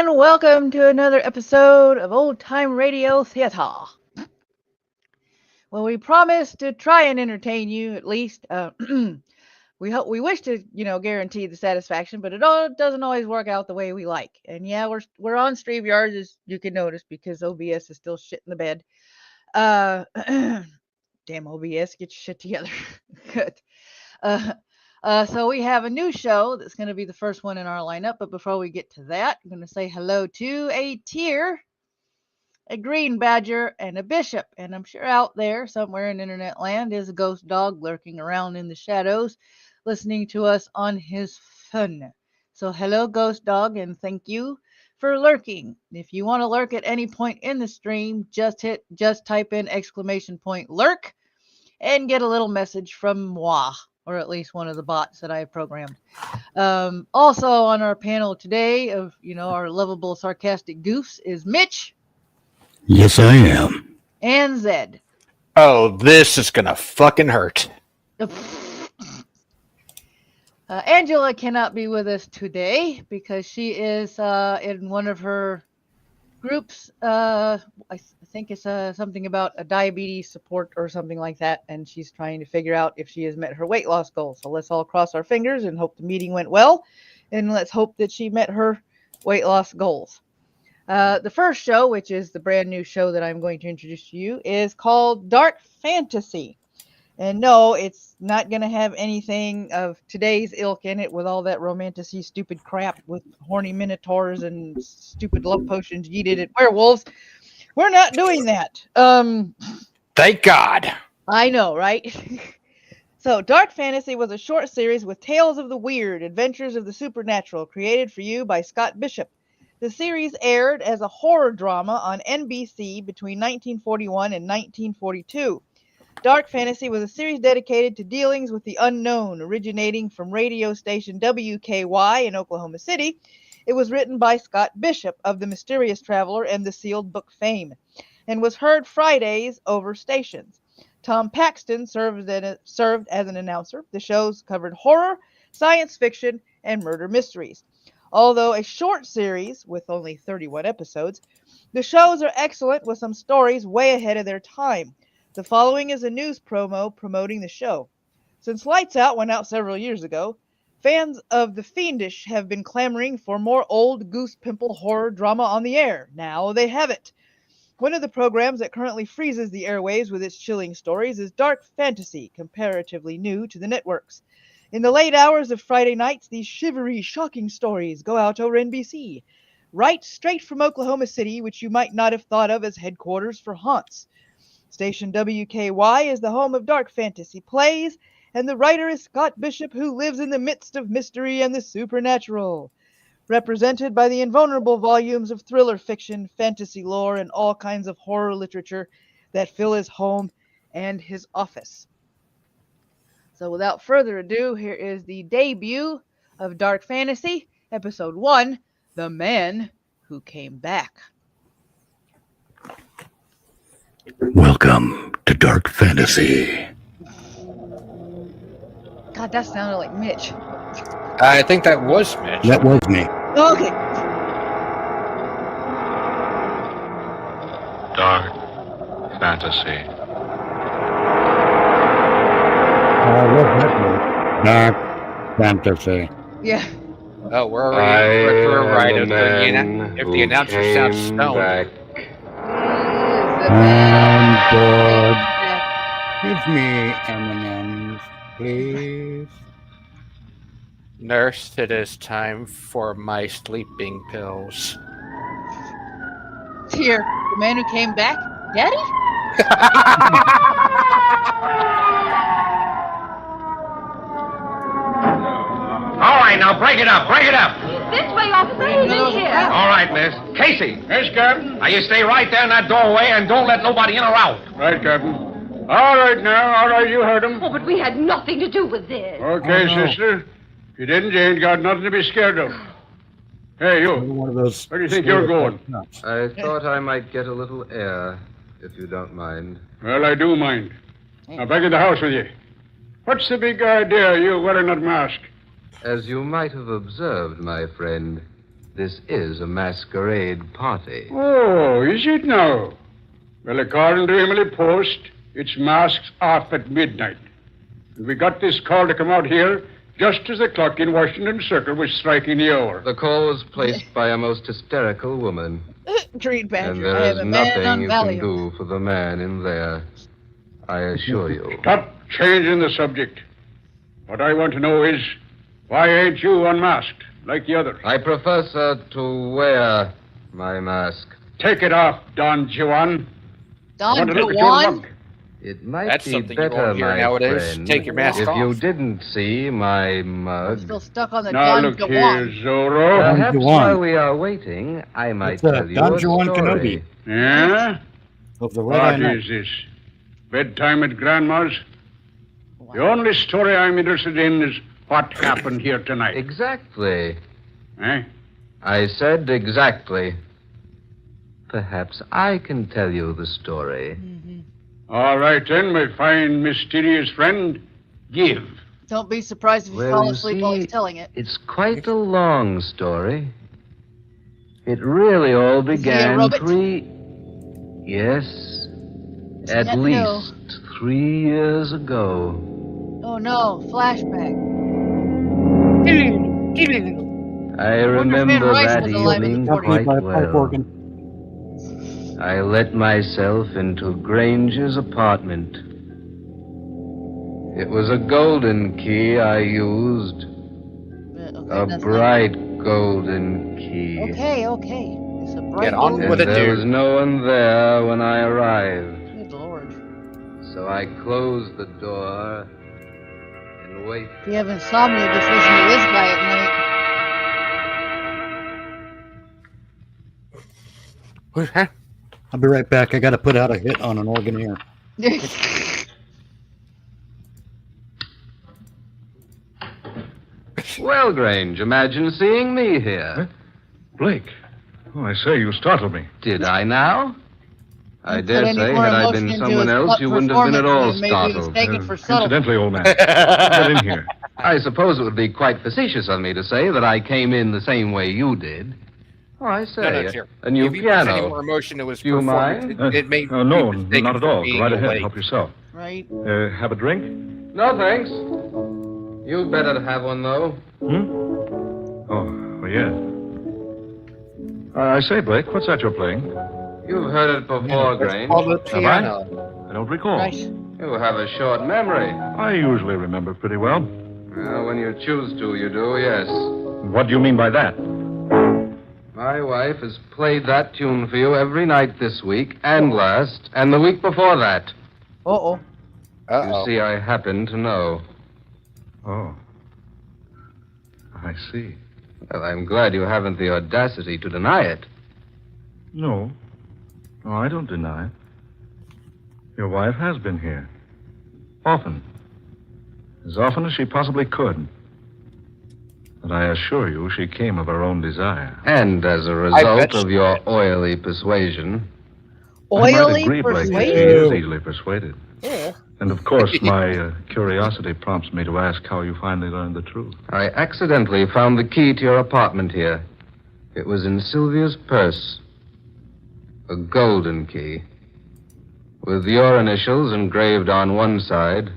And welcome to another episode of Old Time Radio Theater. Well, we promise to try and entertain you at least. We wish to, guarantee the satisfaction, but it all doesn't always work out the way we like. And yeah, we're on StreamYard, as you can notice, because OBS is still shit in the bed. Uh, damn OBS, get your shit together. Good. So we have a new show that's going to be the first one in our lineup. But before we get to that, I'm going to say hello to a tier, a green badger, and a bishop. And I'm sure out there somewhere in internet land is a ghost dog lurking around in the shadows, listening to us on his phone. So hello, ghost dog, and thank you for lurking. If you want to lurk at any point in the stream, just type in !lurk and get a little message from moi, or at least one of the bots that I have programmed. Also on our panel today of, our lovable sarcastic goofs is Mitch. Yes, I am. And Zed. Oh, this is gonna fucking hurt. Angela cannot be with us today because she is in one of her groups. I think it's something about a diabetes support or something like that, and she's trying to figure out if she has met her weight loss goal. So let's all cross our fingers and hope the meeting went well, and let's hope that she met her weight loss goals. The first show, which is the brand new show that I'm going to introduce to you, is called Dark Fantasy. And no, it's not going to have anything of today's ilk in it with all that romantic-y stupid crap with horny minotaurs and stupid love potions yeeted at werewolves. We're not doing that. Thank God. I know, right? So, Dark Fantasy was a short series with tales of the weird, adventures of the supernatural, created for you by Scott Bishop. The series aired as a horror drama on NBC between 1941 and 1942. Dark Fantasy was a series dedicated to dealings with the unknown, originating from radio station WKY in Oklahoma City. It was written by Scott Bishop of The Mysterious Traveler and The Sealed Book fame, and was heard Fridays over stations. Tom Paxton served as an announcer. The shows covered horror, science fiction, and murder mysteries. Although a short series with only 31 episodes, the shows are excellent with some stories way ahead of their time. The following is a news promo promoting the show. Since Lights Out went out several years ago, fans of The Fiendish have been clamoring for more old goose pimple horror drama on the air. Now they have it. One of the programs that currently freezes the airwaves with its chilling stories is Dark Fantasy, comparatively new to the networks. In the late hours of Friday nights, these shivery, shocking stories go out over NBC, right straight from Oklahoma City, which you might not have thought of as headquarters for haunts. Station WKY is the home of Dark Fantasy plays, and the writer is Scott Bishop, who lives in the midst of mystery and the supernatural. Represented by the invulnerable volumes of thriller fiction, fantasy lore, and all kinds of horror literature that fill his home and his office. So without further ado, here is the debut of Dark Fantasy, Episode 1, The Man Who Came Back. Welcome to Dark Fantasy. God, that sounded like Mitch. I think that was Mitch. That was me. Okay. Dark Fantasy. What's that word? Dark Fantasy. Yeah. Oh, we're I already right. am the If man the announcer who sounds came stoned. back. I'm bored. Give me M&M's, please. Nurse, it is time for my sleeping pills. Here, the man who came back? Daddy? All right, now break it up, break it up. This way, officer. He's in here. All right, miss. Casey. Yes, Captain. Now you stay right there in that doorway and don't let nobody in or out. Right, Captain. All right now, all right, you heard him. Oh, but we had nothing to do with this. Okay, Oh, no. sister. If you didn't, you ain't got nothing to be scared of. Hey, you. One of those. Where do you think you're going? Nuts. I thought I might get a little air, if you don't mind. Well, I do mind. Now, back in the house with you. What's the big idea, you wearing that mask? As you might have observed, my friend, This is a masquerade party. Oh, is it now? Well, according to Emily Post, it's masks off at midnight. And we got this call to come out here just as the clock in Washington Circle was striking the hour. The call was placed by a most hysterical woman. Green Badger, And there I is am a man nothing you can unvaluable. do for the man in there. I assure you. Stop changing the subject. What I want to know is, why ain't you unmasked like the others? I prefer, sir, to wear my mask. Take it off, Don Juan. I Don want to look at your Juan? mug. It might That's be something you better, won't hear my nowadays. friend, Take your mask if off. you didn't see my I'm mug. still stuck on the Now Don look here, Juan. Zorro. Perhaps Juan. while we are waiting, I might It's, tell you Don a Juan story. Kenobi. Yeah? Of the Red Eye What Knight. is this? Bedtime at Grandma's? The only story I'm interested in is what happened here tonight. Exactly. Eh? I said exactly. Perhaps I can tell you the story. All right, then, my fine, mysterious friend. Give. Don't be surprised if you Well, fall you asleep while see, he's telling it. It's quite a long story. It really all Is he a began robot? Yes. At Yet no. least 3 years ago. Oh no, flashback. I Van remember Rice that was alive in the evening 40s. quite Accompanied by a pipe well. organ. I let myself into Granger's apartment. It was a golden key I used. Okay, A that's bright golden key. Okay. It's a bright Get on golden- with And it, there dude. was no one there when I arrived. Good lord. So I closed the door and waited. If you have insomnia, just listen to this guy at Huh? I'll be right back. I got to put out a hit on an organ here. night. Well, Grange, imagine seeing me here. Blake. Oh, I say, you startled me. Did I now? I Put dare any say, more had I emotion been into someone his else, butt you wouldn't have been at all performance, and maybe he was startled. taken for subtle. Incidentally, old man, get in here. I suppose it would be quite facetious of me to say that I came in the same way you did. Oh, I say, No, here. a new If you put any piano. more emotion to his Do you performance, mind? it may No, be mistaken not at for all. being Go right ahead. awake. Help yourself. Right? Have a drink? No, thanks. You better have one, though. Oh, well, yeah. I say, Blake, what's that you're playing? You've heard it before, It's Grange. called a Have I? piano. I don't recall. Right. You have a short memory. I usually remember pretty well. Well, when you choose to, you do, yes. What do you mean by that? My wife has played that tune for you every night this week, and last, and the week before that. Uh-oh. Uh-oh. You see, I happen to know. Oh. I see. Well, I'm glad you haven't the audacity to deny it. No. No, I don't deny it. Your wife has been here. Often. As often as she possibly could. But I assure you, she came of her own desire. And as a I result bet of she your oily persuasion. I might Oily agree, Blake, that she persuasion? is easily persuaded. Yeah. And of course, my curiosity prompts me to ask how you finally learned the truth. I accidentally found the key to your apartment here. It was in Sylvia's purse. A golden key. With your initials engraved on one side,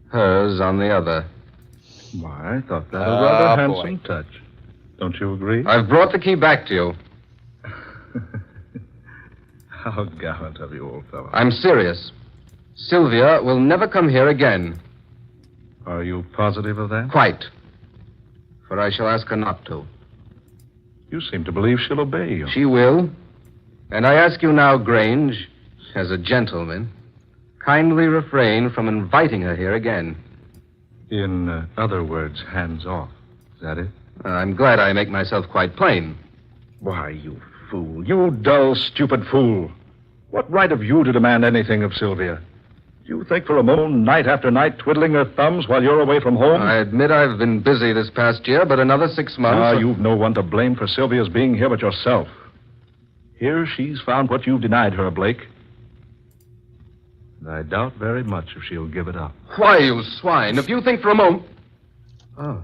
hers on the other. Why, I thought that a rather Ah, boy. handsome touch. Don't you agree? I've brought the key back to you. How gallant of you, old fellow. I'm serious. Sylvia will never come here again. Are you positive of that? Quite. For I shall ask her not to. You seem to believe she'll obey you. She will. And I ask you now, Grange, as a gentleman, kindly refrain from inviting her here again. In other words, hands off. Is that it? I'm glad I make myself quite plain. Why, you fool. You dull, stupid fool. What right have you to demand anything of Sylvia? Do you think for a moment, night after night, twiddling her thumbs while you're away from home? I admit I've been busy this past year, but another 6 months... Ah, you've no one to blame for Sylvia's being here but yourself. Here she's found what you've denied her, Blake. And I doubt very much if she'll give it up. Why, you swine, if you think for a moment... Oh.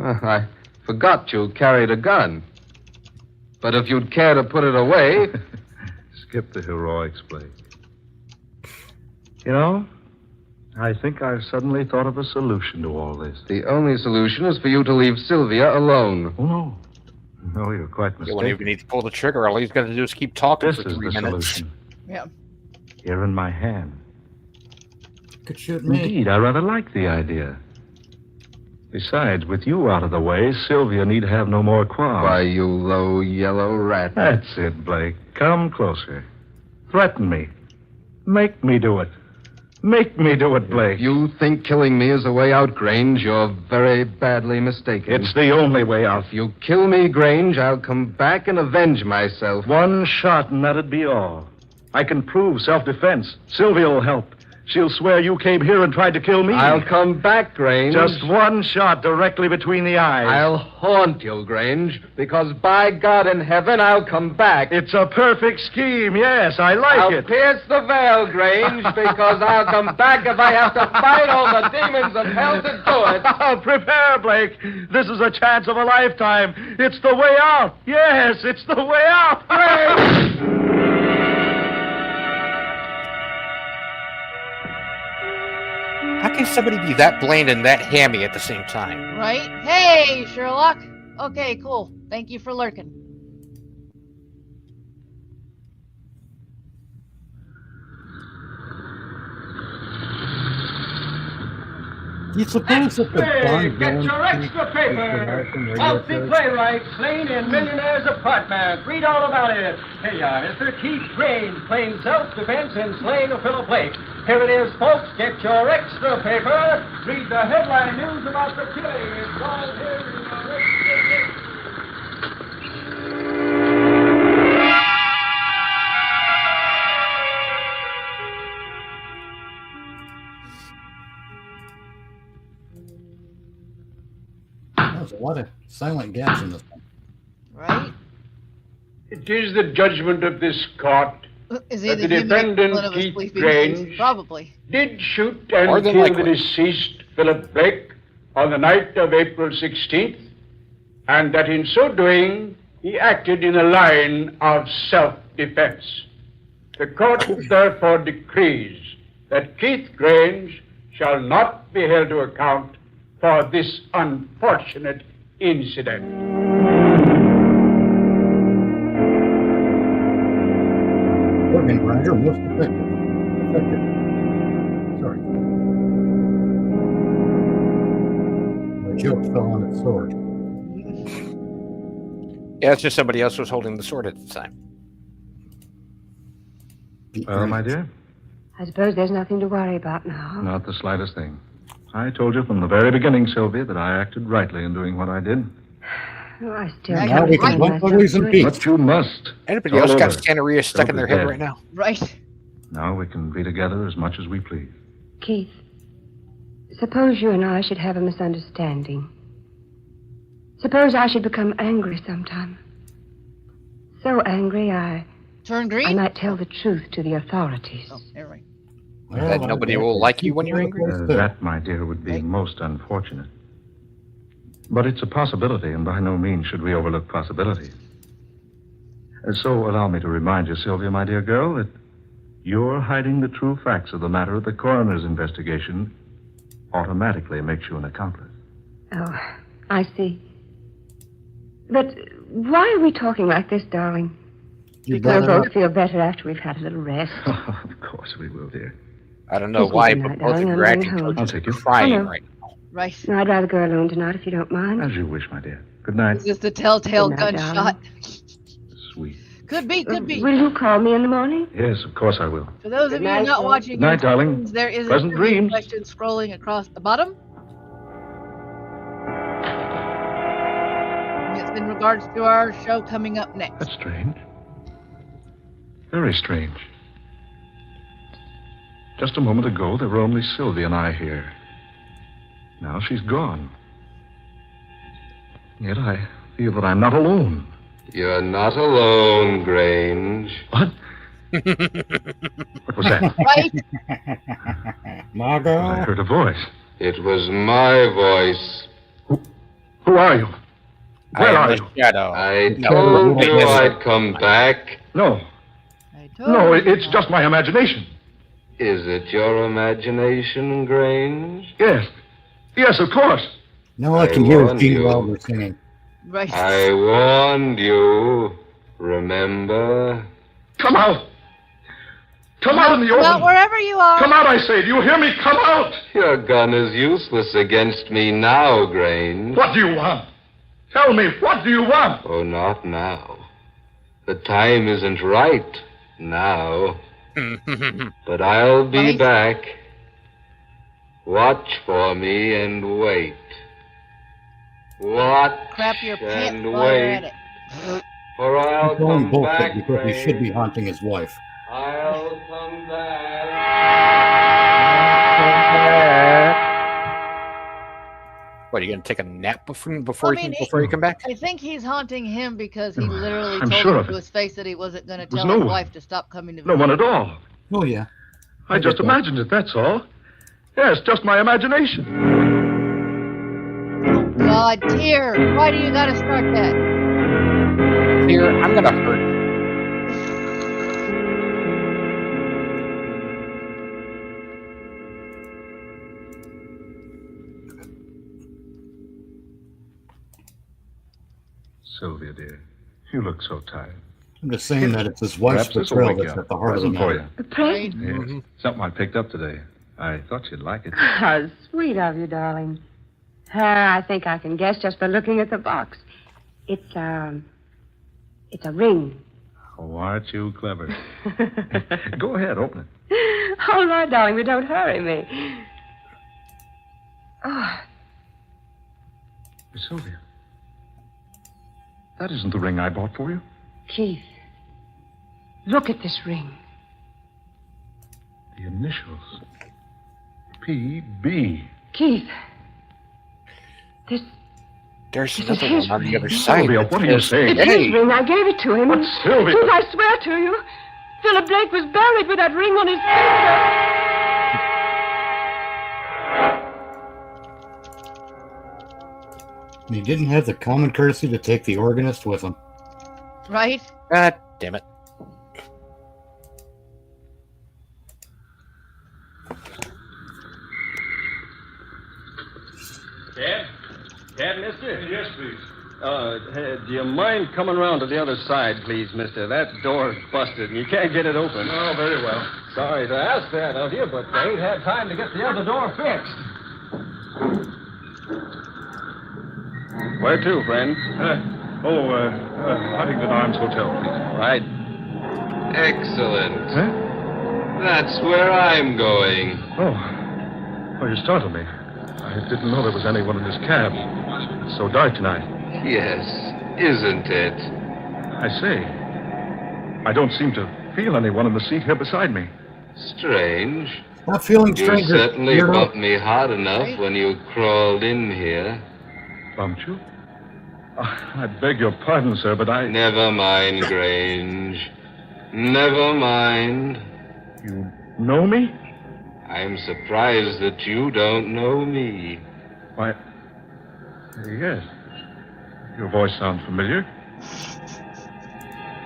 I forgot you carried a gun. But if you'd care to put it away... Skip the heroics, Blake. You know, I think I've suddenly thought of a solution to all this. The only solution is for you to leave Sylvia alone. Oh, no. No, you're quite You mistaken. won't even need to pull the trigger. All he's got to do is keep talking This for is 3 the minutes. solution. Yeah. Here in my hand. Could shoot me. Indeed, I rather like the idea. Besides, with you out of the way, Sylvia need have no more qualms. Why, you low yellow rat. That's it, Blake. Come closer. Threaten me. Make me do it. Make me do it, Blake. If you think killing me is the way out, Grange, you're very badly mistaken. It's the only way out. If you kill me, Grange, I'll come back and avenge myself. One shot, and that'd be all. I can prove self-defense. Sylvia will help. She'll swear you came here and tried to kill me. I'll come back, Grange. Just one shot directly between the eyes. I'll haunt you, Grange, because by God in heaven, I'll come back. It's a perfect scheme, yes. I like I'll it. pierce the veil, Grange, because I'll come back if I have to fight all the demons of hell to do it. Oh, prepare, Blake. This is a chance of a lifetime. It's the way out. Yes, it's the way out. Grange! How can somebody be that bland and that hammy at the same time? Right? Hey, Sherlock. Okay, cool. Thank you for lurking. You suppose that the Bond Get your villain extra paper! radio Wealthy shows? playwright slain in millionaire's apartment. Read all about it. Here you are, Mr. Keith Grange, playing self-defense in slaying of Philip Blake. Here it is, folks. Get your extra paper. Read the headline news about the killing. It's all here in your extra paper. There's a lot of silent gaps in this one. Right? It is the judgment of this court Is that he the human defendant, equivalent of a Keith sleeping Grange, beast? Probably. did shoot More and than kill likely. the deceased, Philip Blake, on the night of April 16th, and that in so doing, he acted in a line of self-defense. The court therefore decrees that Keith Grange shall not be held to account for this unfortunate incident. Organ grinder most effective. Sorry. My joke fell on its sword. Yeah, it's just somebody else was holding the sword at the time. Well, my dear, I suppose there's nothing to worry about now. not the slightest thing. I told you from the very beginning, Sylvia, that I acted rightly in doing what I did. Oh, I still Now can't we can find let myself Louise in doing peace. it. But you must. Anybody All else got over. Scanneria stuck in their head Dead. right now? Right? Now we can be together as much as we please. Keith, suppose you and I should have a misunderstanding. Suppose I should become angry sometime. So angry I Turn green? might tell the truth to the authorities. Oh, never mind. Well, That nobody will like you when you're angry? That, my dear, would be Right. most unfortunate. But it's a possibility, and by no means should we overlook possibilities. So allow me to remind you, Sylvia, my dear girl, that your hiding the true facts of the matter of the coroner's investigation automatically makes you an accomplice. Oh, I see. But why are we talking like this, darling? You'd We'll rather both feel better after we've had a little rest. Of course we will, dear. I don't know Excuse me why, tonight, but both of darling, you I'm are going acting home. I'll take you. crying Oh, no. right now. Right. No, I'd rather go alone tonight if you don't mind. As you wish, my dear. Good night. Is this the telltale Good night, gunshot? Sweet. Could be, could be. Will you call me in the morning? Yes, of course I will. For those of Good you night, not sir. watching, Good night, your darling. screens, there is Pleasant a trivia dreams. question scrolling across the bottom. It's in regards to our show coming up next. That's strange. Very strange. Just a moment ago, there were only Sylvia and I here. Now she's gone. Yet I feel that I'm not alone. You're not alone, Grange. What? What was that? Right? Margot. I heard a voice. It was my voice. Who are you? Where I are am you? the shadow. I No. told you Listen. I'd come back. No, I told no, you it's so. just my imagination. Is it your imagination, Grange? Yes. Yes, of course. Now I I can hear warned Gene you. Wilder singing. Right. I warned you. Remember? Come out. Come out in the Come out open. wherever you are. Come out, I say. Do you hear me? Come out. Your gun is useless against me now, Grange. What do you want? Tell me, what do you want? Oh, not now. The time isn't right now. But I'll be Right. back. Watch for me and wait. Watch Crap your pants and while you're wait. at it. For I'll He's calling come bullshit back, because he should be Grange. haunting his wife. I'll come back. What, are you going to take a nap before I mean, you come back? I think he's haunting him because he literally I'm told sure him of to it. his face that he wasn't going to There's tell no his one. wife to stop coming to No one at all. Oh, yeah. I just get that. imagined it, that's all. Yes, just my imagination. Oh, God, Tear, why do you got to start that? Here, I'm going to hurt you. Sylvia, dear, you look so tired. I'm just saying that it's his wife's Perhaps this will betrayal wake you that's up. at the heart of the Present for you. matter. A present? Yes, Mhm. something I picked up today. I thought you'd like it. How sweet of you, darling. I think I can guess just by looking at the box. It's a ring. Oh, aren't you clever? Go ahead, open it. Oh, Lord, darling, but don't hurry me. Oh, Sylvia, that isn't the ring I bought for you. Keith, look at this ring. The initials. P.B. Keith, this There's This is another his one on the other ring. side. Sylvia, that what are you says, saying? is his Hey, ring. I gave it to him. But, Sylvia... Keith, I swear to you, Philip Blake was buried with that ring on his finger. And he didn't have the common courtesy to take the organist with him. Right? God damn it. Cab, mister? Yes, please. Do you mind coming around to the other side, please, mister? That door's busted and you can't get it open. Oh, very well. Sorry to ask that of you, but I ain't had time to get the other door fixed. Where to, friend? Huntington Arms Hotel, please. Right. Excellent. Huh? That's where I'm going. Oh, you startled me. I didn't know there was anyone in this cab. It's so dark tonight. Yes, isn't it? I say, I don't seem to feel anyone in the seat here beside me. Strange. Not feeling You stranger. certainly Weirdo. bumped me hard enough when you crawled in here. Bumped you? I beg your pardon, sir, but I... Never mind, Grange. Never mind. You know me? I'm surprised that you don't know me. Why, yes. Your voice sounds familiar.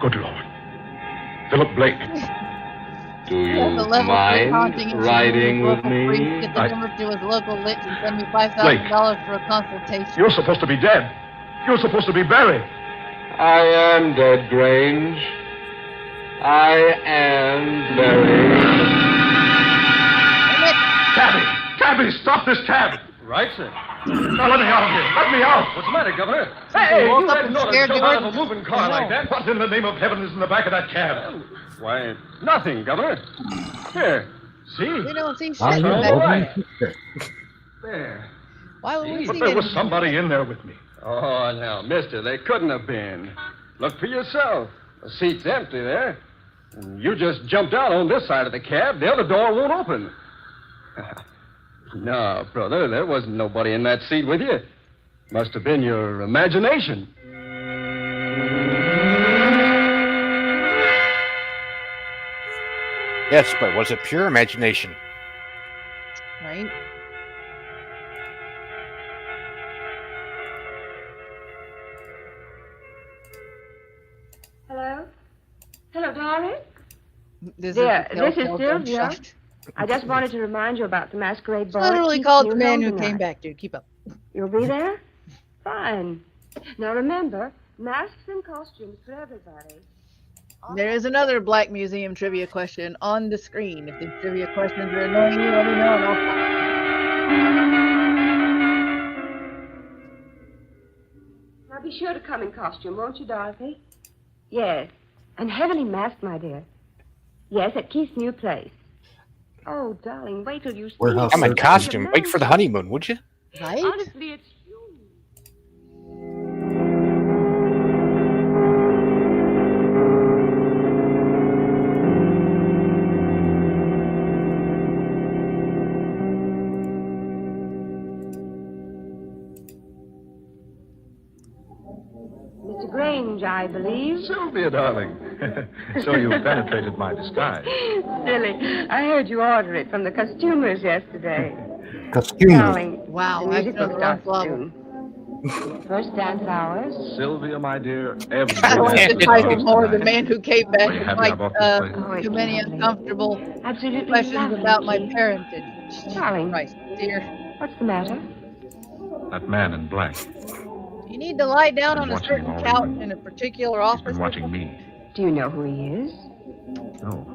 Good Lord. Philip Blake. Do you Yeah, the level three mind haunting and riding with local priest, me? Get the I- number to his local lit and send me $5,000 for a consultation. You're supposed to be dead. You're supposed to be buried. I am dead, Grange. I am buried. Cabby, stop this cab. Right, sir. Now let me out of here. Let me out. What's the matter, Governor? Hey, you woke up hadn't and ought to scared jump the out of a earth. moving car like that. What in the name of heaven is in the back of that cab? Why, nothing, Governor. Here, see? We don't see shit. I know. all back right. there. There. Why would we But see there was anything? somebody in there with me. Oh, now, mister, they couldn't have been. Look for yourself. The seat's empty there. And you just jumped out on this side of the cab. The other door won't open. No, brother, there wasn't nobody in that seat with you. Must have been your imagination. Yes, but was it pure imagination? Right? Hello? Hello, darling? This Dear, is this is telltale Sylvia. gunshot. I just wanted to remind you about the masquerade It's ball. at literally Keith's called new The Man home Who Came tonight. Back, dude. Keep up. You'll be there? Fine. Now remember, masks and costumes for everybody. There is another Black Museum trivia question on the screen. If the trivia questions are annoying you, let me know and I'll stop. Now be sure to come in costume, won't you, Dorothy? Yes. And heavily masked, my dear. Yes, at Keith's new place. Oh, darling, wait till you see. Warehouse I'm in It's costume. Wait for the honeymoon, would you? Right? Honestly, it's huge. Mr. Grange, I believe. Sylvia, darling. So you penetrated my disguise. Silly. I heard you order it from the costumers yesterday. Costume. Darling, Wow, the I music feel will the start wrong soon. First dance hours. Sylvia, my dear, every I like dance the is title ours more. The tonight. Man Who Came Back. Are you It's happy like about this place? Oh, it's too many lovely. uncomfortable Absolutely questions lovely, about my Keith. parentage. Darling. Christ, dear. What's the matter? That man in black. You need to lie down on Been a watching certain him all couch evening. in a particular He's office. been watching me. Do you know who he is? No.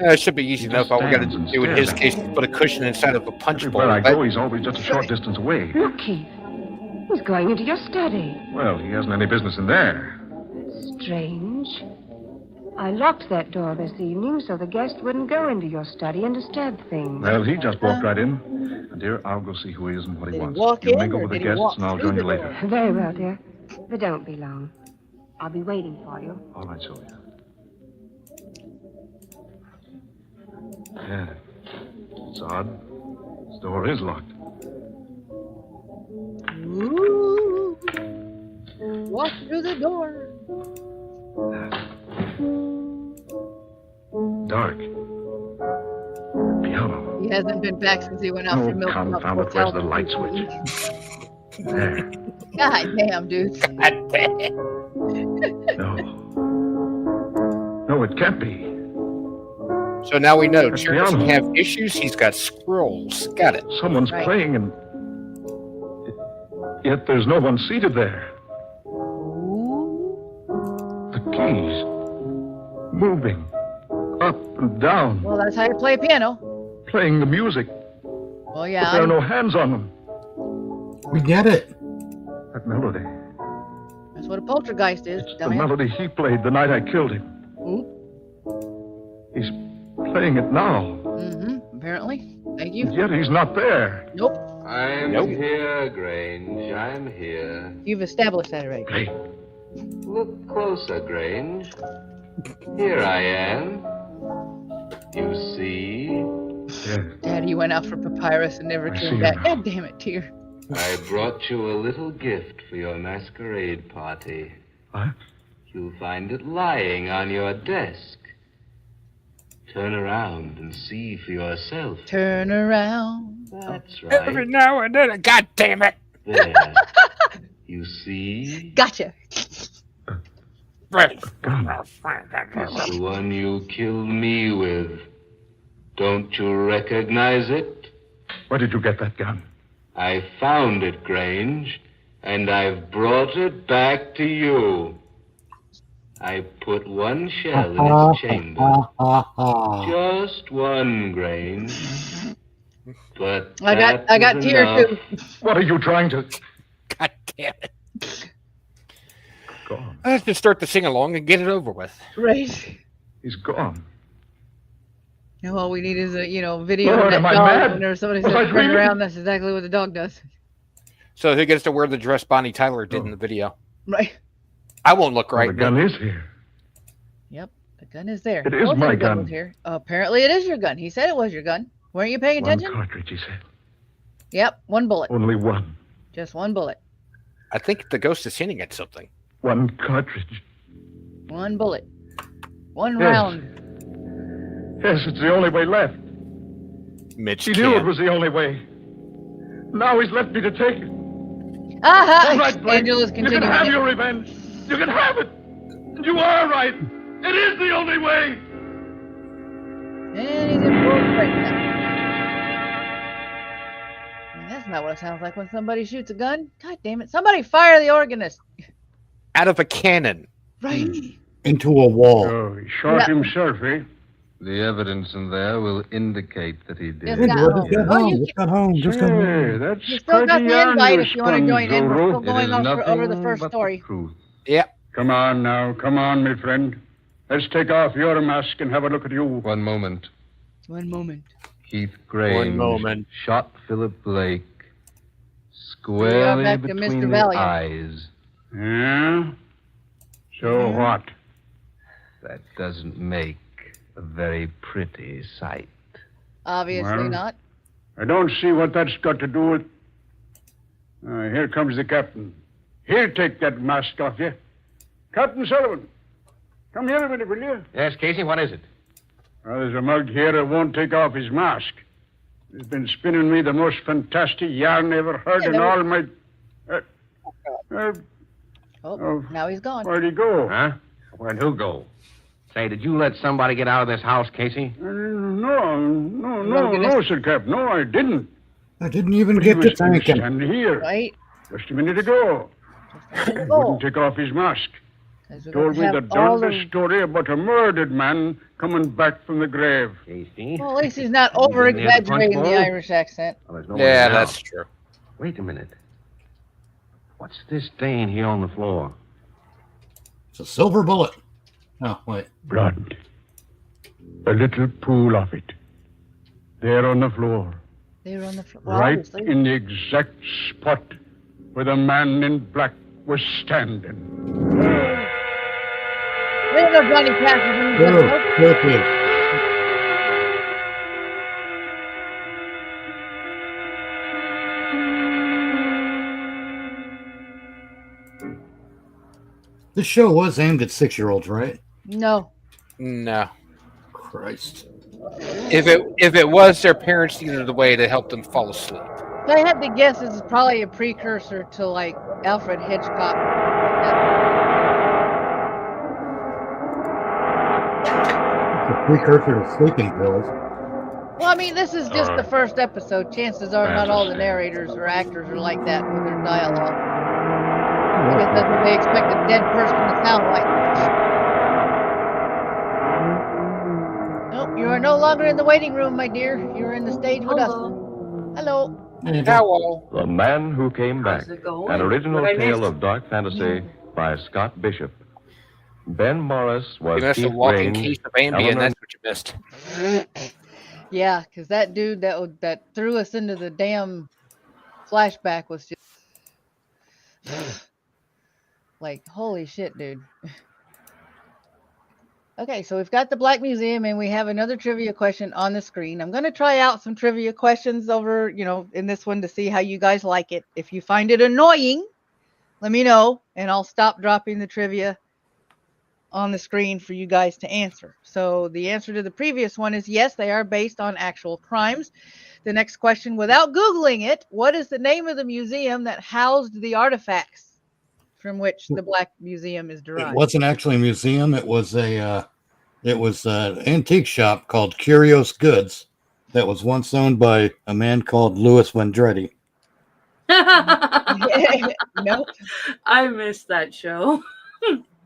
It should be easy enough. All we got to Stands and do in his stares case is put a cushion inside of a punch bowl. Everywhere I But go, he's always just a short distance away. Look, Keith. He's going into your study. Well, he hasn't any business in there. Strange. I locked that door this evening so the guest wouldn't go into your study and disturb things. Well, he just walked right in. And dear, I'll go see who he is and what he Did he wants. walk You in, mingle or with the did he guests walk and I'll through join you the later. door? Very well, dear. But don't be long. I'll be waiting for you. All right, Sylvia. Yeah. It's odd. This door is locked. Ooh. Walk through the door. Dark. Piano. He hasn't been back since he went out Oh, for milk. confound it. Where's the light switch? There. God damn, dude. No. No, it can't be. So now we know. The Chair doesn't piano. have issues. He's got scrolls. Got it. Someone's Right. playing and... Yet there's no one seated there. The keys. Moving. Up and down. Well, that's how you play piano. Playing the music. Well, But yeah. there are no hands on them. We get it. That melody. That's what a poltergeist is. It's the dumbass. melody he played the night I killed him. He's playing it now. Mm-hmm. Apparently. Thank And you. yet he's not there. Nope. I'm Nope. here, Grange. I'm here. You've established that already. Hey, Look closer, Grange. Here I am. You see? yeah. Daddy went out for papyrus and never I came see back. now. God damn it, dear. I brought you a little gift for your masquerade party. What? You'll find it lying on your desk. Turn around and see for yourself. Turn around. That's Every right. now and then. God damn it. There. You see? Gotcha. Right. It's the one you killed me with. Don't you recognize it? Where did you get that gun? I found it, Grange, and I've brought it back to you. I put one shell in its chamber. Just one, Grange. But I got that was tears enough. too. What are you trying to... God damn it. Gone. Let's just start to sing along and get it over with. Right. He's gone. Now all we need is a video Lord, of am that I dog. mad? Whenever somebody Was says I turn dreaming? around, that's exactly what the dog does. So who gets to wear the dress Bonnie Tyler did Oh. in the video? Right. I won't look Well, right. the gun is here. Yep. The gun is there. It is Told you my the gun. was here. Apparently it is your gun. He said it was your gun. Weren't you paying One attention? cartridge, he said. Yep. One bullet. Only one. Just one bullet. I think the ghost is hinting at something. One cartridge. One bullet. One Yes. round. Yes, it's the only way left. Mitch He knew it can't. was the only way. Now he's left me to take it. Aha! All right, Blake. Angela's You can continuing. have your revenge. You can have it. And you are right. It is the only way. And he's in full breakdown. That's not what it sounds like when somebody shoots a gun. God damn it. Somebody fire the organist. Out of a cannon. Right. Into a wall. Oh, he shot Yeah. himself, eh? The evidence in there will indicate that he did. Yes, Hey, got boy, home. just got Oh, home. you Just got home. Just got Hey, home. that's You still got pretty the invite if you want to unresponsive, join in. We're still Zoro. It going is on nothing over the first but story. the truth. Yeah. Come on now, come on, my friend. Let's take off your mask and have a look at you. One moment. One moment. Keith Grange moment. shot Philip Blake We are squarely back to between Mr. the Valiant. eyes. Yeah? So Mhm. what? That doesn't make a very pretty sight. Obviously Well. not. I don't see what that's got to do with... here comes the captain. He'll take that mask off you. Captain Sullivan, come here a minute, will you? Yes, Casey, what is it? Well, there's a mug here that won't take off his mask. He's been spinning me the most fantastic yarn I ever heard Yeah, in that all my... Oh, now he's gone. where'd he go? Huh? Where'd who go? Say, did you let somebody get out of this house, Casey? No, Sir Cap. No, I didn't. I didn't even But he get to was thank him. standing here Right? just a minute ago. Oh, Wouldn't take off his mask. 'cause we're Told me gonna the have all darndest the... story about a murdered man coming back from the grave. Casey? Well, at least he's not over-exaggerating the Irish accent. Well, there's nobody Yeah, now. that's true. Wait a minute. What's this stain here on the floor? It's a silver bullet. Oh, wait. Blood. A little pool of it. There on the floor. They were on the floor. Right in the exact spot where the man in black was standing. We don't know Johnny Cash is in Good, the good, good. This show was aimed at 6-year-olds, right? No. No. Christ. If it was, their parents needed a way to help them fall asleep. If I had to guess, this is probably a precursor to, like, Alfred Hitchcock. It's a precursor to sleeping pills. Well, I mean, this is just the first episode. Chances are not all the narrators or actors are like that with their dialogue. I guess that's what they expect a dead person to sound like. Nope, you are no longer in the waiting room, my dear. You're in the stage with us. Hello. Hello. The Man Who Came Back, an original tale of dark fantasy by Scott Bishop. Ben Morris was You missed a Keith walking Grange, case of Ambien, Eleanor- that's what you missed. Yeah, because that dude that threw us into the damn flashback was just like, holy shit, dude. Okay, so we've got the Black Museum and we have another trivia question on the screen. I'm going to try out some trivia questions over, in this one to see how you guys like it. If you find it annoying, let me know and I'll stop dropping the trivia on the screen for you guys to answer. So the answer to the previous one is yes, they are based on actual crimes. The next question, without Googling it, what is the name of the museum that housed the artifacts from which the Black Museum is derived? It wasn't actually a museum. It was an antique shop called Curios Goods that was once owned by a man called Louis Vendretti. Nope. I missed that show.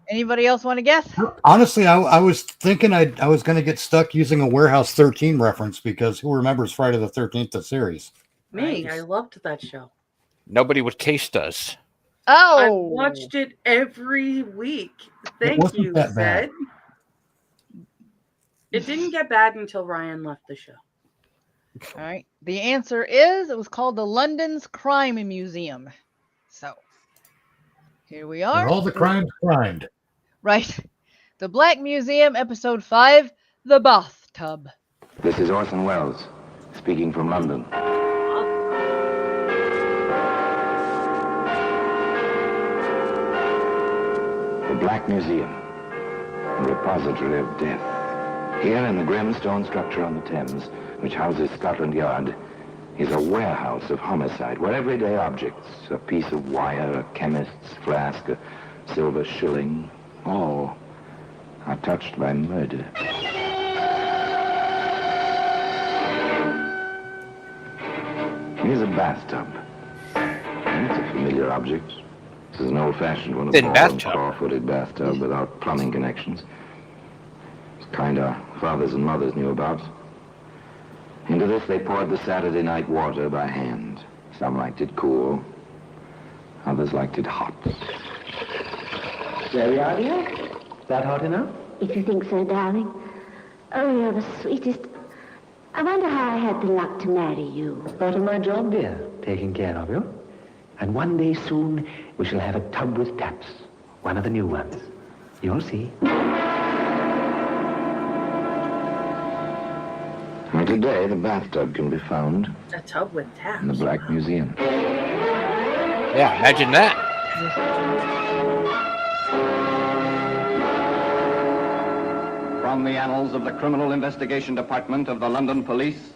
Anybody else want to guess? Honestly, I was thinking I was going to get stuck using a Warehouse 13 reference because who remembers Friday the 13th, the series? Me, I loved that show. Nobody with taste does. Oh, I watched it every week. Thank wasn't you, that bad. Zed. It didn't get bad until Ryan left the show. All right. The answer is it was called the London's Crime Museum. So here we are. Where all the crimes crimed. Right. The Black Museum, episode 5, The Bathtub. This is Orson Welles, speaking from London. The Black Museum, a repository of death. Here in the grim stone structure on the Thames, which houses Scotland Yard, is a warehouse of homicide, where everyday objects, a piece of wire, a chemist's flask, a silver shilling, All are touched by murder. Here's a bathtub. It's a familiar object. This is an old-fashioned one, a ball and claw-footed bathtub without plumbing connections. It's the kind our fathers and mothers knew about. Into this they poured the Saturday night water by hand. Some liked it cool. Others liked it hot. There we are, dear. That hot enough? If you think so, darling. Oh, you're the sweetest. I wonder how I had the luck to marry you. Part of my job, dear, taking care of you. And one day soon, we shall have a tub with taps. One of the new ones. You'll see. And today, the bathtub can be found A tub with taps. in the Black Museum. Yeah, imagine that. From the annals of the Criminal Investigation Department of the London Police,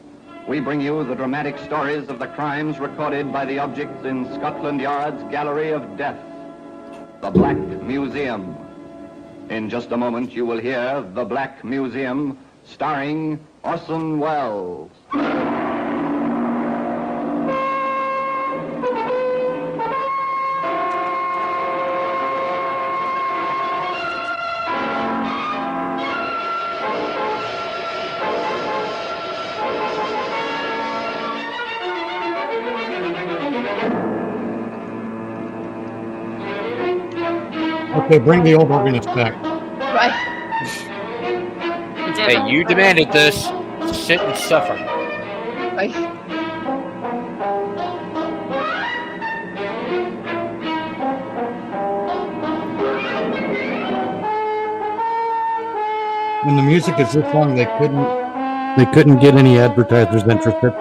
we bring you the dramatic stories of the crimes recorded by the objects in Scotland Yard's Gallery of Death, the Black Museum. In just a moment, you will hear The Black Museum, starring Orson Welles. Okay, bring the old organist back. Right. Hey, you demanded this. Sit and suffer. Right. When the music is this long, they couldn't get any advertisers interested.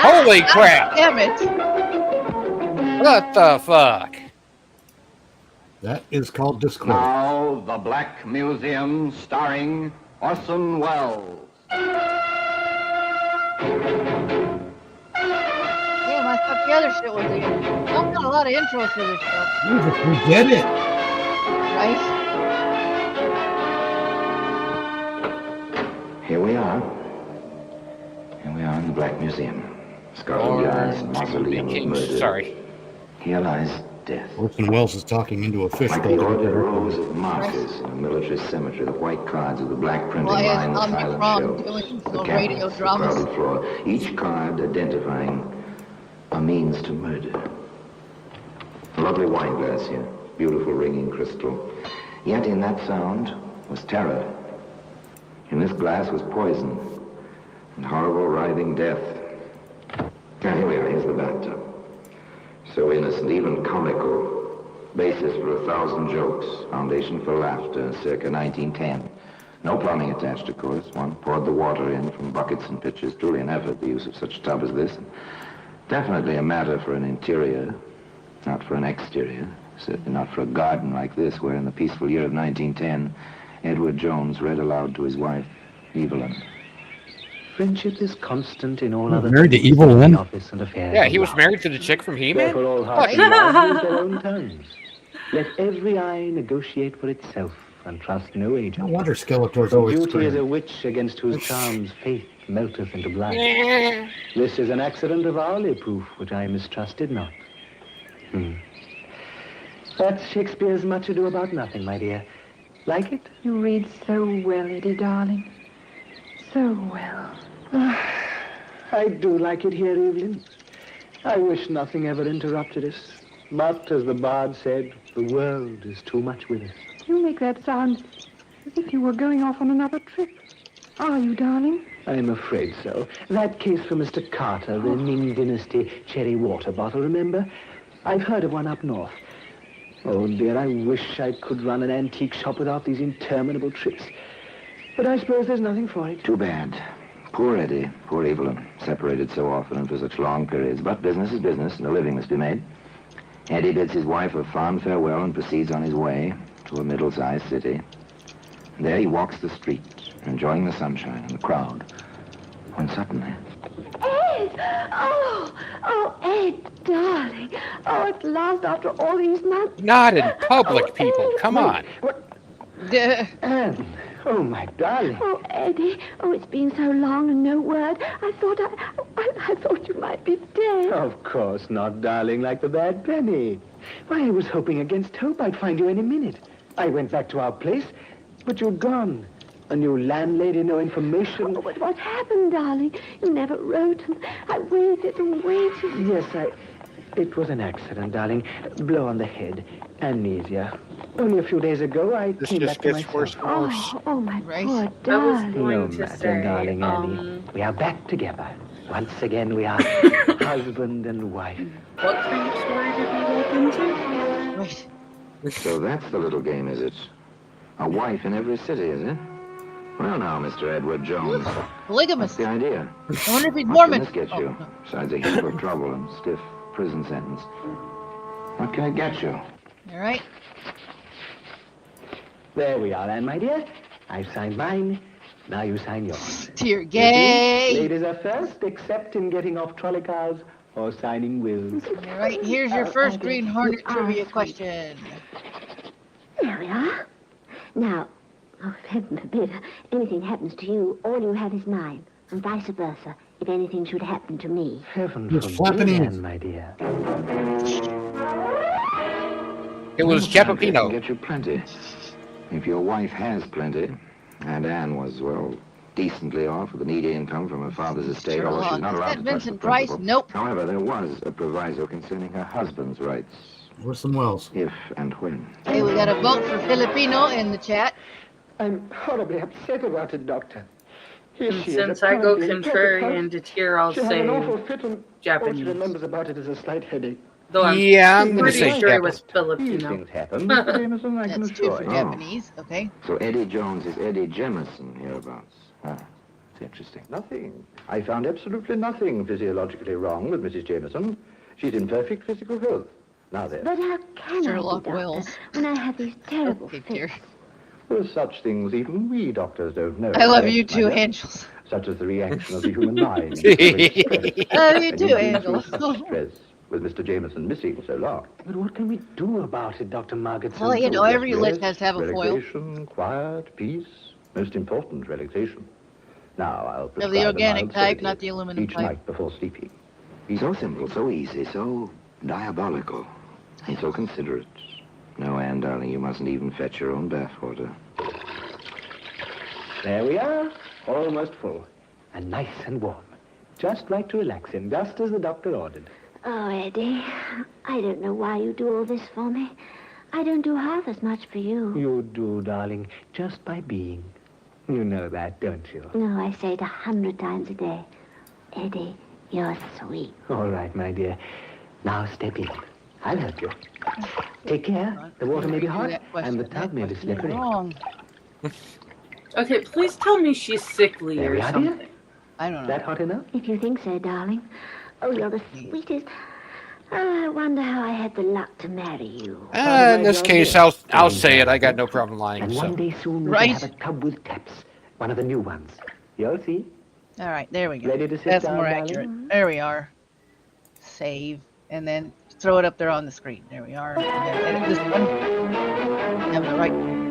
Holy crap! Damn it! What the fuck? That is called disclosure. Now, The Black Museum, starring Orson Welles. Damn, I thought the other shit was in. I've got a lot of intros for this stuff. Jesus, we did it! Right? Here we are. Here we are in the Black Museum. Scotland Yard's mausoleum of murder. Sorry. Here lies death. Orson Welles is talking into a fish Like the ordered rows of markers in a military cemetery, the white cards of the black printing line, the silent shelves, the cabinets, the crowded floor, each card identifying a means to murder. A lovely wine glass here, beautiful ringing crystal. Yet in that sound was terror. In this glass was poison and horrible writhing death. Now here we are, here's the bathtub. So innocent, even comical. Basis for 1,000 jokes. Foundation for laughter, circa 1910. No plumbing attached, of course. One poured the water in from buckets and pitchers. Truly an effort, the use of such a tub as this. Definitely a matter for an interior, not for an exterior. Certainly not for a garden like this, where in the peaceful year of 1910, Edward Jones read aloud to his wife, Evelyn. Friendship is constant in all other married to things Evelyn? in the office and affairs. Yeah, he was married to the chick from He-Man. Therefore, all hearts and minds use their own tongues. Let every eye negotiate for itself, and trust no agent. No wonder Skeletor's For always beauty is screaming. a witch against whose charms faith melteth into blood. This is an accident of hourly proof, which I mistrusted not. That's Shakespeare's Much Ado About Nothing, my dear. Like it? You read so well, Eddie, darling. So well. I do like it here, Evelyn. I wish nothing ever interrupted us. But, as the bard said, the world is too much with us. You make that sound as if you were going off on another trip. Are you, darling? I'm afraid so. That case for Mr. Carter, the Ming Dynasty cherry water bottle, remember? I've heard of one up north. Oh, dear, I wish I could run an antique shop without these interminable trips. But I suppose there's nothing for it. Too bad. Poor Eddie, poor Evelyn, separated so often and for such long periods. But business is business, and a living must be made. Eddie bids his wife a fond farewell and proceeds on his way to a middle-sized city. And there he walks the street, enjoying the sunshine and the crowd, when suddenly... Ed! Oh, Ed, darling. Oh, at last, after all these months. Not in public, people. Come on. Anne, oh, my darling. Oh, Eddie. Oh, it's been so long and no word. I thought you might be dead. Of course not, darling, like the bad penny. Why, I was hoping against hope I'd find you any minute. I went back to our place, but you'd gone. A new landlady, no information. Oh, but what happened, darling? You never wrote, and I waited and waited. Yes, it was an accident, darling. Blow on the head. Amnesia. Only a few days ago, I came back to myself. Worse and worse. Oh, my Right. poor I was darling. going No to matter, say, darling Annie. We are back together. Once again, we are husband and wife. what kind of story did we walk into? Right. So that's the little game, is it? A wife in every city, is it? Well, now, Mr. Edward Jones. What's Polygamous. the idea? I wonder if he's What Mormon. can this get you? Oh, no. Besides a heap of trouble and stiff prison sentence. What can it get you? All right. There we are, Anne, my dear. I've signed mine. Now you sign yours. Dear gay. Ladies are first, except in getting off trolley cars or signing wills. All right. Here's your first Green Hornet trivia question. There we are. Now, oh, heaven forbid, anything happens to you, all you have is mine, and vice versa, if anything should happen to me. Heaven It's forbid, flapping. Anne, my dear. It was Can Jalapeno. get you plenty. If your wife has plenty, and Anne was, well, decently off with an needy income from her father's estate, although she's not Is allowed that to touch the Vincent Price? principal. Nope. However, there was a proviso concerning her husband's rights, Orson Welles. if and when. Hey, we got a vote for Filipino in the chat. I'm horribly upset about it, Doctor. Here And she is, since I go apparently in perfect contrarian health. to tier, I'll She had say an awful fit and all she Japanese. remembers about it is a slight headache. Though I'm Yeah, I'm going to pretty say sure it Japanese. was Filipino. Things happen, Mr. Jameson, I can That's two assure for you. Japanese. Okay. So Eddie Jones is Eddie Jemison hereabouts. Huh. It's interesting. Nothing. I found absolutely nothing physiologically wrong with Mrs. Jameson. She's in perfect physical health. Now then, But how can Sherlock I be, Wells. Doctor, when I have these terrible Okay, fits? dear. there's such things even we doctors don't know. I love Yes, you my too, dear. Angels. Such as the reaction of the human mind. to great stress. Love you And too, you've been Angel. through such stress with Mr. Jameson missing so long. But what can we do about it, Dr. Margaret? Well, you know, every list has to have a foil. Relaxation, quiet, peace. Most important, relaxation. Now, I'll Of prescribe the a organic mild type, sedative not the aluminum each type. night before sleeping. So simple, so easy, so diabolical, and so considerate. No, Anne, darling, you mustn't even fetch your own bathwater. There we are, almost full. And nice and warm. Just right to relax in, just as the doctor ordered. Oh, Eddie, I don't know why you do all this for me. I don't do half as much for you. You do, darling, just by being. You know that, don't you? No, I say it 100 times a day. Eddie, you're sweet. All right, my dear. Now step in. I'll help you. Take care. The water may be hot, and the tub may be slippery. Wrong. Okay, please tell me she's sickly There or we are, dear. something. I don't know. That hot enough? If you think so, darling. Oh, you're the sweetest. Oh, I wonder how I had the luck to marry you. In this case, I'll say it. I got no problem lying. And So. one day soon we'll Right. have a tub with taps. One of the new ones. You'll see. All right, there we go. Ready to sit That's down, more darling? accurate. There we are. Save, and then throw it up there on the screen. There we are. And then edit this one. Have the right.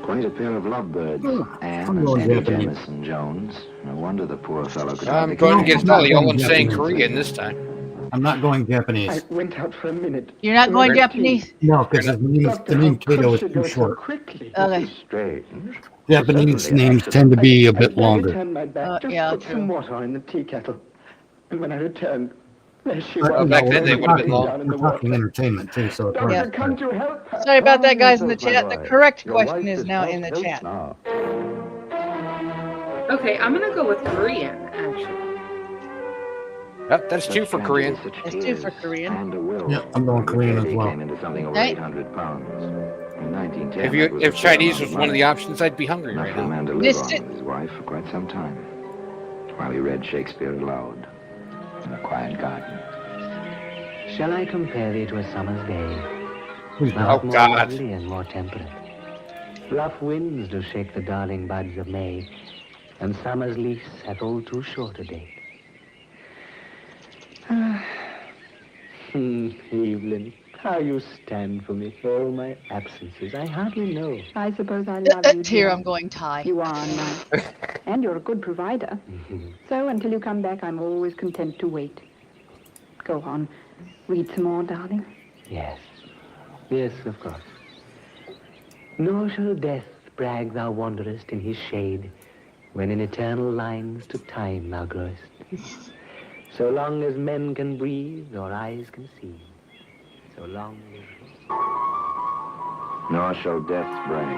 Quite a pair of lovebirds, Anne I'm and going Eddie Japanese. Jamison Jones. No wonder the poor fellow could I'm hardly going keep against his Molly. All mouth I'm saying shut. Korean this time. I'm not going Japanese. I went out for a minute. You're not going Right. Japanese? No, because the name Kato is too short. Quickly. Okay. Strange. Japanese names tend to be a bit I longer. turned my back, just yeah, put true. some water on in the tea kettle. And when I returned, there she But, was. back then they we're would have been talking- long. Down in the We're talking water. entertainment too, so it's Doctor, hard to come to help her. Sorry about that, guys in the Yourself, chat. my The boy. correct Your question wife is now not in the health chat. now. Okay, I'm gonna go with Korean, actually. Yep, that's two for Korean. That's two for Korean. And a will. Yeah, I'm going Korean as Eddie well. came into something over Right. 800 pounds. In 1910, If that was a if fair Chinese amount was of one of money. the options, I'd be hungry Enough right for a now. man to live This on is- with his wife for quite some time, while he read Shakespeare aloud in a quiet garden. Shall I compare thee to a summer's day? Please Oh, Not more God. lovely and more temperate. Rough winds do shake the darling buds of May, and summer's lease hath all too short a date. Evelyn, how you stand for me for all my absences. I hardly know. I suppose I love you, Here dear. I'm going Thai. You are nice. And you're a good provider. So until you come back, I'm always content to wait. Go on. Read some more, darling. Yes. Yes, of course. Nor shall death brag thou wanderest in his shade, when in eternal lines to time thou growest. So long as men can breathe or eyes can see, so long as... Nor shall death brag.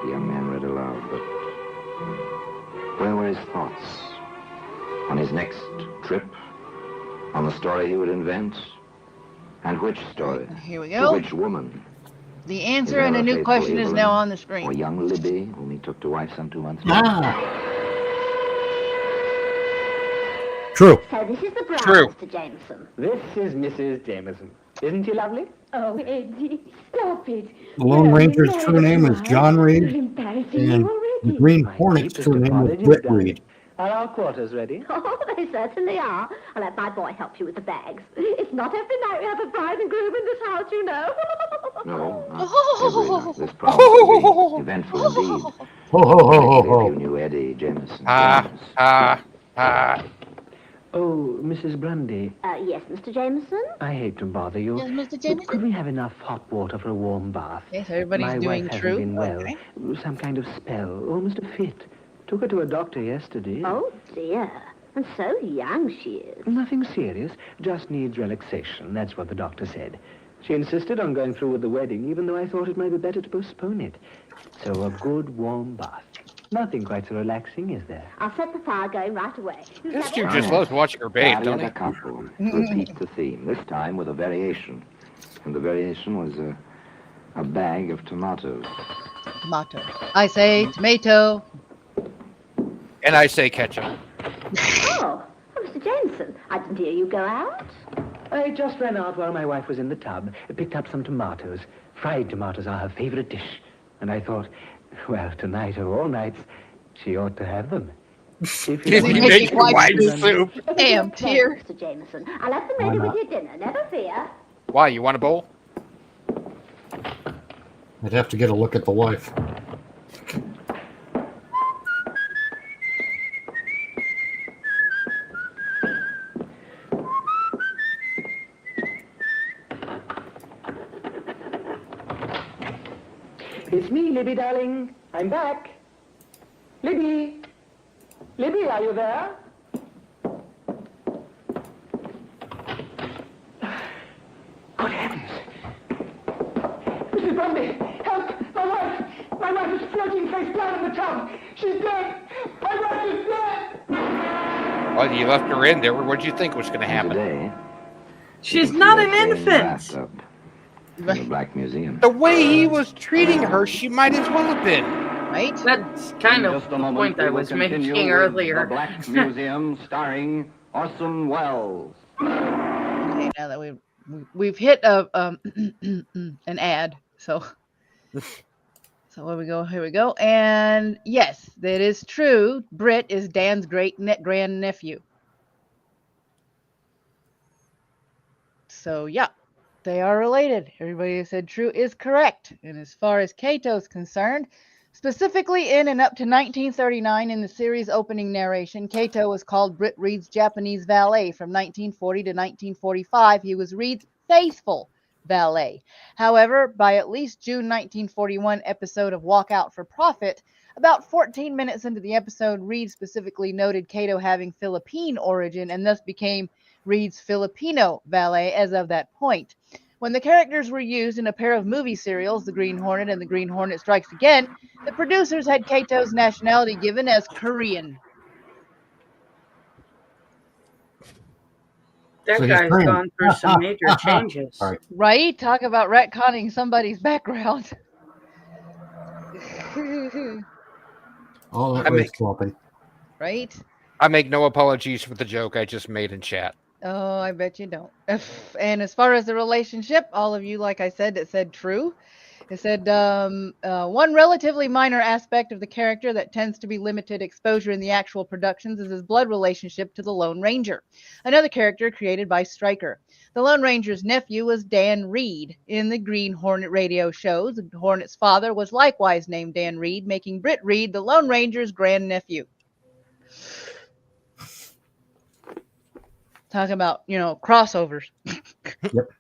The young man read aloud, but where were his thoughts? On his next trip? On the story he would invent? And which story? Here we To go. which woman? The His answer and a new ever-faithful question is Evelyn, now on the Or screen. young Libby, whom he took to wife some 2 months later? True. So this is the bride, True. Mr. Jameson. This is Mrs. Jameson. Isn't she lovely? Oh, Eddie, stop it. The Lone Ranger's true name is John Reed, and the Green Hornet's true name is Britt Reed. Are our quarters ready? Oh, they certainly are. I'll let my boy help you with the bags. It's not every night we have a bride and groom in this house, you know. No, not every night. This promise will be eventful indeed. Ho, ho, ho, ho, ho. If you knew Eddie Jameson. Oh, Mrs. Grundy, Yes, Mr. Jameson? I hate to bother you. Yes, Mr. but Jameson? could we have enough hot water for a warm bath? Yes, everybody's My doing wife true. hasn't been well. Okay. Some kind of spell, almost a fit. Took her to a doctor yesterday. Oh, dear. And so young she is. Nothing serious, just needs relaxation. That's what the doctor said. She insisted on going through with the wedding, even though I thought it might be better to postpone it. So a good warm bath. Nothing quite so relaxing, is there? I'll set the fire going right away. This dude just loves watching her bathe, don't he? Couple repeat the theme, this time with a variation. And the variation was a bag of tomatoes. Tomato. I say tomato. And I say ketchup. Oh, Mr. Jameson, I didn't hear you go out. I just ran out while my wife was in the tub, picked up some tomatoes. Fried tomatoes are her favorite dish. And I thought, well, tonight or all nights, she ought to have them. If If you make your wife soup. Damn, tear. Mr. Jameson, I'll have them ready with your dinner, never fear. Why, you want a bowl? I'd have to get a look at the wife. It's me, Libby, darling. I'm back. Libby! Libby, are you there? Good heavens! Mrs. Grundy, help! My wife! My wife is floating face down in the tub! She's dead! My wife is dead! Well, you left her in there. What'd you think was going to happen? Today, She's not an infant. in the Black Museum. The way he was treating her, she might as well have been. Right? That's kind of the point I was making earlier. The Black Museum starring Orson Welles. Okay, now that we've hit an ad, so here we go, and yes, that is true. Britt is Dan's grand nephew. So yeah, they are related. Everybody who said true is correct. And as far as Cato's concerned, specifically in and up to 1939 in the series opening narration, Cato was called Britt Reed's Japanese valet. From 1940 to 1945, he was Reed's faithful valet. However, by at least June 1941 episode of Walk Out for Profit, about 14 minutes into the episode, Reed specifically noted Cato having Philippine origin and thus became Reed's Filipino valet as of that point. When the characters were used in a pair of movie serials, The Green Hornet and The Green Hornet Strikes Again, the producers had Cato's nationality given as Korean. That guy's gone through some major changes. Right? Talk about retconning somebody's background. All that race swapping. Right? I make no apologies for the joke I just made in chat. Oh, I bet you don't. And as far as the relationship, all of you, like I said, that said true. It said, one relatively minor aspect of the character that tends to be limited exposure in the actual productions is his blood relationship to the Lone Ranger, another character created by Stryker. The Lone Ranger's nephew was Dan Reed in the Green Hornet radio shows. Hornet's father was likewise named Dan Reed, making Britt Reed the Lone Ranger's grandnephew. Talking about, crossovers. Yep.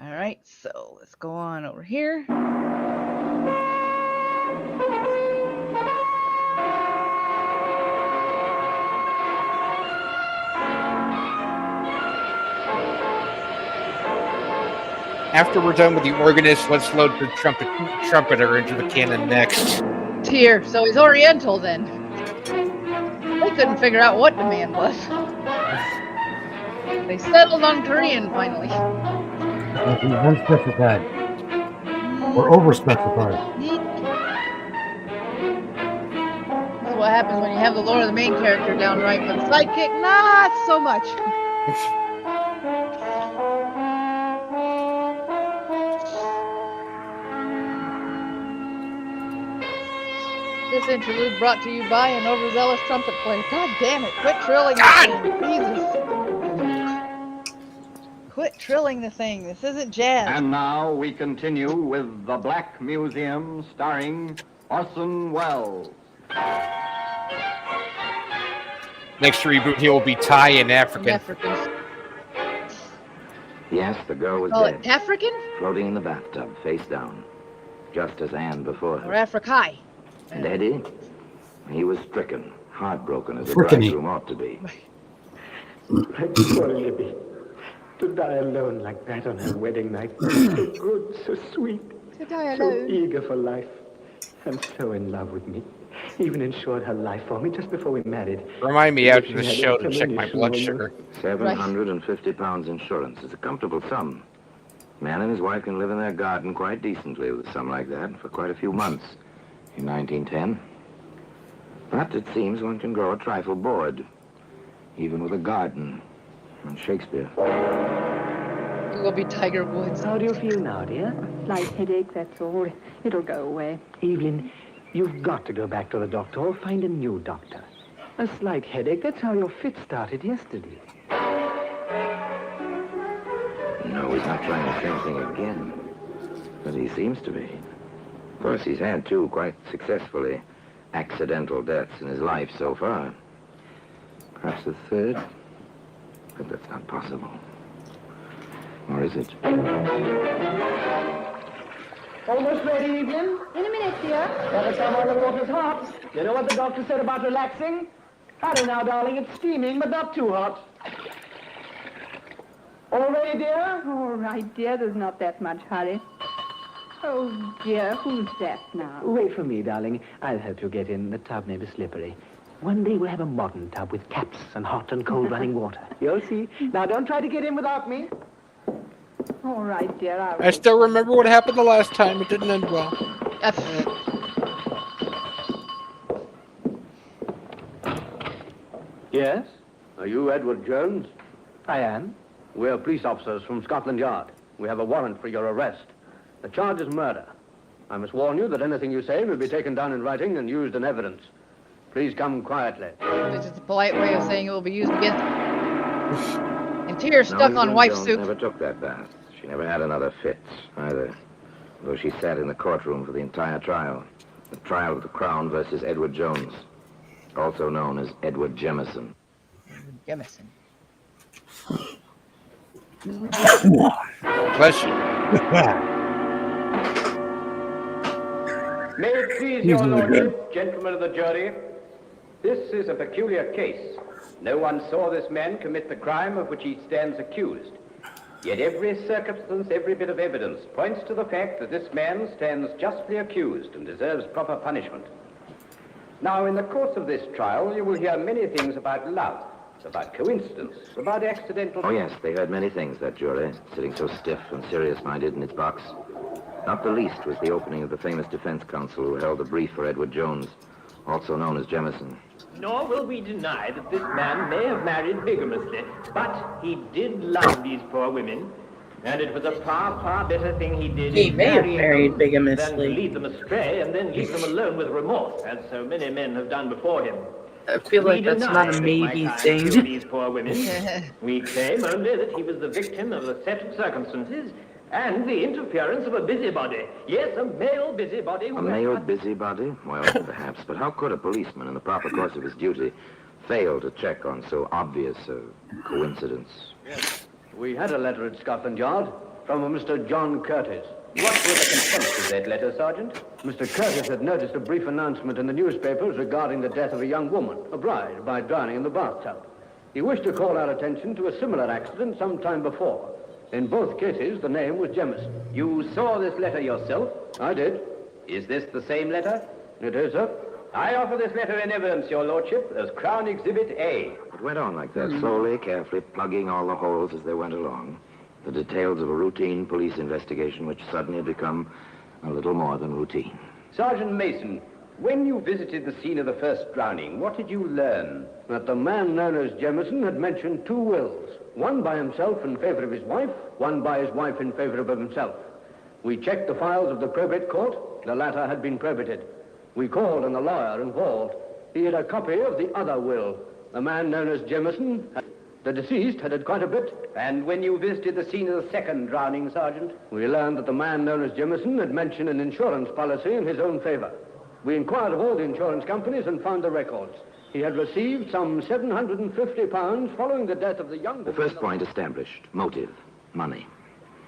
All right, so let's go on over here. After we're done with the organist, let's load the trumpeter into the cannon next. Here, so he's Oriental then. They couldn't figure out what the man was. They settled on Korean finally. Nothing unspecified. Or overspecified. That's what happens when you have the lore of the main character down right, but the sidekick, not so much. This interlude brought to you by an overzealous trumpet player. God damn it, quit trilling the thing. Jesus. Quit trilling the thing. This isn't jazz. And now we continue with The Black Museum starring Orson Welles. Next reboot, he will be Thai and African. Yes, the girl was Oh, dead, African? floating in the bathtub, face down, just as Anne before her. Or Afrikai? And Eddie, he was stricken, heartbroken as a Frickeny. bridegroom ought to be. Poor Libby. To die alone like that on her wedding night. So good, so sweet. To die So alone. eager for life. And so in love with me. Even insured her life for me just before we married. Remind me after the She had show a to check my blood premonition sugar. 750 pounds insurance is a comfortable sum. Man and his wife can live in their garden quite decently with a sum like that for quite a few months in 1910. But it seems one can grow a trifle bored, even with a garden and Shakespeare. It will be Tiger Woods. How do you feel now, dear? Slight headache, that's all. It'll go away. Evelyn, you've got to go back to the doctor or find a new doctor. A slight headache, that's how your fit started yesterday. No, he's not trying the same thing again. But he seems to be. Of course, he's had two quite successfully accidental deaths in his life so far. Perhaps a third, but that's not possible. Or is it? Almost ready, Evelyn? In a minute, dear. Better come on, the water's hot. You know what the doctor said about relaxing? Hurry now, darling. It's steaming, but not too hot. All ready, dear? All right, dear. There's not that much hurry. Oh, dear. Who's that now? Wait for me, darling. I'll help you get in. The tub may be slippery. One day we'll have a modern tub with taps and hot and cold running water. You'll see. Now, don't try to get in without me. All right, dear. I still remember what happened the last time. It didn't end well. Yes? Are you Edward Jones? I am. We're police officers from Scotland Yard. We have a warrant for your arrest. The charge is murder. I must warn you that anything you say will be taken down in writing and used in evidence. Please come quietly. Which is a polite way of saying it will be used against him. And tears stuck on Miss wife Jones soup. never took that bath. She never had another fit, either. Though she sat in the courtroom for the entire trial. The trial of the Crown versus Edward Jones, also known as Edward Jemison. Jemison. Bless you. May it please your lordship, gentlemen of the jury, this is a peculiar case. No one saw this man commit the crime of which he stands accused. Yet every circumstance, every bit of evidence points to the fact that this man stands justly accused and deserves proper punishment. Now, in the course of this trial, you will hear many things about love, about coincidence, about accidental... Oh, yes, they heard many things, that jury, sitting so stiff and serious-minded in its box. Not the least was the opening of the famous defense counsel who held the brief for Edward Jones, also known as Jemison. Nor will we deny that this man may have married bigamously, but he did love these poor women. And it was a far better thing he did He in may have marrying married them bigamously. than to lead them astray and then leave them alone with remorse, as so many men have done before him. I feel like that's not a that maybe my kind thing. killed these poor women. We claim only that he was the victim of a set of circumstances and the interference of a busybody. Yes, a male busybody. A male busybody? Well, perhaps. But how could a policeman, in the proper course of his duty, fail to check on so obvious a coincidence? Yes. We had a letter at Scotland Yard from a Mr. John Curtis. What were the contents of that letter, Sergeant? Mr. Curtis had noticed a brief announcement in the newspapers regarding the death of a young woman, a bride, by drowning in the bathtub. He wished to call our attention to a similar accident some time before. In both cases, the name was Jemison. You saw this letter yourself? I did. Is this the same letter? It is, sir. I offer this letter in evidence, Your Lordship, as Crown Exhibit A. It went on like that, slowly, carefully, plugging all the holes as they went along. The details of a routine police investigation which suddenly had become a little more than routine. Sergeant Mason, when you visited the scene of the first drowning, what did you learn? That the man known as Jemison had mentioned 2 wills. One by himself in favor of his wife, one by his wife in favor of himself. We checked the files of the probate court. The latter had been probated. We called on the lawyer involved. He had a copy of the other will. The man known as Jemison, the deceased, had quite a bit. And when you visited the scene of the second drowning, Sergeant? We learned that the man known as Jemison had mentioned an insurance policy in his own favor. We inquired of all the insurance companies and found the records. He had received some £750 following the death of the young woman. The first point established. Motive. Money.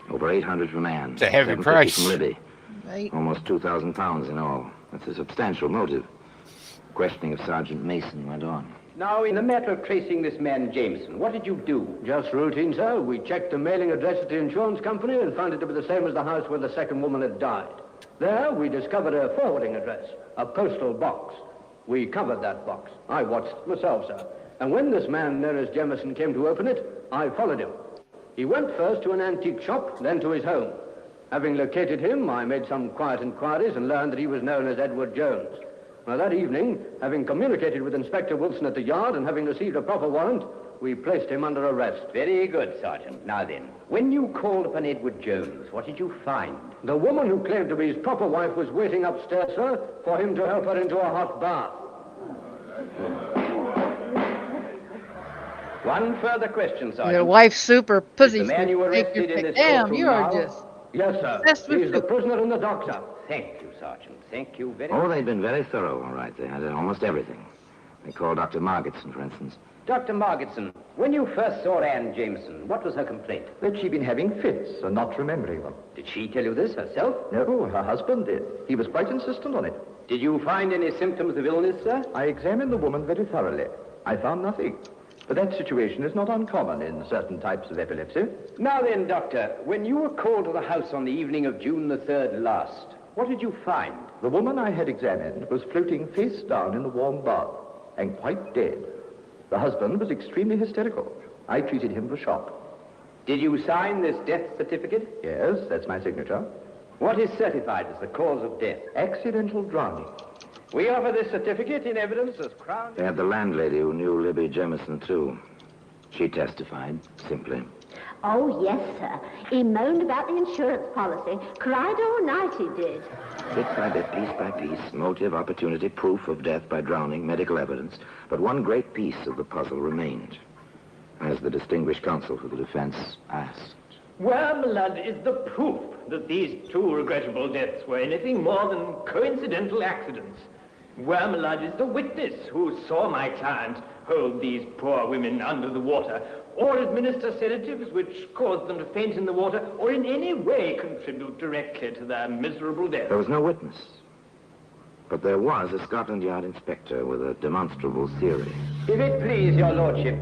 Over 800 from Anne. It's a heavy 750 price. from Libby. Right. Almost £2,000 in all. That's a substantial motive. Questioning of Sergeant Mason went on. Now, in the matter of tracing this man Jameson, what did you do? Just routine, sir. We checked the mailing address at the insurance company and found it to be the same as the house where the second woman had died. There, we discovered a forwarding address, a postal box. We covered that box. I watched it myself, sir. And when this man known as Jemison came to open it, I followed him. He went first to an antique shop, then to his home. Having located him, I made some quiet inquiries and learned that he was known as Edward Jones. Now, that evening, having communicated with Inspector Wilson at the yard and having received a proper warrant, we placed him under arrest. Very good, Sergeant. Now then, when you called upon Edward Jones, what did you find? The woman who claimed to be his proper wife was waiting upstairs, sir, for him to help her into a hot bath. One further question, Sergeant. Your wife's super pussy. The man you arrested in this Damn, courtroom you are now? just... Yes, sir. Obsessed with He's the food. prisoner and the doctor. Thank you, Sergeant. Thank you very Oh, much. they'd been very thorough, all right. They had almost everything. They called Dr. Margetson, for instance. Dr. Margetson, when you first saw Anne Jameson, what was her complaint? That she'd been having fits and not remembering them. Did she tell you this herself? No, her husband did. He was quite insistent on it. Did you find any symptoms of illness, sir? I examined the woman very thoroughly. I found nothing. But that situation is not uncommon in certain types of epilepsy. Now then, Doctor, when you were called to the house on the evening of June the 3rd last, what did you find? The woman I had examined was floating face down in the warm bath and quite dead. The husband was extremely hysterical. I treated him for shock. Did you sign this death certificate? Yes, that's my signature. What is certified as the cause of death? Accidental drowning. We offer this certificate in evidence as Crown... They had the landlady who knew Libby Jemison, too. She testified, simply. Oh, yes, sir. He moaned about the insurance policy. Cried all night, he did. Bit by bit, piece by piece, motive, opportunity, proof of death by drowning, medical evidence. But one great piece of the puzzle remained, as the distinguished counsel for the defense asked. Where, my lord, is the proof that these 2 regrettable deaths were anything more than coincidental accidents? Where, my lord, is the witness who saw my client hold these poor women under the water, or administer sedatives which caused them to faint in the water, or in any way contribute directly to their miserable death? There was no witness. But there was a Scotland Yard inspector with a demonstrable theory. If it please your lordship,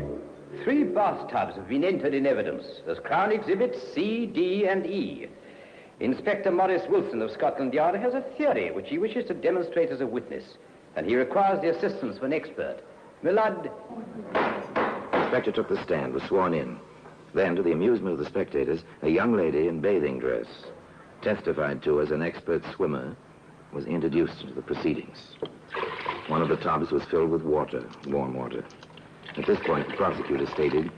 3 bathtubs have been entered in evidence as Crown Exhibits C, D, and E. Inspector Maurice Wilson of Scotland Yard has a theory which he wishes to demonstrate as a witness, and he requires the assistance of an expert. My lord... The inspector took the stand, was sworn in. Then, to the amusement of the spectators, a young lady in bathing dress, testified to as an expert swimmer, was introduced into the proceedings. One of the tubs was filled with water, warm water. At this point, the prosecutor stated,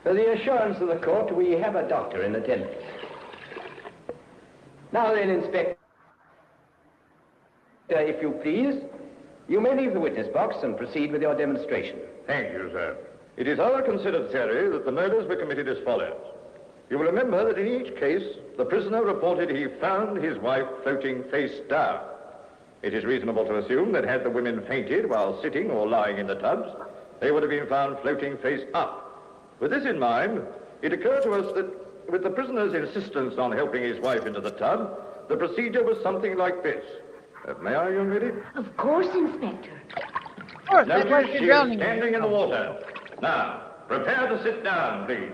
For the assurance of the court, we have a doctor in attendance. Now then, Inspector, if you please, you may leave the witness box and proceed with your demonstration. Thank you, sir. It is our considered theory that the murders were committed as follows. You will remember that in each case, the prisoner reported he found his wife floating face down. It is reasonable to assume that had the women fainted while sitting or lying in the tubs, they would have been found floating face up. With this in mind, it occurred to us that with the prisoner's insistence on helping his wife into the tub, the procedure was something like this. May I, young lady? Of course, Inspector. Of course, that's why Notice she's she drowning. is standing in the water. Now, prepare to sit down, please.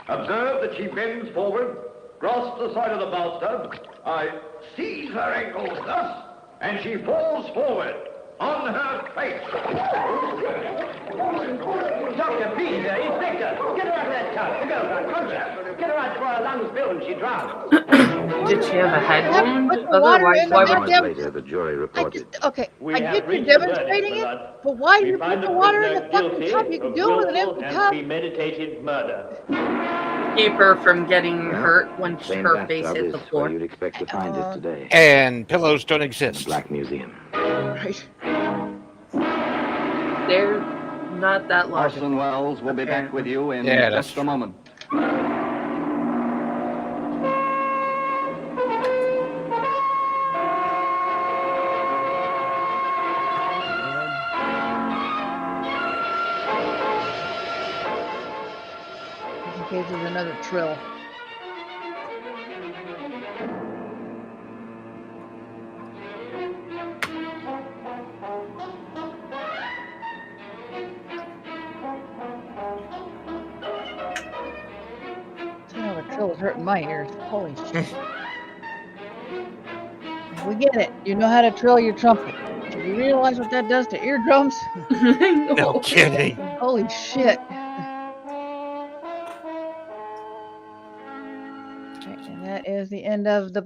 Observe that she bends forward, grasps the side of the bathtub. I seize her ankles thus, and she falls forward on her face. Doctor, please, Inspector, get her out of that tub. The girl's unconscious. Get her out before her lungs fill and she drowns. Did she have a head wound? Put the water Otherwise, in the why goddamn... Later, the jury reported. Okay, We I have get you reached a demonstrating verdict, my it, lord. but why do We you find put the the water in prisoner the fucking guilty tub? You can of do it with an willful empty and tub. premeditated murder. keep her from getting Yeah. hurt when Same her bathtub face hit is the where floor? you'd expect to find it today. And pillows don't exist. Black Museum. Right. They're not that logical. Orson Welles will be back with you in Yeah, that's just a moment. Just in case there's another trill. The trill is hurting my ears. Holy shit. We get it. You know how to trill your trumpet. Do you realize what that does to eardrums? No kidding. Holy shit. Okay, and that is the end of the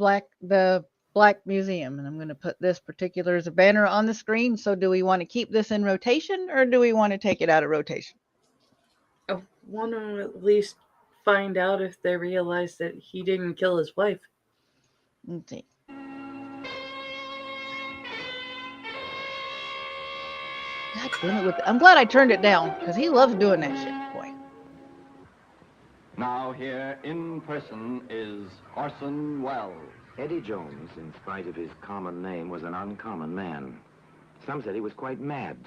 Black Museum. And I'm going to put this particular as a banner on the screen. So do we want to keep this in rotation or do we want to take it out of rotation? I want to at least find out if they realize that he didn't kill his wife. Let's see. God damn it, I'm glad I turned it down because he loves doing that shit, boy. Now here in person is Orson Welles. Eddie Jones, in spite of his common name, was an uncommon man. Some said he was quite mad.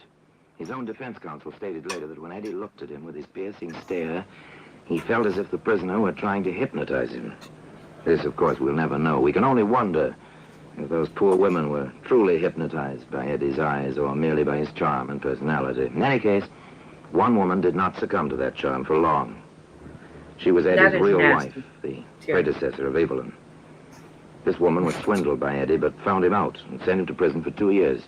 His own defense counsel stated later that when Eddie looked at him with his piercing stare, he felt as if the prisoner were trying to hypnotize him. This, of course, we'll never know. We can only wonder if those poor women were truly hypnotized by Eddie's eyes or merely by his charm and personality. In any case, one woman did not succumb to that charm for long. She was Eddie's real wife, the predecessor of Evelyn. This woman was swindled by Eddie, but found him out and sent him to prison for 2 years.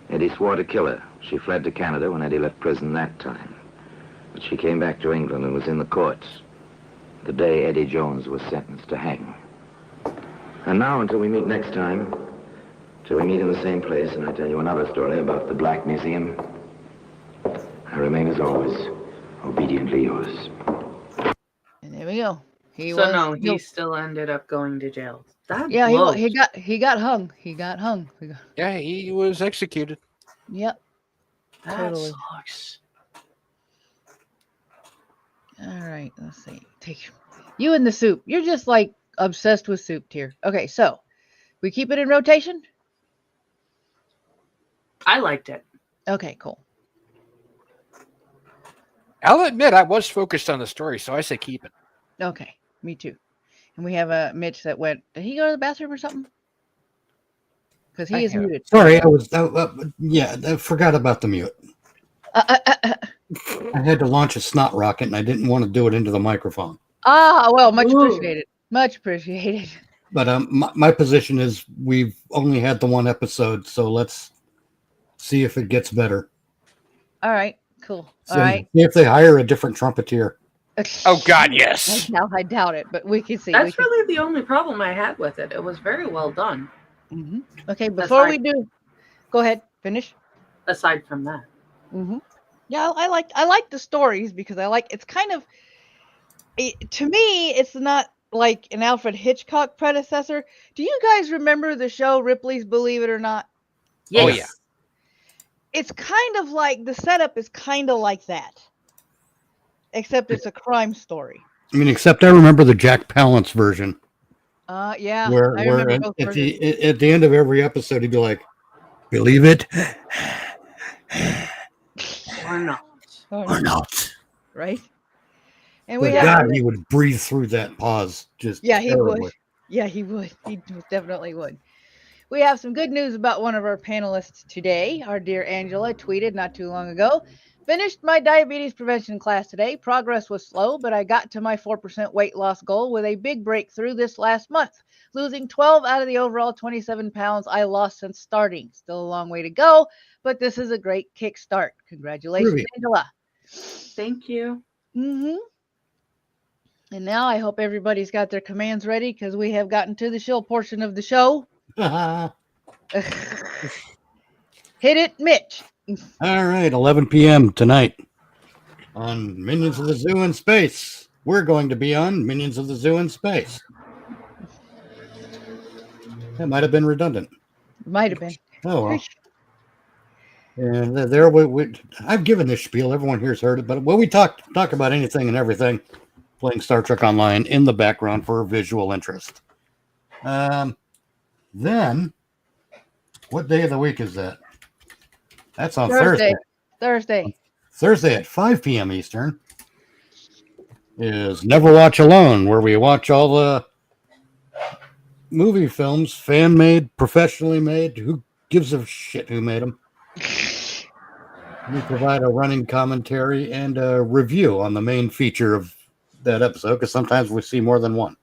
Eddie swore to kill her. She fled to Canada when Eddie left prison that time. But she came back to England and was in the courts the day Eddie Jones was sentenced to hang. And now, until we meet next time, till we meet in the same place and I tell you another story about the Black Museum, I remain as always, obediently yours. And there we go. He still ended up going to jail. That yeah, blows. he got hung. He got hung. Yeah, he was executed. Yep. That Totally. sucks. All right, let's see. Take you and the soup. You're just like obsessed with soup here. Okay, so we keep it in rotation? I liked it. Okay, cool. I'll admit I was focused on the story, so I say keep it. Okay, me too. And we have a Mitch that went, did he go to the bathroom or something? Because he is muted. Sorry, I forgot about the mute. I had to launch a snot rocket and I didn't want to do it into the microphone. Ah, well, much appreciated. Much appreciated. But my position is we've only had the one episode, so let's see if it gets better. All right, cool. So All right. see if they hire a different trumpeter. Oh, God, yes. I doubt it, but we can see. That's really the only problem I had with it. It was very well done. Okay, before we do, go ahead, finish. Aside from that. Yeah, I like the stories because it's kind of to me it's not like an Alfred Hitchcock predecessor. Do you guys remember the show Ripley's Believe It or Not? Oh yeah. It's kind of like the setup is kind of like that, except it's a crime story. I mean, except I remember the Jack Palance version. Yeah, Where I remember at both the versions. at the end of every episode, he'd be like, "Believe it Or not. or not." Right? And we But have God, he would breathe through that pause just yeah, he would. terribly. Yeah, he would. He definitely would. We have some good news about one of our panelists today. Our dear Angela tweeted not too long ago. Finished my diabetes prevention class today. Progress was slow, but I got to my 4% weight loss goal with a big breakthrough this last month, losing 12 out of the overall 27 pounds I lost since starting. Still a long way to go, but this is a great kickstart. Congratulations, Groovy. Angela. Thank you. Mm-hmm. And now I hope everybody's got their commands ready because we have gotten to the shill portion of the show. Hit it, Mitch. All right, 11 p.m. tonight on Minions of the Zoo in Space. We're going to be on Minions of the Zoo in Space. That might have been redundant. Might have been. Oh, well. And there I've given this spiel. Everyone here's heard it, but we talk about anything and everything, playing Star Trek Online in the background for visual interest. Then, what day of the week is that? That's on Thursday. Thursday at 5 p.m. Eastern is Never Watch Alone, where we watch all the movie films, fan-made, professionally made. Who gives a shit who made them? We provide a running commentary and a review on the main feature of that episode, because sometimes we see more than one.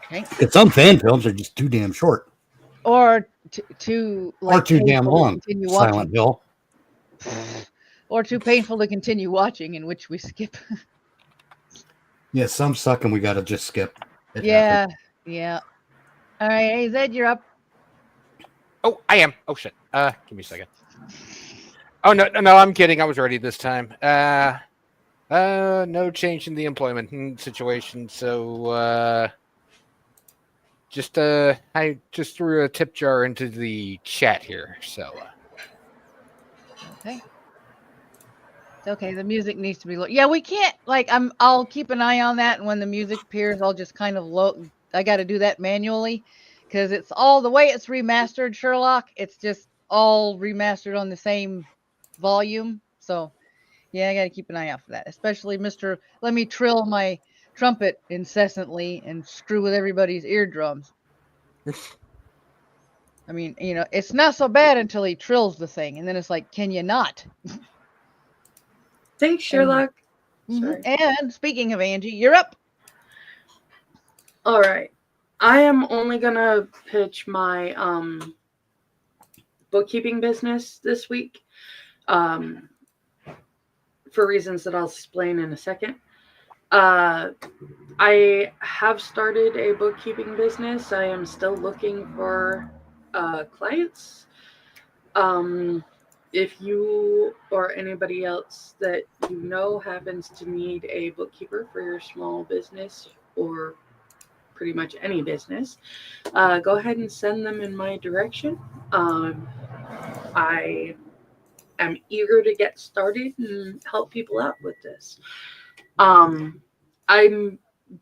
Okay. Because some fan films are just too damn short. Or too damn long. Silent Hill. Or too painful to continue watching, in which we skip. Yeah, some suck and we got to just skip. It Yeah. happens. All right, hey Zed, you're up. Oh, I am. Oh shit. Give me a second. Oh no, I'm kidding. I was ready this time. No change in the employment situation. So, I just threw a tip jar into the chat here. So. Okay. It's okay. The music needs to be low. Yeah, we can't I'll keep an eye on that, and when the music appears, I'll just kind of I got to do that manually because it's all the way it's remastered. Sherlock, it's just all remastered on the same volume. So, yeah, I got to keep an eye out for that. Especially Mr. Let me trill my trumpet incessantly and screw with everybody's eardrums. I mean, it's not so bad until he trills the thing, and then it's like, can you not? Thanks, Sherlock. And speaking of Angie, you're up. All right. I am only going to pitch my bookkeeping business this week for reasons that I'll explain in a second. I have started a bookkeeping business. I am still looking for clients. If you or anybody else that you know happens to need a bookkeeper for your small business or pretty much any business, go ahead and send them in my direction. I am eager to get started and help people out with this. I'm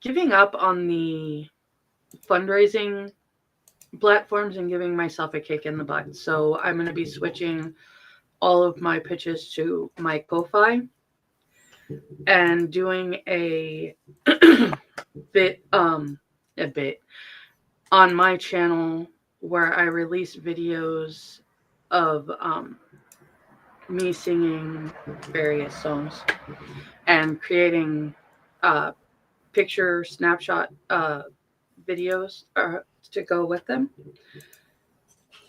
giving up on the fundraising platforms and giving myself a kick in the butt. So I'm going to be switching all of my pitches to my Ko-Fi and doing a bit on my channel where I release videos of me singing various songs and creating picture snapshot videos to go with them.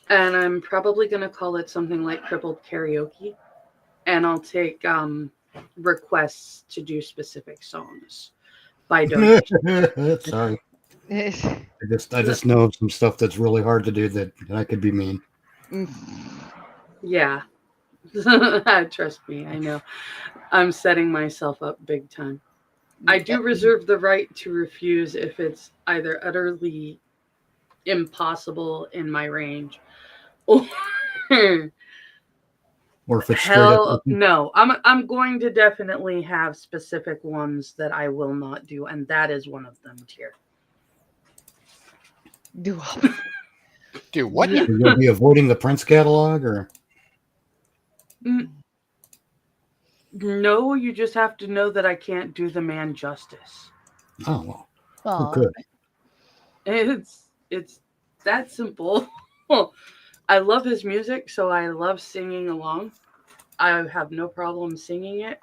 And I'm probably going to call it something like Crippled Karaoke. And I'll take requests to do specific songs by donation. Sorry. I just know of some stuff that's really hard to do that I could be mean. Yeah. Trust me, I know. I'm setting myself up big time. I do reserve the right to refuse if it's either utterly impossible in my range or if it's straight up. no. I'm going to definitely have specific ones that I will not do, and that is one of them, dear. Do what? Yeah. You'll be avoiding the Prince catalog, or no? You just have to know that I can't do the man justice. oh well, good. It's that simple. I love his music, so I love singing along. I have no problem singing it.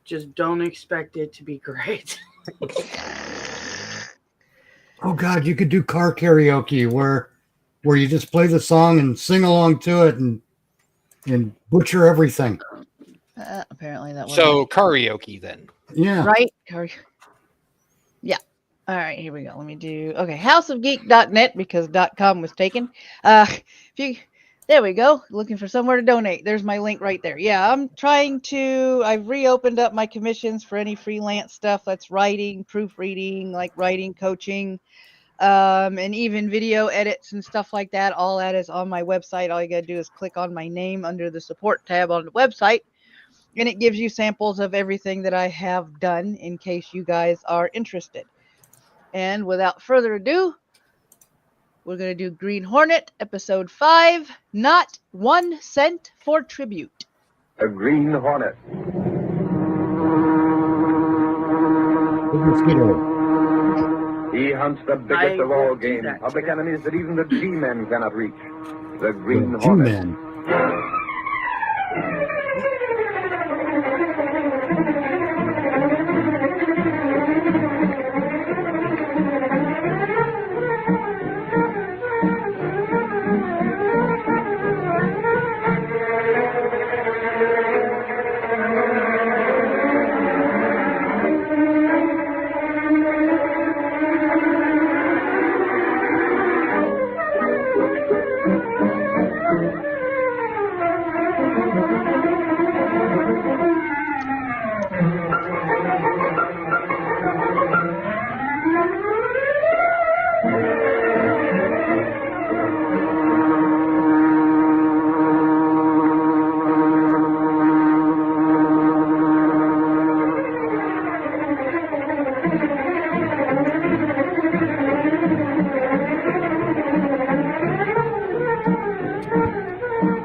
Just don't expect it to be great. Oh God, you could do car karaoke where you just play the song and sing along to it and butcher everything. Apparently that was so karaoke then. Yeah. Right? Yeah. All right, here we go. Let me do houseofgeek.net because .com was taken. There we go. Looking for somewhere to donate. There's my link right there. Yeah, I've reopened up my commissions for any freelance stuff that's writing, proofreading, like writing, coaching, and even video edits and stuff like that. All that is on my website. All you got to do is click on my name under the support tab on the website, and it gives you samples of everything that I have done in case you guys are interested. And without further ado, we're going to do Green Hornet, episode 5, Not 1 Cent for Tribute. A Green Hornet. He hunts the biggest of all game, public enemies that even the G-men cannot reach. The Green Hornet. G-men.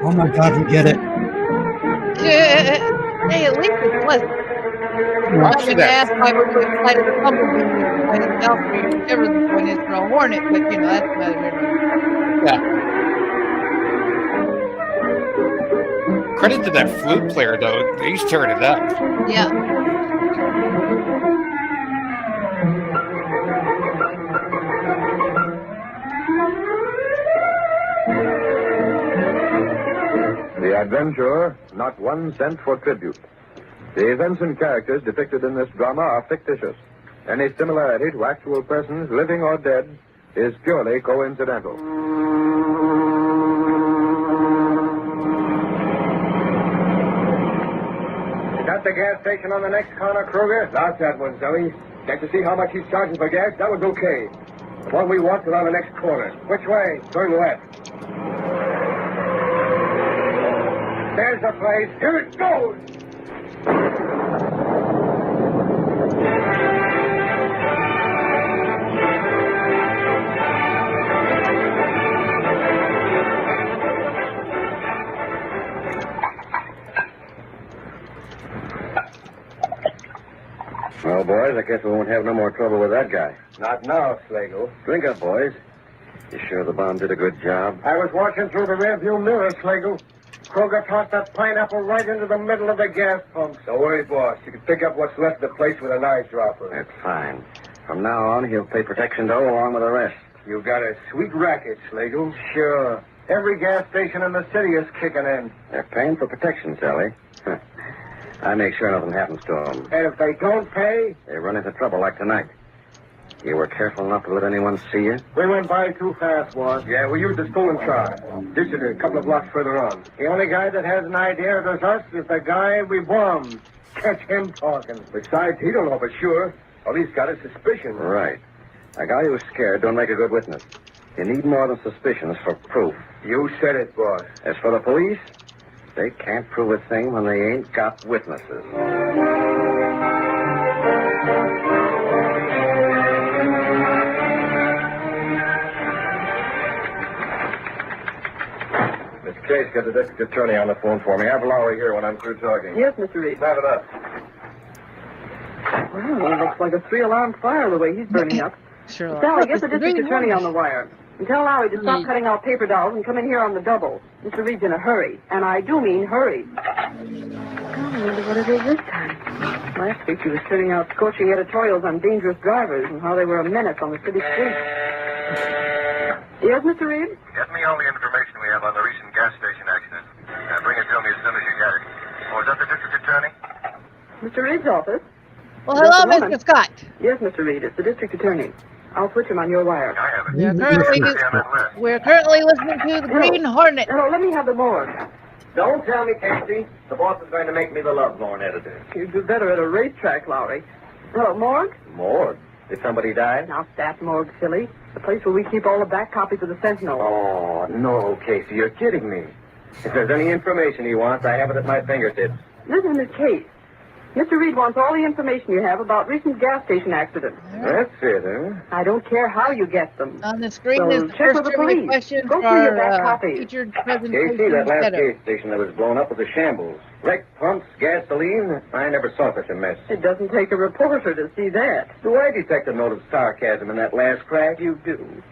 Oh my God, we get it. Hey, at least it was. I've been asked why we're doing Flight of the Bumblebee or Flight of the Valkyrie or whichever the point is for a Hornet, but that's neither here nor there. Yeah. Credit to that flute player though. He's tearing it up. Yeah. The adventure, Not 1 Cent for Tribute. The events and characters depicted in this drama are fictitious. Any similarity to actual persons, living or dead, is purely coincidental. Is that the gas station on the next corner, Kruger? That's that one, Zoe. Check to see how much he's charging for gas. That was okay. The one we want is on the next corner. Which way? Turn left. There's the place. Here it goes. Well, boys, I guess we won't have no more trouble with that guy. Not now, Slagle. Drink up, boys. You sure the bomb did a good job? I was watching through the rearview mirror, Slagle. Kruger tossed that pineapple right into the middle of the gas pump. Don't worry, boss. You can pick up what's left of the place with an eyedropper. That's fine. From now on, he'll pay protection dough along with the rest. You got a sweet racket, Slagle. Sure. Every gas station in the city is kicking in. They're paying for protection, Sally. I make sure nothing happens to them. And if they don't pay? They run into trouble like tonight. You were careful not to let anyone see you? We went by too fast, boss. Yeah, we used a stolen car. Ditched it a couple of blocks further on. The only guy that has an idea of us is the guy we bombed. Catch him talking. Besides, he don't know for sure. All he's got is suspicion. Right. A guy who's scared don't make a good witness. You need more than suspicions for proof. You said it, boss. As for the police, they can't prove a thing when they ain't got witnesses. Miss Case, get the district attorney on the phone for me. Have Lowry here when I'm through talking. Yes, Mr. Reed. Have it up. Well, it looks like a 3-alarm fire the way he's burning up. Sure. Sally, get the district attorney on the wire. And tell Lowry to stop cutting out paper dolls and come in here on the double. Mr. Reed's in a hurry. And I do mean hurry. I wonder what it is this time. Last week he was turning out scorching editorials on dangerous drivers and how they were a menace on the city streets. Yes, Mr. Reed? Get me all the information we have on the recent gas station accident. Bring it to me as soon as you get it. Oh, is that the district attorney? Mr. Reed's office. Well, hello, Mr. Scott. Yes, Mr. Reed. It's the district attorney. I'll switch him on your wire. I have it. We're currently listening to the Green Hornet. No, let me have the morgue. Don't tell me, Casey. The boss is going to make me the Lovelorn editor. You'd do better at a racetrack, Lowry. Hello, morgue? Morgue? Did somebody die? Now, staff morgue, silly. The place where we keep all the back copies of the Sentinel. Oh, no, Casey, you're kidding me. If there's any information he wants, I have it at my fingertips. Listen to this case. Mr. Reed wants all the information you have about recent gas station accidents. That's it, huh? I don't care how you get them. On the screen So is the check first with the trivia police. question Go for through your back our copies. featured presentation. Casey, that last setup. gas station that was blown up was a shambles. Wrecked pumps, gasoline. I never saw such a mess. It doesn't take a reporter to see that. Do I detect a note of sarcasm in that last crack? You do.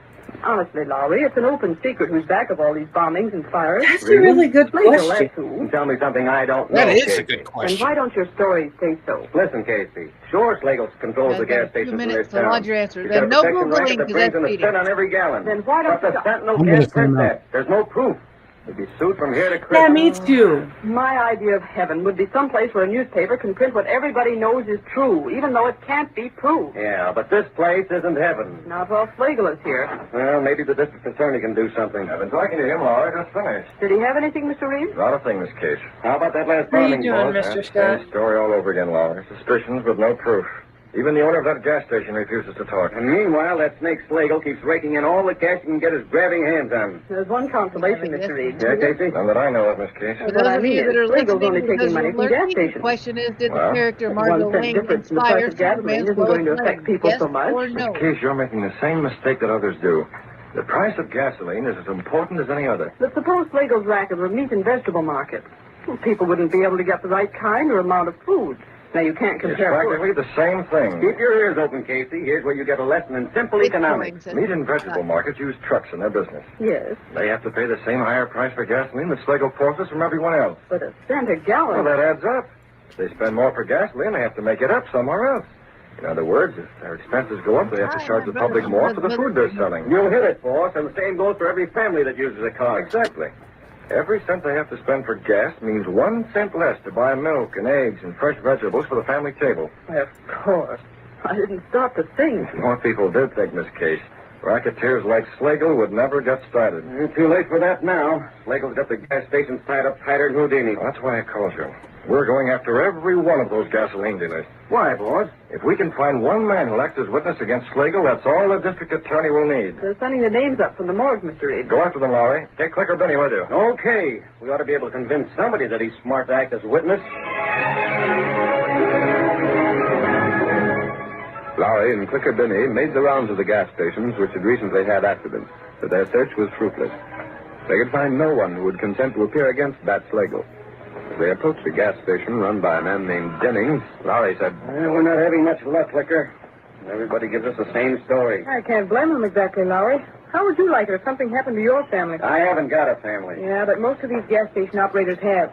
Honestly, Lowry, it's an open secret who's back of all these bombings and fires. That's a really good Slagle, question. that's who. Tell me something I don't know. That is Casey. a good And question. why don't your stories say so? Listen, Casey. Sure, Slagle controls the gas Few stations in minutes this to town. lodge your answer. He's Then got a no protection Googling, racket that because brings that's in a cheating. cent on every gallon. Then why don't But the Sentinel I'm can't gonna print say no. that. There's no proof. You'd be sued from here to Yeah, Christmas. me too. My idea of heaven would be someplace where a newspaper can print what everybody knows is true, even though it can't be proved. Yeah, but this place isn't heaven. Not while Slagle is here. Well, maybe the district attorney can do something. I've been talking to him, Laura. Just finished. Did he have anything, Mr. Reed? A lot of things, this case. How about that last How you bombing, doing, boss? Mr. Same Scott? story all over again, Laura. Suspicions with no proof. Even the owner of that gas station refuses to talk. And meanwhile, that snake Slagle keeps raking in all the cash he can get his grabbing hands on. There's one consolation, Mr. Reed. Yeah, Casey? None that I know of, Miss Case. For What those I of mean you is, that are Slagle's listening only because taking you're money from gas lurking, the stations. question is, did Well, the character One Margot cent Wing difference in the price inspire of gasoline Superman's isn't going to Lois affect Lane? people Yes so much. or no? Case, you're making the same mistake that others do. The price of gasoline is as important as any other. But suppose Slagle's racket were meat and vegetable market. Well, people wouldn't be able to get the right kind or amount of food. Now, you can't It's compare practically the same thing. Keep your ears open, Casey. Here's where you get a lesson in simple economics. Meat and vegetable markets use trucks in their business. Yes, They have to pay the same higher price for gasoline that Slagle forces from everyone else. but a cent a gallon. Well, that adds up. If they spend more for gasoline, they have to make it up somewhere else. In other words, if their expenses go up, they have to charge the public more for the food they're selling. You'll hit it, boss, and the same goes for every family that uses a car. Exactly. Every cent they have to spend for gas means 1 cent less to buy milk and eggs and fresh vegetables for the family table. Of course. I didn't stop to think. If more people did think, Miss Case, racketeers like Slagle would never get started. Too late for that now. Slagle's got the gas stations tied up tighter than Houdini. That's why I called you. We're going after every one of those gasoline dealers. Why, boss? If we can find one man who'll act as witness against Slagle, that's all the district attorney will need. They're sending the names up from the morgue, Mr. Reed. Go after them, Lowry. Take Clicker Benny with you. Okay. We ought to be able to convince somebody that he's smart to act as witness. Lowry and Clicker Binney made the rounds of the gas stations which had recently had accidents, but their search was fruitless. They could find no one who would consent to appear against Bat Slagle. As they approached the gas station run by a man named Jennings, Lowry said, We're not having much luck, Clicker. Everybody gives us the same story. I can't blame them exactly, Lowry. How would you like it if something happened to your family? I haven't got a family. Yeah, but most of these gas station operators have.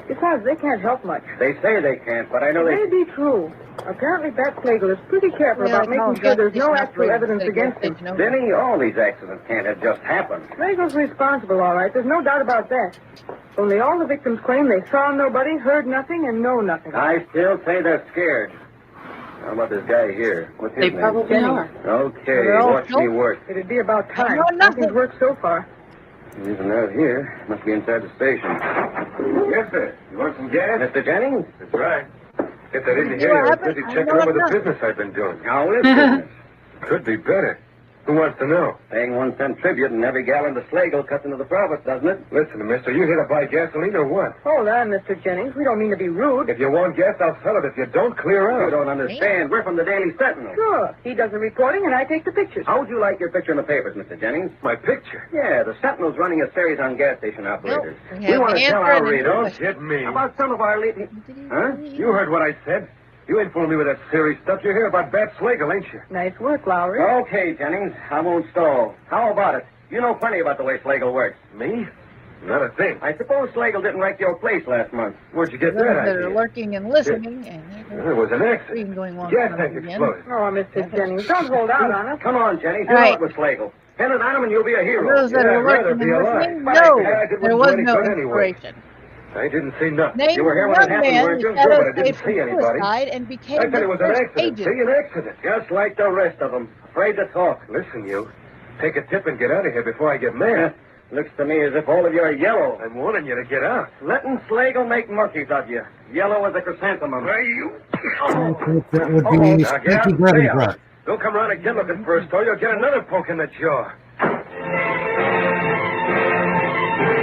Besides, they can't help much. They say they can't, but I know It they... may be true. Apparently, Bat Slagle is pretty careful about making sure there's no actual evidence against him. Benny, all these accidents can't have just happened. Slagle's responsible, all right. There's no doubt about that. Only all the victims claim they saw nobody, heard nothing, and know nothing. I still say they're scared. How about this guy here? What's his They name? probably are. Okay, They're all watch me work. It'd be about time. on nothing. Nothing's worked so far. He isn't out here. Must be inside the station. Yes, sir. You want some gas? Mr. Jennings? That's right. Get that into See here. what I'm happened? busy I checking know over I'm the not. business I've been doing. How is business? Could be better. Who wants to know? Paying 1 cent tribute and every gallon to Slagle cuts into the profit, doesn't it? Listen, mister, you here to buy gasoline or what? Hold on, Mr. Jennings. We don't mean to be rude. If you want gas, I'll sell it. If you don't, clear You out. don't understand. We're from the Daily Sentinel. Sure. He does the reporting and I take the pictures. How would you like your picture in the papers, Mr. Jennings? My picture? Yeah, the Sentinel's running a series on gas station operators. we have want to the tell answer our and the readers Don't kid me. about some of our leading... Huh? You heard what I said. You ain't fooling me with that serious stuff. You hear about Bat Slagle, ain't you? Nice work, Lowry. Okay, Jennings. I won't stall. How about it? You know plenty about the way Slagle works. Me? Not a thing. I suppose Slagle didn't write your place last month. Where'd you get Those that that are idea? lurking and listening, and It was an accident. going on Gas tank again. exploded. Oh, Mr. Jennings, don't hold out on us. Come on, Jennings. You All know right. it was Slagle. Pin it on him and you'll be a For hero. those that Yeah, are I'd rather lurking be and alive. listening, But no, I didn't there do was any no good anyway. inspiration. I didn't see nothing. Named You were here the when it young happened, man weren't who you? set Sure, us but I didn't safe from see anybody. suicide and became I said it the was an first accident. agent. See, an accident. Just like the rest of them. Afraid to talk. Listen, you. Take a tip and get out of here before I get mad. Looks to me as if all of you are yellow. I'm warning you to get out. Letting Slagle make monkeys of you. Yellow as a chrysanthemum. Why, you? That would be Now get out sneaky and grabbing stay out. drop. Don't come around again looking for a store. You'll get another poke in the jaw.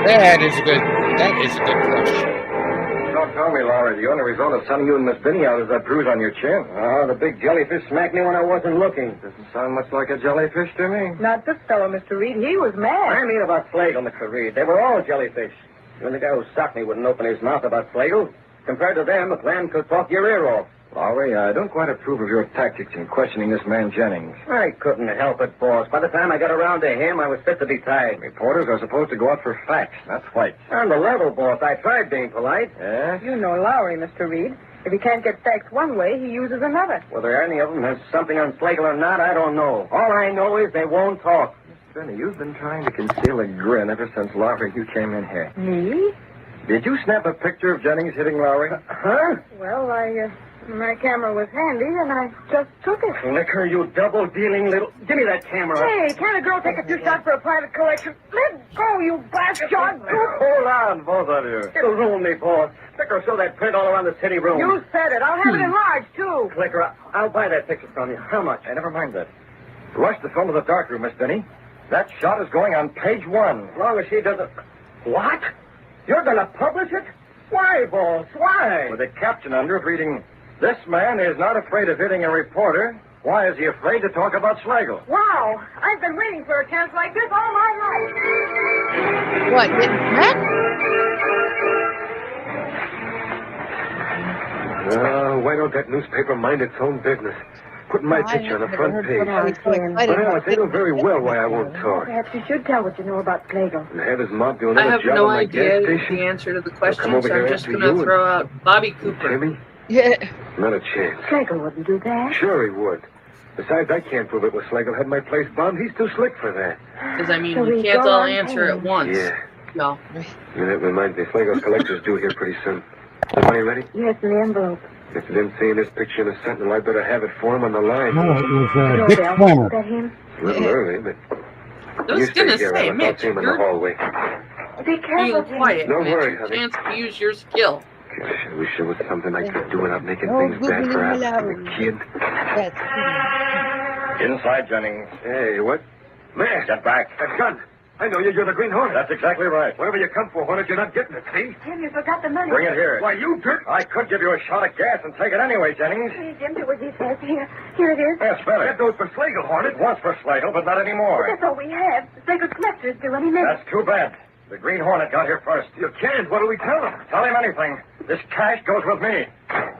That is a good question. Don't tell me, Laura. The only result of sending you and Miss Binny out is that bruise on your chin. Oh, the big jellyfish smacked me when I wasn't looking. Doesn't sound much like a jellyfish to me. Not this fellow, Mr. Reed. He was I mad. mean about Slagle, Mr. Reed. They were all jellyfish. Even the guy who socked me wouldn't open his mouth about Slagle. Compared to them, a clam could talk your ear off. Lowry, I don't quite approve of your tactics in questioning this man Jennings. I couldn't help it, boss. By the time I got around to him, I was fit to be tied. Reporters are supposed to go out for facts, not fights. On the level, boss. I tried being polite. Yeah? You know Lowry, Mr. Reed. If he can't get facts one way, he uses another. Whether any of them has something on Slagle or not, I don't know. All I know is they won't talk. Benny, you've been trying to conceal a grin ever since Lowry you came in here. Me? Did you snap a picture of Jennings hitting Lowry? Huh? Well, my camera was handy, and I just took it. Liquor, you double-dealing little... Give me that camera. Hey, can't a girl take a few shots for a private collection? Let go, you bastard! Hold on, both of you. It'll ruin me, boss. Liquor, show that print all around the city room. You said it. I'll have it enlarged, too. Liquor, I'll buy that picture from you. How much? Hey, never mind that. Rush the film to the darkroom, Miss Benny. That shot is going on page 1. As long as she doesn't... What? You're going to publish it? Why, boss? Why? With a caption under it reading, "This man is not afraid of hitting a reporter. Why is he afraid to talk about Slagle?" Wow, I've been waiting for a chance like this all my life. What, getting smacked? Why don't that newspaper mind its own business? Putting my picture on the front page. Well, they know very well why I won't talk. Perhaps you should tell what you know about Slagle. And have his mom do I another have job no on my idea gas station? the answer to the come question, over so here I'm just after going to you throw out Bobby Cooper. Timmy? Yeah. Not a chance. Slagle wouldn't do that. Sure he would. Besides, I can't prove it was Slagle had my place bombed. He's too slick for that. Because, I mean, So we we can't go all on answer at paying. once. Yeah. No. And that reminds me, Slagle's collector's due here pretty soon. The money ready? Yes, in the envelope. If you didn't see this picture in the Sentinel, I'd better have it for him on the line. No, it was Dick Doorbell. Slammer. Is that him? A little early, but... I was you going to stay here, say, Alice. I'll Mitch, see him in the you're hallway. Be being careful, Jim. quiet. Don't Mitch. worry, Your honey. chance to use your skill. Gosh, I wish there was something I could do without making Oh, things bad for googling Alice and the kid. That's Inside, Jennings. Hey, what? Man, get back. That gun. I know you. You're the Green Hornet. That's exactly right. Whatever you come for, Hornet, you're not getting it, see? Jim, you forgot the money. Bring it here. Why, you dirt. I could give you a shot of gas and take it anyway, Jennings. Hey, Jim, do what he says. Here it is. Yes, better. That goes for Slagle, Hornet. Once for Slagle, but not anymore. That's all we have. Slagle's collector's due any minute. That's too bad. The Green Hornet got here first. You can't. What do we tell him? Tell him anything. This cash goes with me.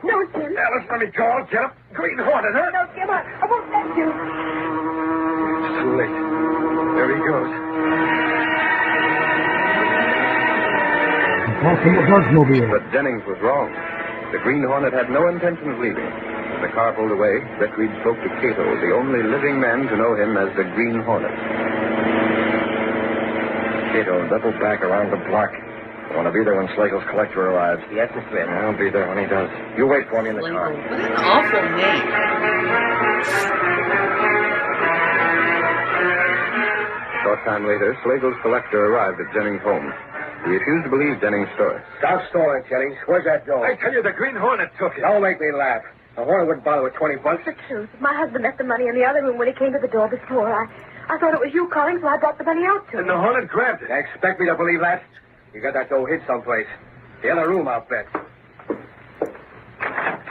No, Jim. Alice, let me go. Get up. Green Hornet, huh? No, Jim, I won't let you. It's too late. There he goes. From the Bugsmobile. But Jennings was wrong. The Green Hornet had no intention of leaving. As the car pulled away, Beckridge spoke to Cato, the only living man to know him as the Green Hornet. Cato doubled back around the block. I want to be there when Slagle's collector arrives. Yes, Mr. Smith. I'll be there when he does. You wait for me in the car. What an awful name. Short time later, Slagle's collector arrived at Jennings' home. He refused to believe Jennings' story. Stop stalling, Jennings. Where's that door? I tell you, the Green Hornet took it. Don't make me laugh. A Hornet wouldn't bother with 20 bucks. The truth. My husband left the money in the other room when he came to the door before. I thought it was you calling, so I brought the money out to him. And the Hornet grabbed it. You expect me to believe that? You got that dough hid someplace. The other room, I'll bet.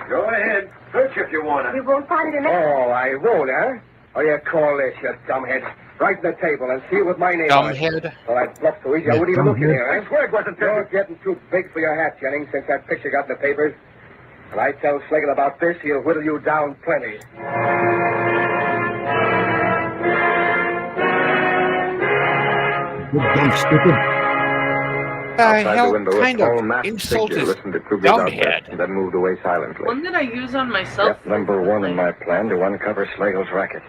Go ahead. Search if you want You it. won't find it in there. Oh, I won't, huh? What do you call this, you dumbhead? Right in the table and seal with my name on it. Dumbhead. Well, that bluff's so easy, I wouldn't even look in here, I huh? swear it wasn't You're finished. getting too big for your hat, Jennings, since that picture got in the papers. When I tell Slagle about this, he'll whittle you down plenty. You dumb stupid. Outside hell the window, a kind tall of masked insult figure is listened to Kruger's outburst dumbhead? and then moved away silently. One that I use on myself. Step number one in my plan to uncover Slagle's racket.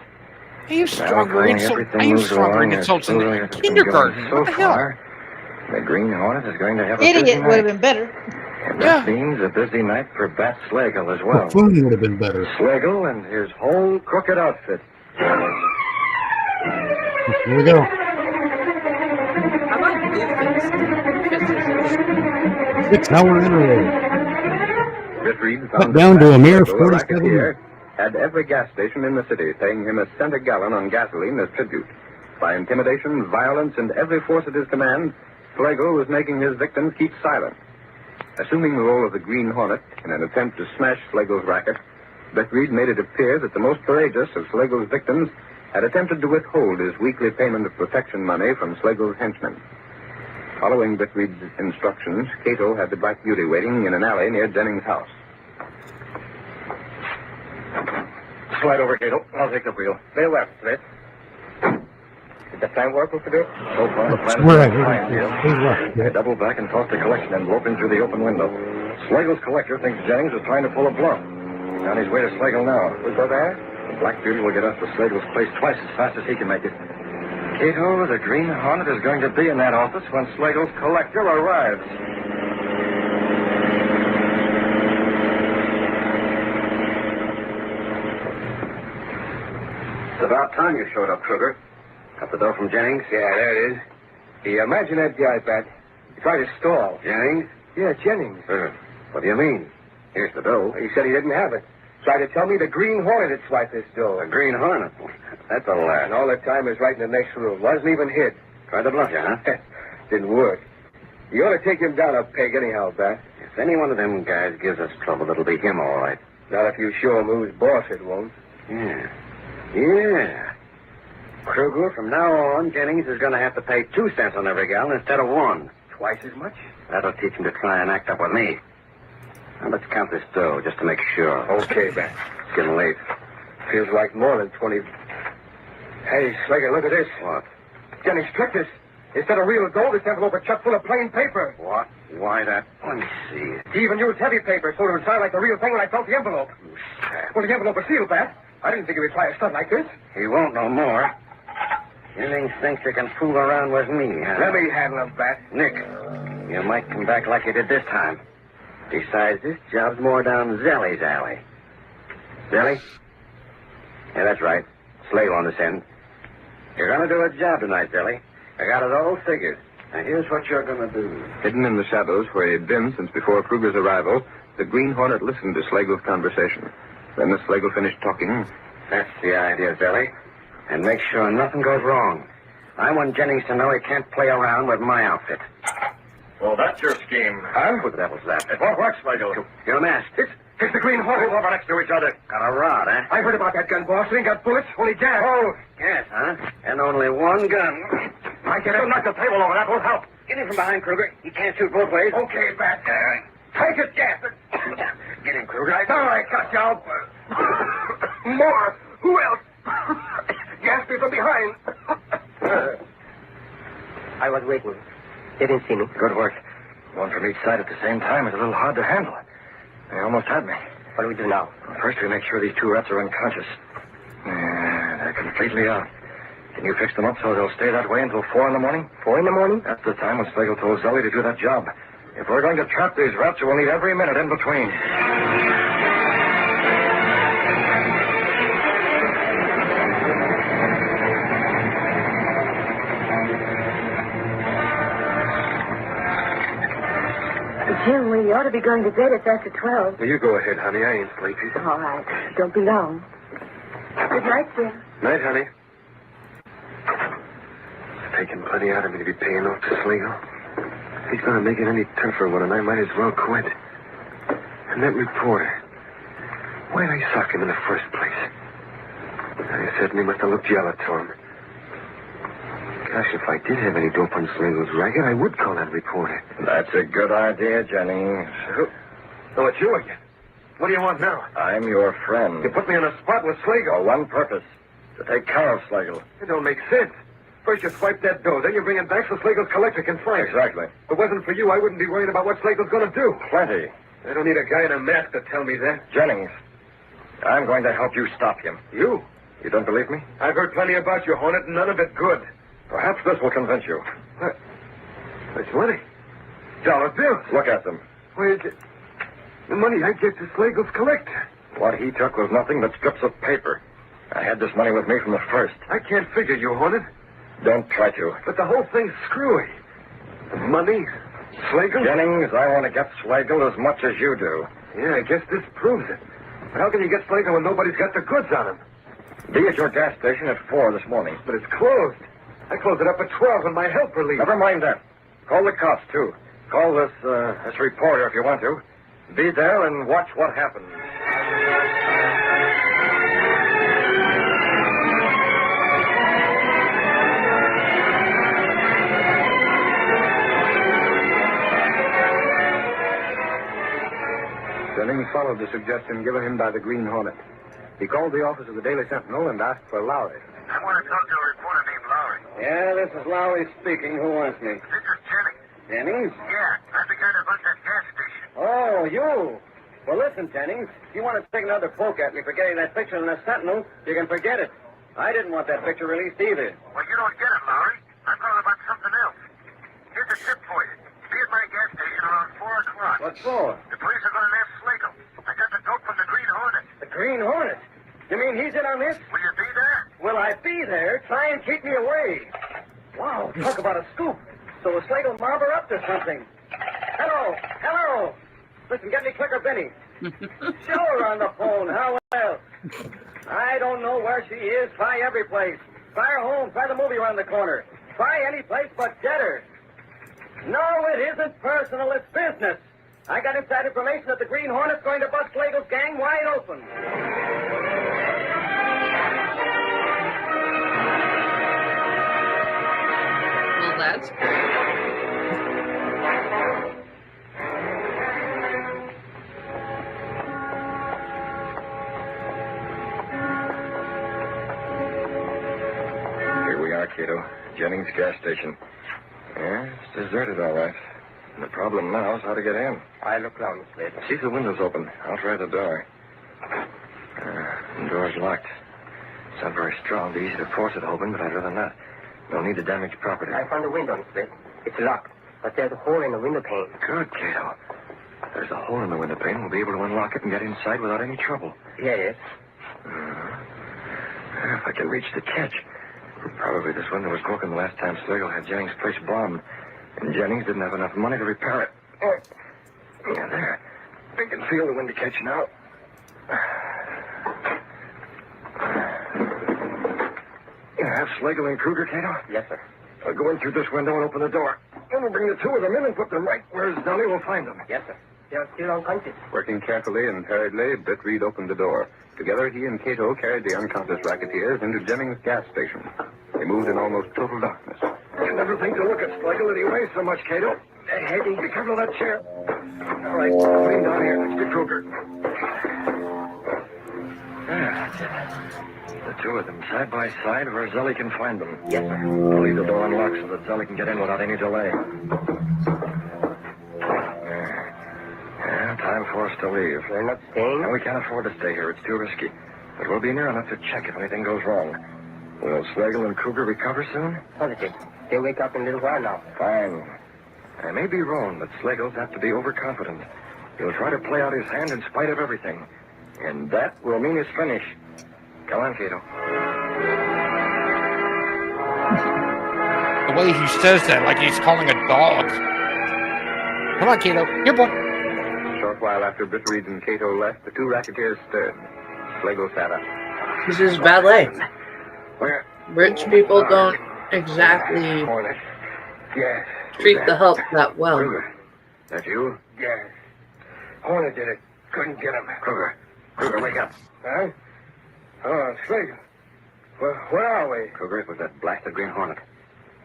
I use stronger insults in smoothly as it's been kindergarten. going What the hell? far, The Green Hornet is going to have a Idiot busy would have night. been better. And that means a busy night for Bat Slagle as well. Buffoon would have been better. Slagle and his whole crooked outfit. Here we go. How about Doofus? 6 hour interval. Bitreed Cut found down that to a mere Slagle, 47 racketeer, had every gas station in the city paying him a cent a gallon on gasoline as tribute. By intimidation, violence, and every force at his command, Slagle was making his victims keep silent. Assuming the role of the Green Hornet in an attempt to smash Slagle's racket, Bitreed made it appear that the most courageous of Slagle's victims had attempted to withhold his weekly payment of protection money from Slagle's henchmen. Following Bitreed's instructions, Cato had the Black Beauty waiting in an alley near Jennings' house. Slide over, Cato. I'll take the wheel. Stay left, Smith. Did the plan work, Mr. Bill? So far, the plan Where is fine, Bill. He's left. I doubled back and tossed a collection envelope in through the open window. Slagle's collector thinks Jennings is trying to pull a bluff. On his way to Slagle now. We go there? The Black Beauty will get us to Slagle's place twice as fast as he can make it. Cato, the Green Hornet is going to be in that office when Slagle's collector arrives. It's about time you showed up, Kruger. Got the dough from Jennings? Yeah, there it is. You imagine that guy, Bat. He tried to stall. Jennings? Yeah, Jennings. What do you mean? Here's the dough. He said he didn't have it. Tried to tell me the Green Hornet had swiped this dough. The Green Hornet? That's a laugh. And all the time he was right in the next room. Wasn't even hid. Tried to bluff you, huh? Didn't work. You ought to take him down a peg anyhow, Bat. If any one of them guys gives us trouble, it'll be him, all right. Not if you show him who's boss, it won't. Yeah. Kruger, from now on, Jennings is going to have to pay 2 cents on every gallon instead of 1. Twice as much? That'll teach him to try and act up with me. Now, let's count this dough just to make sure. Okay, Bat. It's getting late. Feels like more than 20. Hey, Slager, look at this. What? Jennings tricked us. Instead of real gold, this envelope is chock full of plain paper. What? Why that? Let me see. He even used heavy paper so it would sound like the real thing when I felt the envelope. Well, the envelope was sealed, Bat. I didn't think he would try a stunt like this. He won't no more. Jennings thinks he can fool around with me, huh? Let me handle him, Bat. Nick, you might come back like you did this time. Besides, this job's more down Zelly's alley. Zelly? Yeah, that's right. Slagle on this end. You're going to do a job tonight, Zelly. I got it all figured. Now, here's what you're going to do. Hidden in the shadows where he had been since before Kruger's arrival, the Green Hornet listened to Slagle's conversation. Then as Slagle finished talking, That's the idea, Zelly. And make sure nothing goes wrong. I want Jennings to know he can't play around with my outfit. Well, that's your scheme. Huh? Who the devil's that? It won't work, Slagle. You're masked. It's the Green Hornet. Move over next to each other. Got a rod, eh? I heard about that gun, boss. It ain't got bullets, only gas. Oh, gas, huh? And only one gun. I get it. Knock the table over. That won't help. Get him from behind, Kruger. He can't shoot both ways. Okay, Bat. Take it, gas. Get him, Kruger. All right, got you. More. Who else? Gas from behind. I was waiting. They didn't see me. Good work. One from each side at the same time is a little hard to handle. They almost had me. What do we do now? Well, first, we make sure these 2 rats are unconscious. Yeah, they're completely out. Can you fix them up so they'll stay that way until 4 in the morning? 4 in the morning? That's the time when Slagle told Zelly to do that job. If we're going to trap these rats, we'll need every minute in between. Jim, we ought to be going to bed. It's after 12. Well, you go ahead, honey. I ain't sleepy. All right. Don't be long. Good night, Jim. Night, honey. It's taking plenty out of me to be paying off to Slagle. If he's going to make it any tougher one, and I might as well quit. And that reporter, why'd I sock him in the first place? I certainly must have looked yellow to him. Gosh, if I did have any dope on Slagle's racket, I would call that reporter. That's a good idea, Jennings. So it's you again. What do you want now? I'm your friend. You put me on a spot with Slagle. For one purpose. To take care of Slagle. It don't make sense. First you swipe that dough, then you bring it back so Slagle's collector can find it. Exactly. If it wasn't for you, I wouldn't be worried about what Slagle's going to do. Plenty. I don't need a guy in a mask to tell me that. Jennings, I'm going to help you stop him. You? You don't believe me? I've heard plenty about you, Hornet, and none of it good. Perhaps this will convince you. It's money. Dollar bills. Look at them. Where is it? The money I get to Slagle's collector. What he took was nothing but strips of paper. I had this money with me from the first. I can't figure you, Hornet. Don't try to. But the whole thing's screwy. The money, Slagle. Jennings, I want to get Slagle as much as you do. Yeah, I guess this proves it. But how can you get Slagle when nobody's got the goods on him? Be at your gas station at 4 this morning. But it's closed. I close it up at 12 when my helper leaves. Never mind that. Call the cops, too. Call this reporter if you want to. Be there and watch what happens. Jennings followed the suggestion given him by the Green Hornet. He called the office of the Daily Sentinel and asked for Lowry. I want to talk to a reporter named Lowry. Yeah, this is Lowry speaking. Who wants me? This is Jennings. Jennings? Yeah, I'm the guy that runs that gas station. Oh, you. Well, listen, Jennings. If you want to take another poke at me for getting that picture in the Sentinel, you can forget it. I didn't want that picture released either. Well, you don't get it, Lowry. I'm calling about something else. Here's a tip for you. Be at my gas station around 4 o'clock. What for? The police are going to ask Slagle. I got the dope from the Green Hornet. The Green Hornet? You mean he's in on this? Will you be there? Will I be there? Try and keep me away. Wow, talk about a scoop. So the Slagle mob are up to something. Hello, hello. Listen, get me Clicker Benny. Show her on the phone. How else? I don't know where she is. Try every place. Try her home. Try the movie around the corner. Try any place but get her. No, it isn't personal. It's business. I got inside information that the Green Hornet's going to bust Slagle's gang wide open. Well, that's great. Here we are, Cato. Jennings gas station. Yeah, it's deserted, all right. The problem now is how to get in. I look round, Slade. See if the window's open. I'll try the door. The door's locked. It's not very strong. It'd be easy to force it open, but I'd rather not. No need to damage property. I found a window, Slade. It's locked, but there's a hole in the window pane. Good, Cato. If there's a hole in the window pane, we'll be able to unlock it and get inside without any trouble. Yes. If I can reach the catch. Probably this window was broken the last time Slagle had Jennings' place bombed. And Jennings didn't have enough money to repair it. Yeah, there. I can feel the window catch now. You have Slagle and Kruger, Cato? Yes, sir. I'll go in through this window and open the door. Then we'll bring the two of them in and put them right where Zelly will find them. Yes, sir. They're still unconscious. Working carefully and hurriedly, Britt Reed opened the door. Together, he and Cato carried the unconscious racketeers into Jennings' gas station. They moved in almost total darkness. You never think to look at Slagle that he weighs so much, Cato. Hey, be careful of that chair. All right, lean down here next to Kruger. That's it. The two of them side by side where Zelly can find them. Yes, sir. We'll leave the door unlocked so that Zelly can get in without any delay. Time for us to leave. We're not staying? No, we can't afford to stay here. It's too risky. But we'll be near enough to check if anything goes wrong. Will Slagle and Kruger recover soon? Positive. They'll wake up in a little while now. Fine. I may be wrong, but Slagle's apt to be overconfident. He'll try to play out his hand in spite of everything. And that will mean his finish. Come on, Cato. The way he says that, like he's calling a dog. Come on, Cato. Here, boy. A short while after Britt Reed and Cato left, the two racketeers stirred. Slagle sat up. This is ballet. Where? Rich people don't exactly Hornet. Yes. treat the help that well. Kruger. That you? Yes. Hornet did it. Couldn't get him. Kruger, wake up. Huh? Oh, Slagle. Where are we? Kruger, it was that blasted Green Hornet.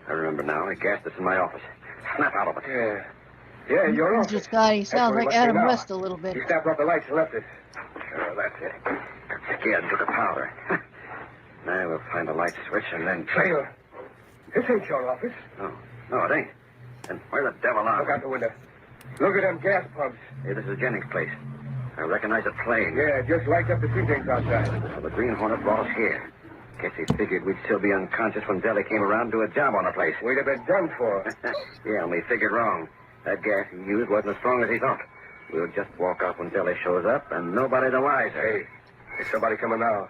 I remember now. He gassed us in my office. Snap out of it. Yeah. Yeah, you're off. Mr. Scott, he sounds like Adam West a little bit. He snapped off the lights and left us. Sure, that's it. Got scared and took a powder. Now we'll find a light switch and then... Slagle, this ain't your office. No, it ain't. Then where the devil are Look out the window. Look at them gas pumps. Hey, this is Jennings' place. I recognize it plain. Yeah, just lights up the two things outside. So the Green Hornet brought us here. Guess he figured we'd still be unconscious when Deli came around to do a job on the place. We'd have been done for. Yeah, and we figured wrong. That gas he used wasn't as strong as he thought. We'll just walk off when Deli shows up, and nobody the wiser. Hey, there's somebody coming now.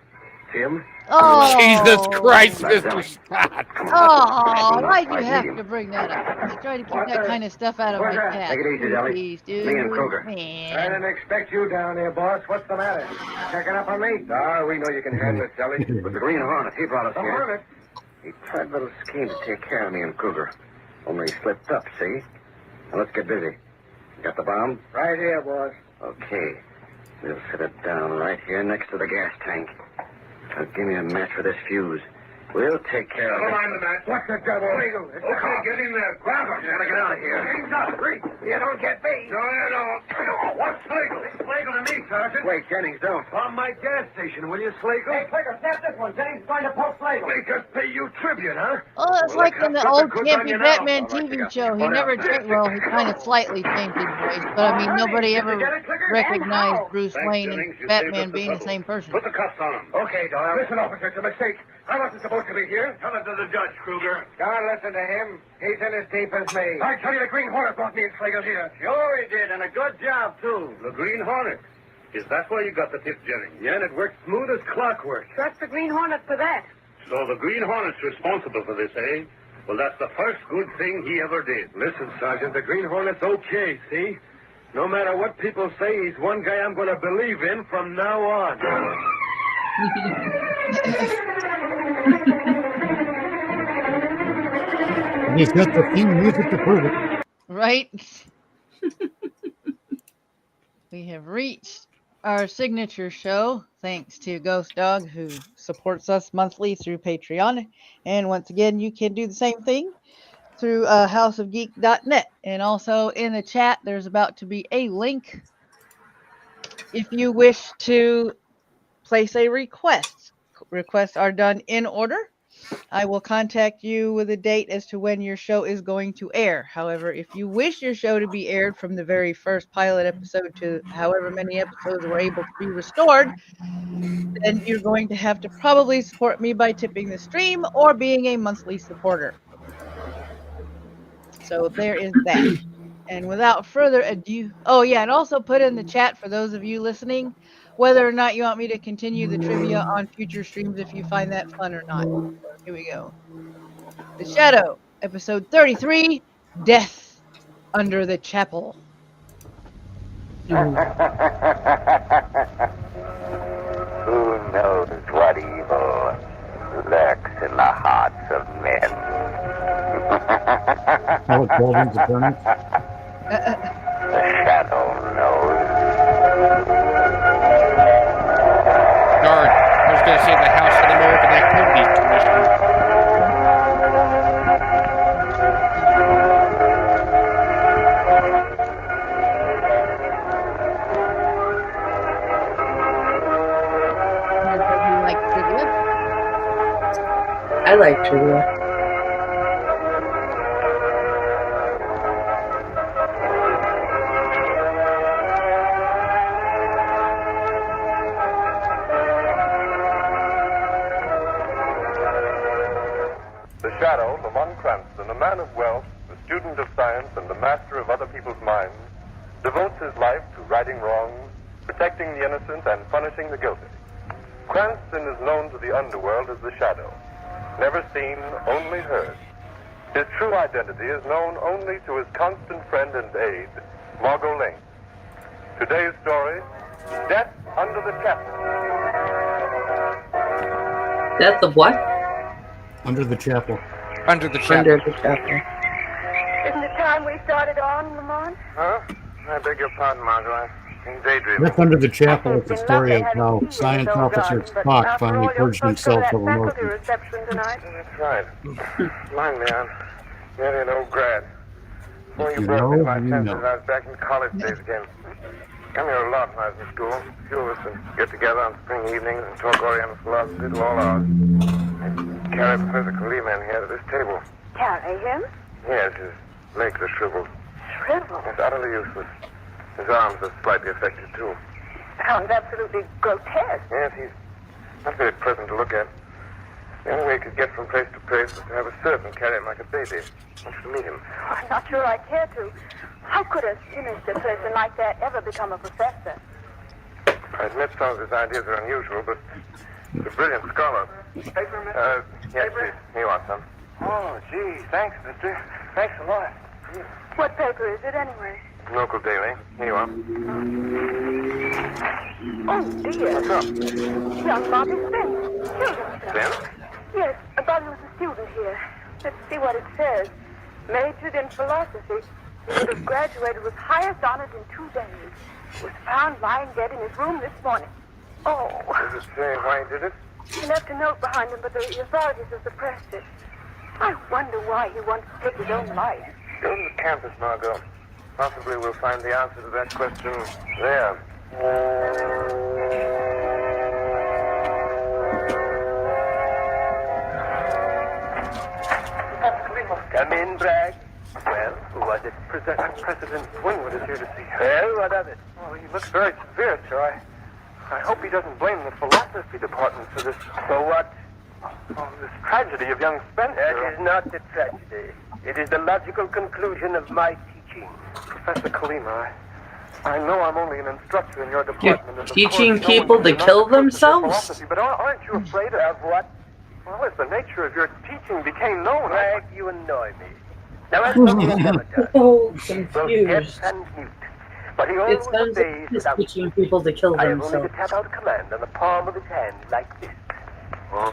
See him? Oh. Jesus Christ, Mr. Scott. Oh, why'd you have to bring that up? I try to keep that kind of stuff out of my cat. Take it easy, Deli. Please, dude. Me and Kruger. I Man. didn't expect you down here, boss. What's the matter? Checking up on me? No, we know you can handle it, Deli. But the Green Hornet, he brought us The here. Hornet? He tried a little scheme to take care of me and Kruger. Only he slipped up, see? Now let's get busy. Got the bomb? Right here, boss. Okay. We'll set it down right here next to the gas tank. Now give me a match for this fuse. We'll take care of it. Come on, the match. What the devil? Slagle, it's the cop. Get in there. Grab him. Gotta get out of here. Hands up. You don't get me. No, you don't. What's Slagle? It's Slagle to me, Sergeant. Wait, Jennings, don't. On my gas station, will you, Slagle? Hey, Slagle, snap this one. Jennings is going to poke Slagle. They just pay you tribute, huh? Oh, it's Well, like the in the cops got old the goods on campy you now. Batman All right, TV you got show. He put never out. changed, well, he kind of slightly changed his voice, but I mean, nobody ever recognized Bruce Wayne and Batman being the same person. Put the cuffs on him. Okay, Doyle. Listen, officer, it's a mistake. I wasn't supposed to be here. Tell it to the judge, Kruger. Don't listen to him. He's in as deep as me. I tell you, the Green Hornet brought me and Slagle here. Sure he did, and a good job, too. The Green Hornet. Is that why you got the tip, Jennings? Yeah, and it worked smooth as clockwork. Trust the Green Hornet for that. So the Green Hornet's responsible for this, eh? Well, that's the first good thing he ever did. Listen, Sergeant, the Green Hornet's okay, see? No matter what people say, he's one guy I'm going to believe in from now on. He's got the theme music to prove it. Right? We have reached our signature show, thanks to Ghost Dog, who supports us monthly through Patreon. And once again, you can do the same thing through houseofgeek.net. And also in the chat, there's about to be a link if you wish to place a request. Requests are done in order. I will contact you with a date as to when your show is going to air. However, if you wish your show to be aired from the very first pilot episode to however many episodes were able to be restored, then you're going to have to probably support me by tipping the stream or being a monthly supporter. So there is that. And without further ado, oh yeah, and also put in the chat for those of you listening whether or not you want me to continue the trivia on future streams if you find that fun or not. Here we go. The Shadow, episode 33, Death Under the Chapel. Who knows what evil lurks in the hearts of men? Alec Baldwin's attorney. The Shadow knows. Guard, I was going to say the House Un-American Activities Commission. I like trivia. master of other people's minds, devotes his life to righting wrongs, protecting the innocent, and punishing the guilty. Cranston is known to the underworld as the Shadow, never seen, only heard. His true identity is known only to his constant friend and aide, Margot Lane. Today's story, Death Under the Chapel. Death of what? Under the Chapel. Under the Chapel. Under the Chapel. Isn't it time we started on, Lamont? Huh? I beg your pardon, Margot. I'm daydreaming. Death Under the Chapel is the story of how science officer Spock finally purged himself of emotion. That's right. Mind me, I'm nearly an old grad. Before If you you broke me know, my you senses, know. I was back in college days again. Come here a lot when I was in school. A few of us would get together on spring evenings and talk Oriental philosophy till all hours. I'd carry Professor Kalima in here to this table. Carry him? Yes, his legs are shriveled. Shriveled? It's utterly useless. His arms are slightly affected, too. Sounds absolutely grotesque. Yes, he's not very pleasant to look at. The only way he could get from place to place was to have a servant carry him like a baby. I want you to meet him. I'm not sure I care to. How could a sinister person like that ever become a professor? I admit some of his ideas are unusual, but he's a brilliant scholar. Paper, Mr. Yes, please. Here you are, son. Oh, gee, thanks, mister. Thanks a lot. What paper is it, anyway? Local daily. Here you are. Oh, dear. What's up? Young Bobby Spence. Killed himself. Ben? Yes, Bobby was a student here. Let's see what it says. Majored in philosophy. He would have graduated with highest honors in 2 days. Was found lying dead in his room this morning. Oh. Does it say why he did it? He left a note behind him, but the authorities have suppressed it. I wonder why he wants to take his own life. Go to the campus, Margot. Possibly we'll find the answer to that question there. Come in, Bragg. Well, who was it? President Winwood is here to see you. Well, what of it? Oh, he looks very severe, sir. I hope he doesn't blame the philosophy department for this. For what? Oh, this tragedy of young Spencer. That is not a tragedy. It is the logical conclusion of my teaching. Professor Kalima, I know I'm only an instructor in your department. and of Teaching course no people one to can kill not approach your themselves? philosophy, but aren't you afraid of what? Well, as the nature of your teaching became known, Bragg, you annoy me. Now, as something I've never done. So Both confused. deaf and mute. But he always It sounds like obeys he's without teaching people to kill I have only to themselves. tap out a command on the palm of his hand, like this. Oh.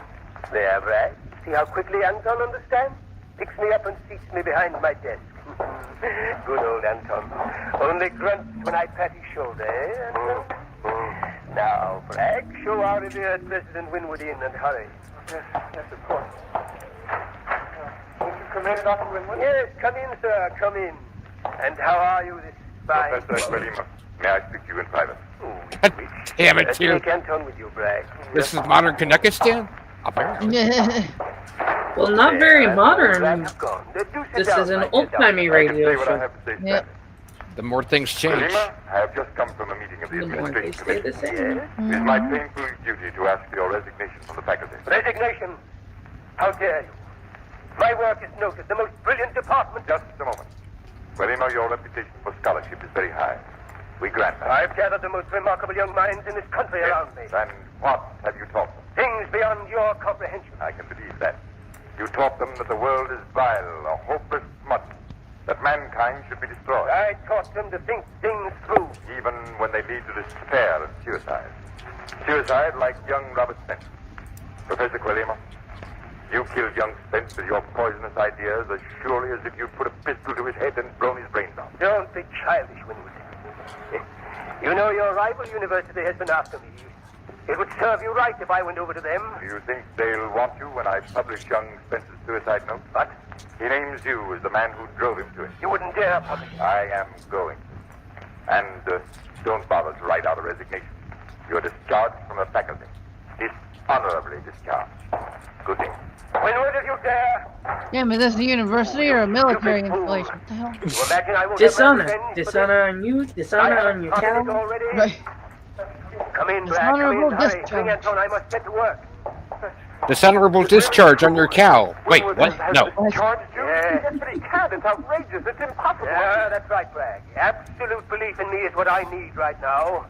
There, Bragg. See how quickly Anton understands? Picks me up and seats me behind my desk. Good old Anton. Only grunts when I pat his shoulder, eh, Anton? Now, Bragg, show our revered President Winwood in and hurry. Yes, of course. Won't you come in, Dr. Winwood? Yes, come in, sir, come in. And how are you this fine... Professor Kalima, may I speak to you in private? Damn it, Let's too. take Anton with you, Bragg. This is modern Kanekistan? Apparently. Well, not very modern. This is an old-timey radio show. Yep. The more things change. Kalima, I have just come from a meeting of the The more they administration stay committee. the same. It is my painful duty to ask for your resignation from the faculty. Resignation? How dare you? My work is noted, the most brilliant department. Just a moment. Kalima, your reputation for scholarship is very high. We grant that. I've gathered the most remarkable young minds in this country around me. And what have you taught them? Things beyond your comprehension. I can believe that. You taught them that the world is vile, a hopeless smut, that mankind should be destroyed. I taught them to think things through. Even when they lead to despair and suicide. Suicide like young Robert Spence. Professor Kalima, you killed young Spence with your poisonous ideas as surely as if you'd put a pistol to his head and blown his brains out. Don't be childish, Winwood. You know your rival university has been after me. It would serve you right if I went over to them. Do you think they'll want you when I publish young Spence's suicide note? What? He names you as the man who drove him to it. You wouldn't dare publish it. I am going to. And don't bother to write out a resignation. You're discharged from the faculty. Dishonorably discharged. Good day. Winwood, if you dare. Yeah, but this is a university or a military installation? What the hell? You imagine I won't Dishonor. have revenge for Dishonor on you. Dishonor on your cow. Right. Come in, Bragg. Come Dishonorable in, hurry. discharge. Bring Anton, I must get to work. Dishonorable discharge on your cow. Wait, what? No. Yes, But he can't. It's outrageous. It's impossible. Yeah, that's right, Bragg. Absolute belief in me is what I need right now.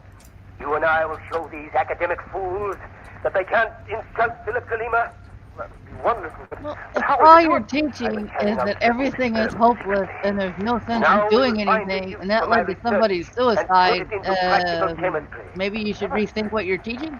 You and I will show these academic fools that they can't insult Philip Kalima. Wonderful. Well, if all you're teaching is that everything is hopeless and there's no sense in doing anything, and that led to somebody's suicide, maybe you should rethink what you're teaching?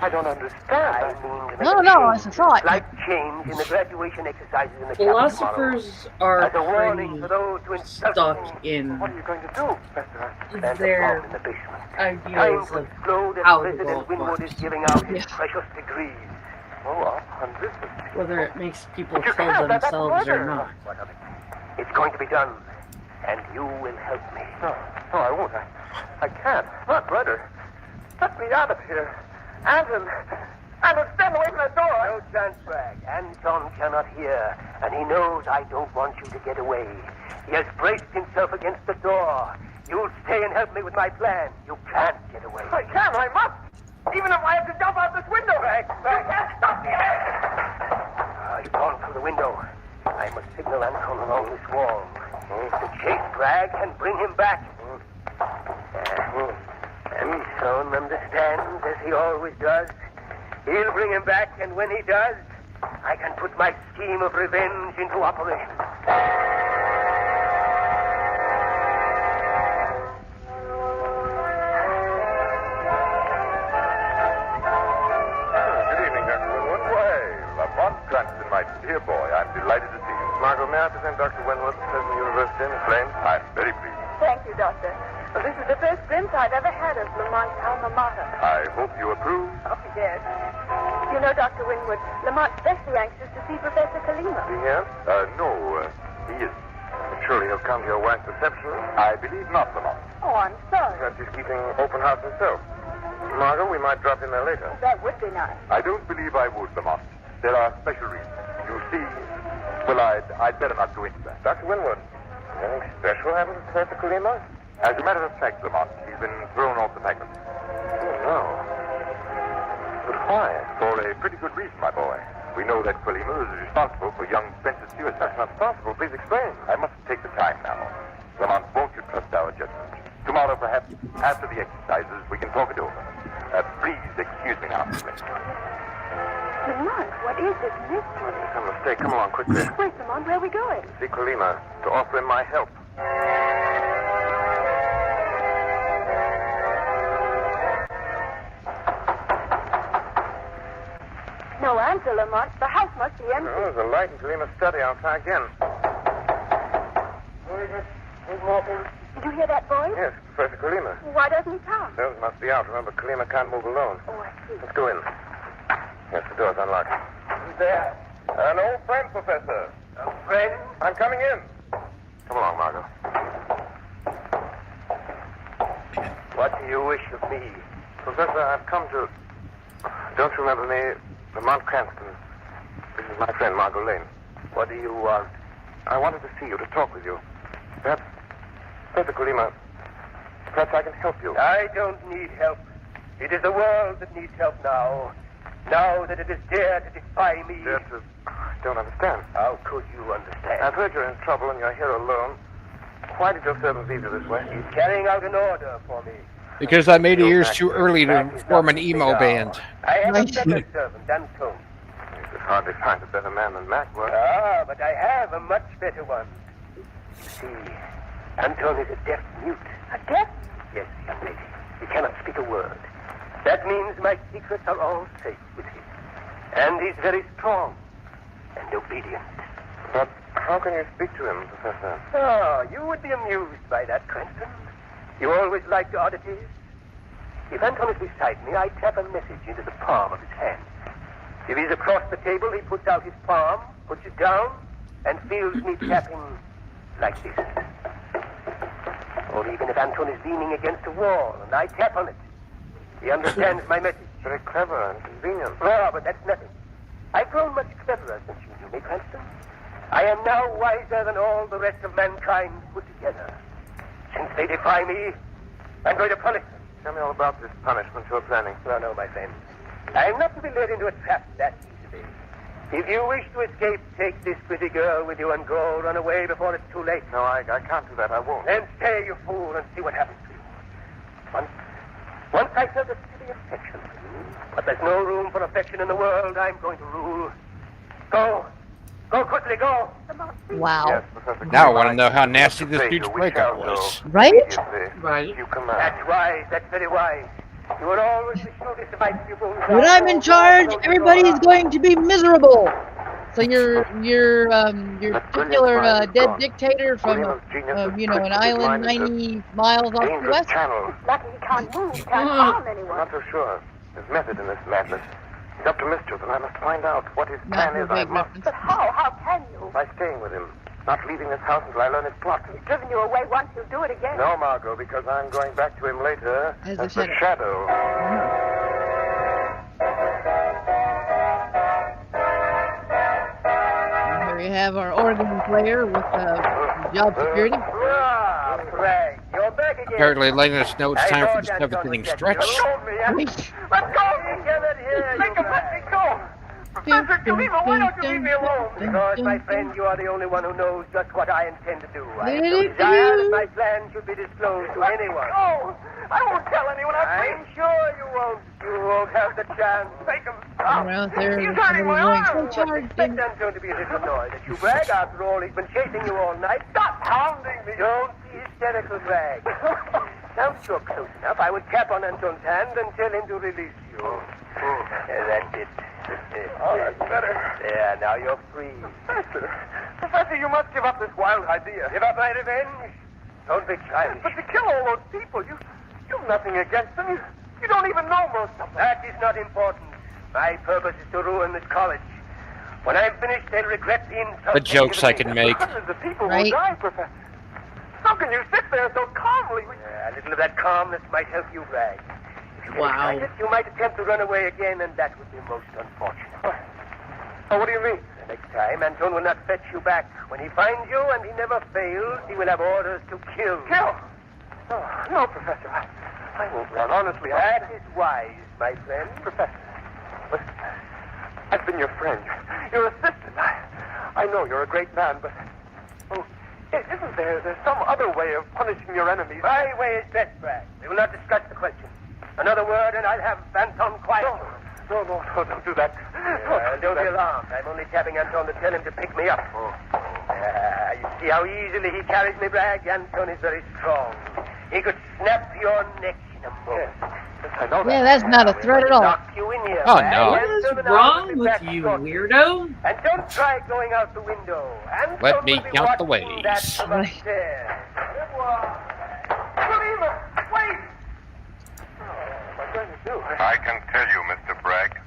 I don't understand. No, it's a thought. Like change in the graduation exercises in the Philosophers are as a warning pretty for those who insult stuck in What are you going to do, Professor? their in the basement. ideas of Slow that how the President world Winwood works. is giving out his precious degrees. Oh, I'm listening. Whether it makes people You kill can't. That's themselves or murder. not. What of it? It's going to be done, and you will help me. No, I won't. I can't. Not murder. Let me out of here. Anton, stand away from that door. No chance, Bragg. Anton cannot hear, and he knows I don't want you to get away. He has braced himself against the door. You'll stay and help me with my plan. You can't get away. I can. I must. Even if I have to jump out this window. Bragg. You can't stop me. He's gone through the window. I must signal Anton along this wall. To chase Bragg and bring him back. Anton understands, as he always does. He'll bring him back, and when he does, I can put my scheme of revenge into operation. Good evening, Dr. Winwood. Why, Lamont Cranston, my dear boy, I'm delighted to see you. Margot, may I present Dr. Winwood, President of the University and Miss Lane? I'm very pleased. Thank you, Doctor. Well, this is the first glimpse I've ever had of Lamont's alma mater. I hope you approve. Oh, yes. You know, Dr. Winwood, Lamont's especially anxious to see Professor Kalima. Yes? No, he isn't. But surely he'll come to your wife's reception. I believe not, Lamont. Oh, I'm sorry. Perhaps he's keeping open house himself. Margot, we might drop in there later. That would be nice. I don't believe I would, Lamont. There are special reasons. You see, well, I'd better not go into that. Dr. Winwood, anything special happened to Professor Kalima? As a matter of fact, Lamont, he's been thrown off the faculty. Oh, no. But why? For a pretty good reason, my boy. We know that Kalima is responsible for young Spencer's suicide. That's not possible. Please explain. I mustn't take the time now. Lamont, won't you trust our judgment? Tomorrow, perhaps, after the exercises, we can talk it over. Please excuse me now. Lamont, what is this mystery? Some mistake. Come along quickly. Wait, Lamont, where are we going? See Kalima to offer him my help. No answer, Lamont. The house must be empty. Oh, there's a light in Kalima's study. I'll try again. Did you hear that voice? Yes, Professor Kalima. Why doesn't he come? Those must be out. Remember, Kalima can't move alone. Oh, I see. Let's go in. Yes, the door's unlocked. Who's there? An old friend, Professor. A friend? I'm coming in. Come along, Margot. What do you wish of me? Professor, I've come to... Don't you remember me? Lamont Cranston. This is my friend, Margot Lane. What do you want? I wanted to see you, to talk with you. Perhaps, Professor Kalima, perhaps I can help you. I don't need help. It is the world that needs help now. Now that it has dared to defy me. I don't understand. How could you understand? I've heard you're in trouble and you're here alone. Why did your servant leave you this way? He's carrying out an order for me. Because I made it years too early to form an emo band. I have a better servant, Anton. You could hardly find a better man than Mac was. Ah, but I have a much better one. You see, Anton is a deaf mute. A deaf? Yes, young lady. He cannot speak a word. That means my secrets are all safe with him. And he's very strong and obedient. But how can you speak to him, Professor? Oh, you would be amused by that, Cranston. You always liked oddities. If Anton is beside me, I tap a message into the palm of his hand. If he's across the table, he puts out his palm, puts it down, and feels me tapping like this. Or even if Anton is leaning against a wall and I tap on it, he understands my message. Very clever and convenient. Oh, but that's nothing. I've grown much cleverer since you knew me, Cranston. I am now wiser than all the rest of mankind put together. Since they defy me, I'm going to punish them. Tell me all about this punishment you're planning. No, my friend. I am not to be led into a trap that easily. If you wish to escape, take this pretty girl with you and go. Run away before it's too late. No, I can't do that. I won't. Then stay, you fool, and see what happens to you. Once I felt a silly affection for you, but there's no room for affection in the world. I'm going to rule. Go. Go quickly, go. Wow. Yes, Professor. Now I want to know how nasty this dude's breakup was. Right? Right. You command. That's wise. That's very wise. You will always be shrewdest of my pupils. When I'm in charge, everybody's going to be miserable. So your particular dead dictator from an island 90 miles off the west. Lucky he can't move, can't harm anyone. I'm not so sure. There's method in this madness. He's up to mischief, and I must find out what his Not plan a is. I big must. reference. But how? How can you? By staying with him. Not leaving this house until I learn his plot. He's driven you away once, he'll do it again. No, Margot, because I'm going back to him later As as the the shadow. Here we have our organ player with job security. Ah, Frank, you're back again. Apparently letting us know it's time for the stuff getting stretched. Let's go. Get it here, you let go. Professor Kalima, why don't you leave me alone? Because, my friend, you are the only one who knows just what I intend to do. I have no desire that my plan should be disclosed to anyone. No, I won't tell anyone. I'm sure you won't. You won't have the chance. Make him We're out there. He's hurting my arm. So charged. Expect Anton to be a little annoyed that you brag. After all, he's been chasing you all night. Stop hounding me. Don't be hysterical, Bragg. Now, if you're close enough, I would tap on Anton's hand and tell him to release you. That's it. Oh, that's better. There, now you're free. Professor, you must give up this wild idea. Give up my revenge? Don't be childish. But to kill all those people, you've nothing against them. You don't even know most of them. That is not important. My purpose is to ruin this college. When I'm finished, they'll regret the insult. The jokes I can make. The people Right. will die, Professor. How can you sit there so calmly? A little of that calmness might help you, Bragg. Wow. You might attempt to run away again, and that would be most unfortunate. Oh, what do you mean? The next time, Anton will not fetch you back. When he finds you, and he never fails, he will have orders to kill. Kill? Oh, no, Professor. I won't run. Honestly, That is wise, my friend. Professor, listen, I've been your friend, your assistant. I know you're a great man, but isn't there's some other way of punishing your enemies? My way is best, Bragg. We will not discuss the question. Another word, and I'll have Anton quiet. No, don't do that. Don't be alarmed. I'm only tapping Anton to tell him to pick me up. You see how easily he carries me, Bragg? Anton is very strong. He could snap your neck in a moment. Yes, I know that. Yeah, that's not a threat at all. Knock you in here, Oh, Bragg. no. What Anton is and I will wrong be with back you, shortly. weirdo? And don't try going out the window. Anton Let me will be count the watching ways. that from upstairs. Kalima, wait! What am I going to do? I can tell you, Mr. Bragg.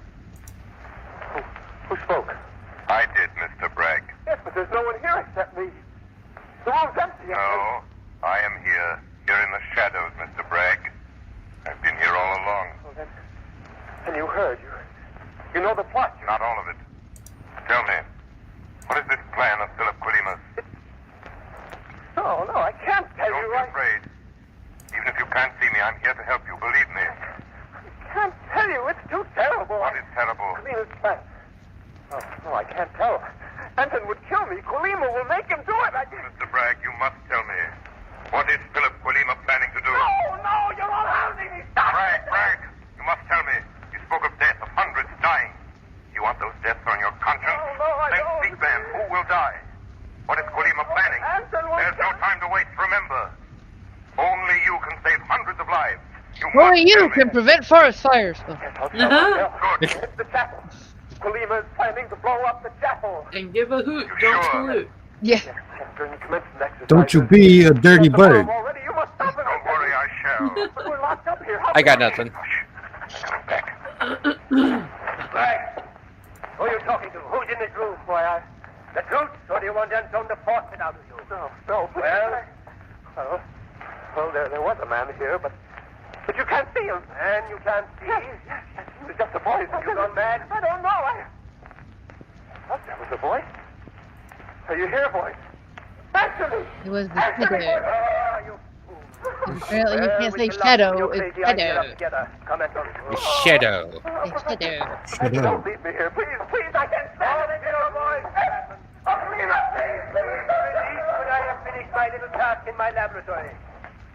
Who spoke? I did, Mr. Bragg. Yes, but there's no one here except me. The room's empty. No, I am here in the shadows, Mr. Bragg. I've been here all along. Oh, then you heard. You know the plot. Not all of it. Tell me, what is this plan of Philip Quilima's? No, I can't tell Don't you. be afraid. Even if you can't see me, I'm here to help you. Believe me. I can't tell you. It's too terrible. What is terrible? Quilima's plan. Oh, no, I can't tell. Anton would kill me. Quilima will make him do it. Mr. Bragg, you must tell me. What is Philip Quilima planning to do? No, you're all hounding me. Stop. Bragg, you must tell me. You spoke of death, of hundreds dying. You want those deaths on your conscience? No, I then don't. speak then. Who will die? What is Quilima planning? Anton will There's no time to waste. Remember, only you can save hundreds of lives. You Only must you tell me. can prevent forest fires. Good. It's the chapel. Quilima is planning to blow up the chapel. And give a hoot, don't salute. Yeah. During the commencement exercise. Don't you be a dirty bird. Already, you must stop it. Don't worry, I shall. But we're locked up here. I got nothing. Bragg, who are you talking to? Who's in this room? Why, The truth, or do you want Anton to force it out of you? No. Well, there was a man here, but you can't see him. And you can't see? Yes. He was just a voice. You gone mad? I don't know. What? That was a voice? Are you here, voice? Actually. It was the figure. Oh, you fool. Apparently you Well, can't we say shall shadow. laugh at your It's crazy idea shadow. up together. Come and Shadow. It's shadow. Don't leave me here, please, please. I can't stand it, boys. Oh, please, please. When I have finished my little task in my laboratory.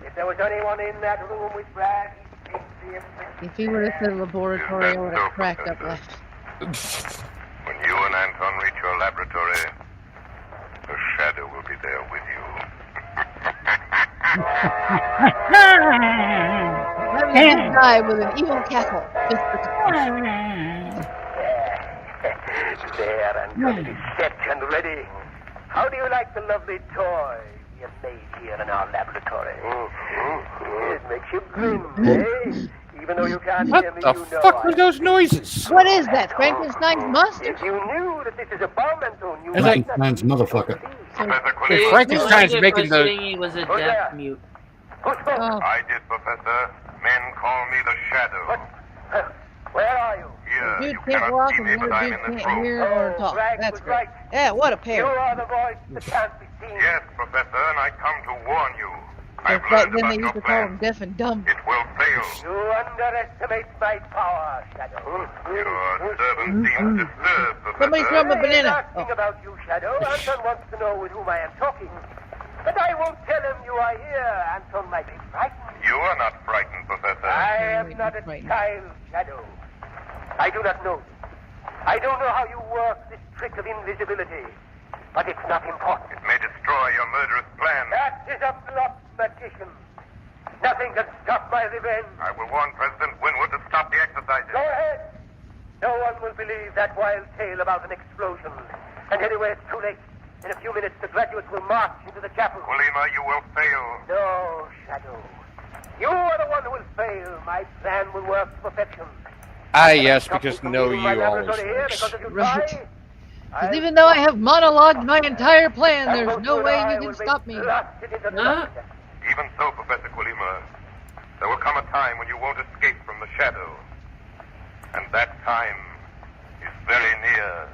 If there was anyone in that room with Brad, he'd see him. If he would have said laboratory, I would have cracked up laughing. When you and Anton reach your laboratory, the shadow will be there with you. That was a good guy with an evil cackle. There, and going to be set and ready. How do you like the lovely toy we have made here in our laboratory? It makes you grin, eh? Even though you can't hear me, What the fuck were those noises? What is that? Frankenstein's mustard? If you knew that this is a bomb, Anton, you Frankenstein's motherfucker. If Frankenstein's making the... He was a deaf mute. Oh. I did, Professor. Men call me the Shadow. Where are you? Here, Dude you can't cannot walk see and me, the but other I'm dude in this can't room. hear or talk. That's great. Yeah, what a pair. You are the voice that can't be seen. Yes, Professor, and I come to warn you. In I've fact, learned then about they your used to call plan. him deaf and dumb. It will fail. You underestimate my power, Shadow. Your servant seems disturbed, Professor. Somebody throw him a banana. Asking about you, Shadow. Anton wants to know with whom I am talking. But I won't tell him you are here. Anton might be frightened. You are not frightened, Professor. I am not a child, Shadow. I do not know you. I don't know how you work this trick of invisibility. But it's not important. It may destroy your murderous plan. That is a bluff, magician. Nothing can stop my revenge. I will warn President Winwood to stop the exercises. Go ahead. No one will believe that wild tale about an explosion. And anyway, it's too late. In a few minutes, the graduates will march into the chapel. Colima, you will fail. No, Shadow. You are the one who will fail. My plan will work to perfection. Ah, yes, because no, you always works. Right. Because even though I have monologued my entire plan, there's no way you can stop me. Even so, Professor Colima, there will come a time when you won't escape from the shadow. And that time is very near.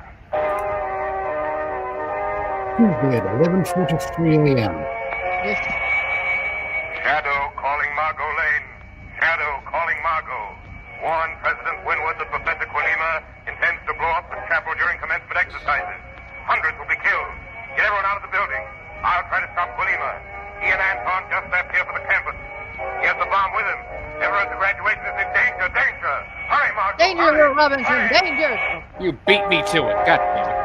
Tuesday at 11:43 a.m. Shadow calling Margot Lane. Shadow calling Margot. Warn President Winwood that Professor Colima intends to blow up the chapel during commencement exercises. Hundreds will be killed. Get everyone out of the building. I'll try to stop Colima. He and Anton just left here for the campus. He has the bomb with him. Everyone at the graduation is in danger. Danger! Hurry, Margot! Danger, Will Robinson, danger! You beat me to it. God damn it.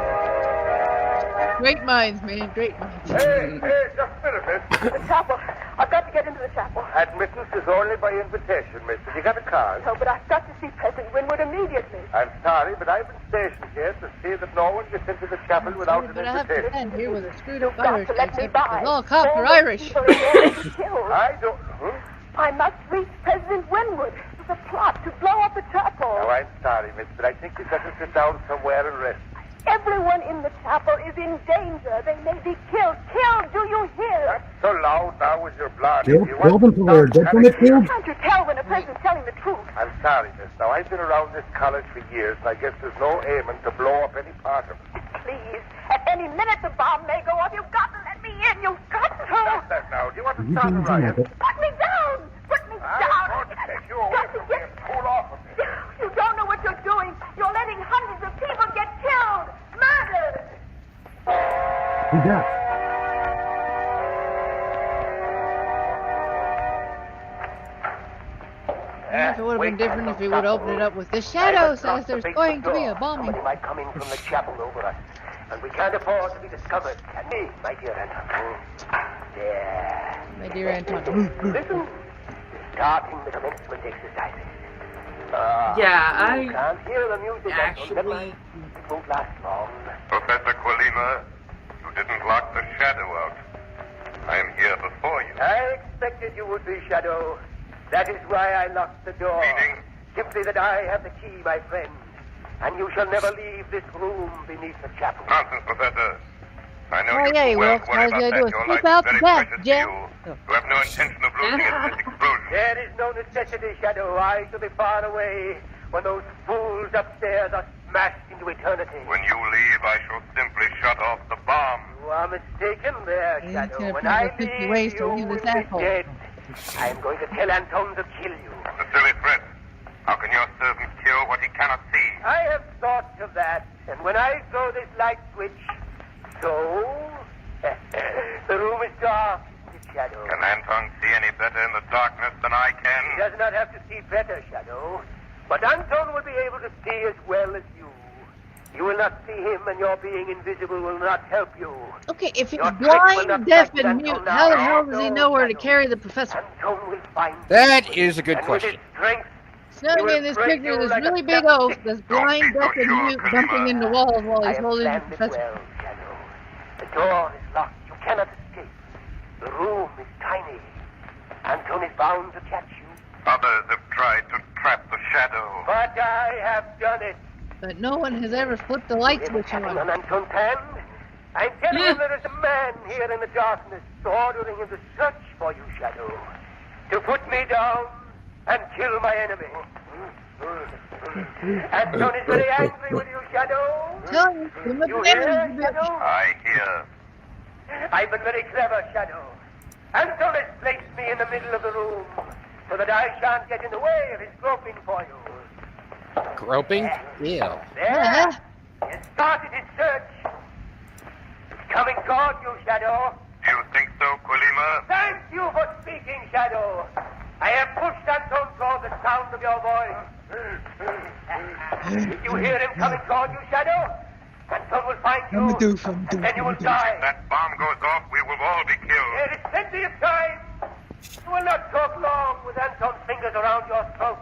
Great minds, man, great minds. Hey, just a minute, miss. The chapel. I've got to get into the chapel. Admittance is only by invitation, miss. Have you got a card? No, but I've got to see President Winwood immediately. I'm sorry, but I've been stationed here to see that no one gets into the chapel without an But I have to invitation. stand here with a screwed up got Irish to let me accent by. because all cops are Irish. I don't... I must reach President Winwood. It's a plot to blow up the chapel. Oh, I'm sorry, miss, but I think you'd better sit down somewhere and rest. Everyone in the chapel is in danger. They may be killed. Killed, do you hear? So loud now with your blood. Killed You them want to where to death on it killed? Can't you tell when a president's telling the truth? I'm sorry, miss. Now, I've been around this college for years, and I guess there's no aiming to blow up any part of it. Please, at any minute the bomb may go off. You've got to let me in. You've got to. Stop that now. Do you want to You start a can riot? have it. Put me down. Put me I'm down. going to take you away from me and pull off of me. You don't know what you're doing. You're letting hundreds of people get killed. Murdered. He does. If it would have been different if he would have opened it up with the shadow says there's going to be a bombing. Somebody might come in from the chapel over us, and we can't afford to be discovered. Can we, my dear Anton? Yeah. My dear Anton. Listen. Starting the commencement exercises. Yeah, You can't hear the music. Anton. Never mind. It won't last long. Professor Colima, you didn't lock the shadow out. I am here before you. I expected you would be, Shadow. That is why I locked the door. Meaning? Simply that I have the key, my friend. And you shall never leave this room beneath the chapel. Nonsense, Professor. I know Oh, you yeah, too you well will. to worry All you about gotta do that. is Your keep life out is the very back, precious Jeff. to you. You have no intention of losing it in this explosion. There is no necessity, Shadow. I shall be far away when those fools upstairs are smashed into eternity. When you leave, I shall simply shut off the bomb. You are mistaken there, He's Shadow. gonna When find I the 50 leave, ways to you leave will this be asshole. dead. I am going to tell Anton to kill you. A silly threat. How can your servant kill what he cannot see? I have thought of that, and when I throw this light switch, so the room is dark, Shadow. Can Anton see any better in the darkness than I can? He does not have to see better, Shadow, but Anton will be able to see as well as you. You will not see him, and your being invisible will not help you. Okay, if he's Your trick blind, will not deaf, fight and Anton mute, now. how the hell does he know where to carry the professor? Anton will find That is a good and with question. his strength, Snowing in this picture, this really big oaf that's blind, deaf, and mute, bumping into walls while he's holding the professor. well, Shadow. The door is locked. You cannot escape. The room is tiny. Anton is bound to catch you. Others have tried to trap the shadow. But I have done it. But no one has ever flipped the light switch on. On Anton's hand. I'm telling him there is a man here in the darkness ordering him to search for you, Shadow. To put me down and kill my enemy. Anton is very angry with you, Shadow. Tell him, You hear, Shadow? I hear. I've been very clever, Shadow. Anton has placed me in the middle of the room so that I shan't get in the way of his groping for you. Groping? Ew. There. He has started his search. It's coming toward you, Shadow. You think so, Quilima? Thank you for speaking, Shadow. I have pushed Anton toward the sound of your voice. If you hear him coming toward you, Shadow, Anton will find you, and then you will die. If that bomb goes off, we will all be killed. There is plenty of time. You will not talk long with Anton's fingers around your throat.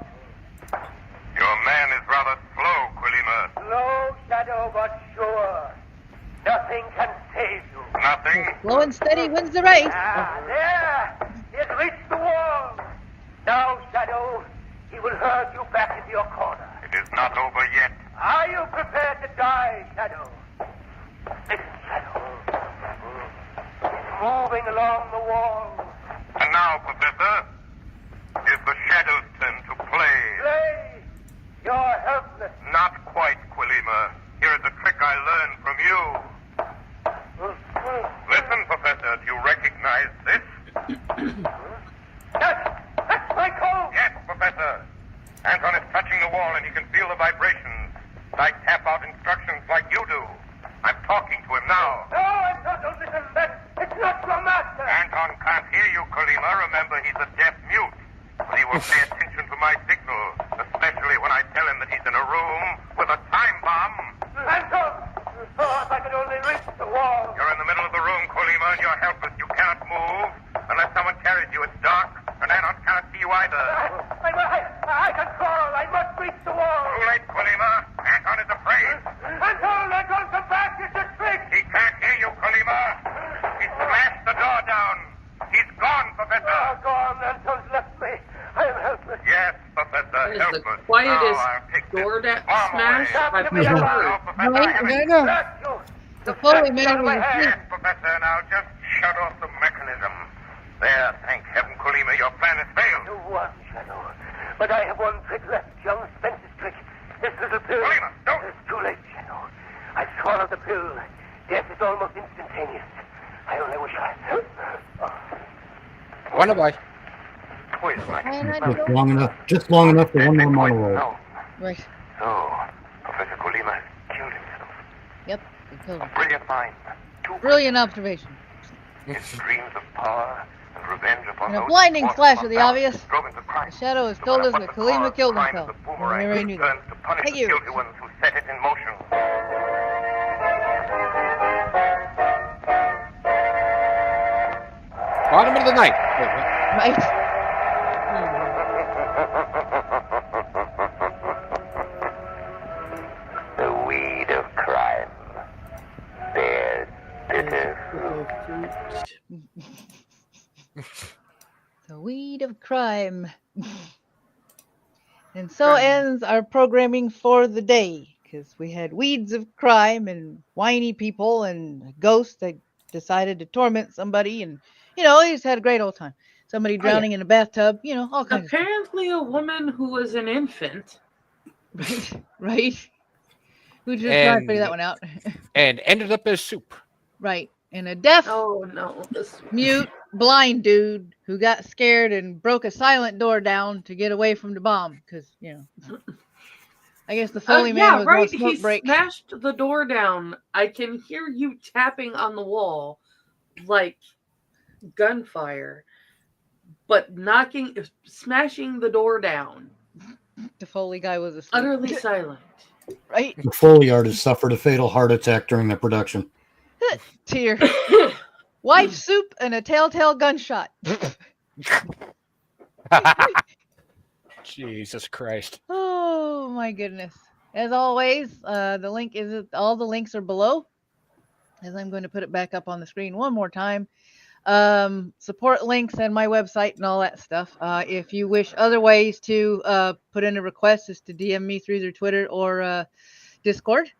Your man is rather slow, Quilima. Slow, Shadow, but sure. Nothing can save you. Nothing? Slow and steady wins the race. There! He has reached the wall. Now, Shadow, he will herd you back into your corner. It is not over yet. Are you prepared to die, Shadow? Listen, Shadow. He's moving along the wall. And now, Professor, is the shadow's turn to play. Play! You're helpless. Not quite, Quilima. Here is a trick I learned from you. Listen, Professor, do you recognize this? That's my code! Yes, Professor. Anton is touching the wall and he can feel the vibrations. I tap out instructions like you do. I'm talking to him now. No, Anton, don't listen. It's not your master. Anton can't hear you, Quilima. Remember, he's a deaf mute. But he will pay attention to my signal, especially when I tell him that he's in a room with a time bomb. Anton! Oh, if I could only reach the wall. You're in the middle of the room, Quilima, and you're helpless. You cannot move unless someone carries you. It's dark, and Anton cannot see you either. I can crawl. I must reach the wall. Too late, Quilima. Anton is afraid. Anton, come back. It's a trick. He can't hear you, Quilima. He smashed the door down. He's gone, Professor. Oh, gone. Anton's left me. I am helpless. Yes, Professor, That is helpless. the quietest Now I'll take door this smash bomb I've away. ever Now, heard. Professor, Right, I I know. The Foley man was asleep. Yes, Professor, now just shut off the mechanism. There, thank heaven, Quilima, your plan has failed. You won, Shadow. But I have one trick left, young Spence's trick. This little pill. Quilima, don't. It's too late, Shadow. I've swallowed the pill. Death is almost instantaneous. I only wish I... One of us. Wait a second. Just long enough for one more monologue. No. Right. So, Professor Quilima has killed himself. Yep. We killed him. Brilliant mind. Brilliant observation. His dreams of power and revenge upon In a those blinding who flash fought of the down obvious, drove into crime. the Shadow has told us that Kalima killed Crimes himself. of We boomerang already knew that. turns to punish Thank the you. guilty ones who set it in motion. Bottom of the night. Right. The weed of crime bears bitter The weed of crime. And so ends our programming for the day, because we had weeds of crime and whiny people and a ghost that decided to torment somebody, and you know, he just had a great old time. Somebody drowning in a bathtub, you know, all kinds Apparently a woman who was an infant. of right? We just trying to figure that one out. And ended up as soup. Right. And a deaf, Oh no. mute, blind dude who got scared and broke a silent door down to get away from the bomb. Because, I guess the Foley man was no smoke He break. smashed the door down. I can hear you tapping on the wall like gunfire, but smashing the door down. The Foley guy was asleep. Utterly silent. Right? The Foley artist suffered a fatal heart attack during the production. Tear. Wife soup and a telltale gunshot. Jesus Christ. Oh my goodness. As always, all the links are below. As I'm going to put it back up on the screen one more time. Support links and my website and all that stuff. If you wish other ways to put in a request, is to DM me through their Twitter or Discord.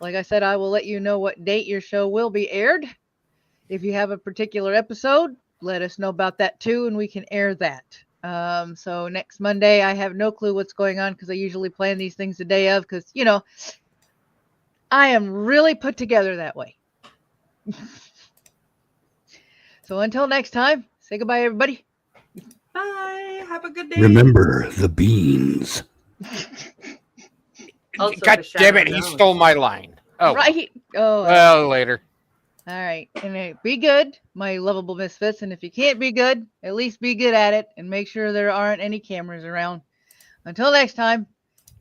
Like I said, I will let you know what date your show will be aired. If you have a particular episode, let us know about that too, and we can air that. So next Monday, I have no clue what's going on because I usually plan these things the day of because, I am really put together that way. So until next time, say goodbye, everybody. Bye. Have a good day. Remember the beans. Also, God damn it, he stole my line. Oh. Right. Oh. Well, later. All right. And be good, my lovable misfits. And if you can't be good, at least be good at it and make sure there aren't any cameras around. Until next time,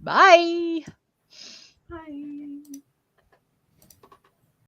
bye. Bye.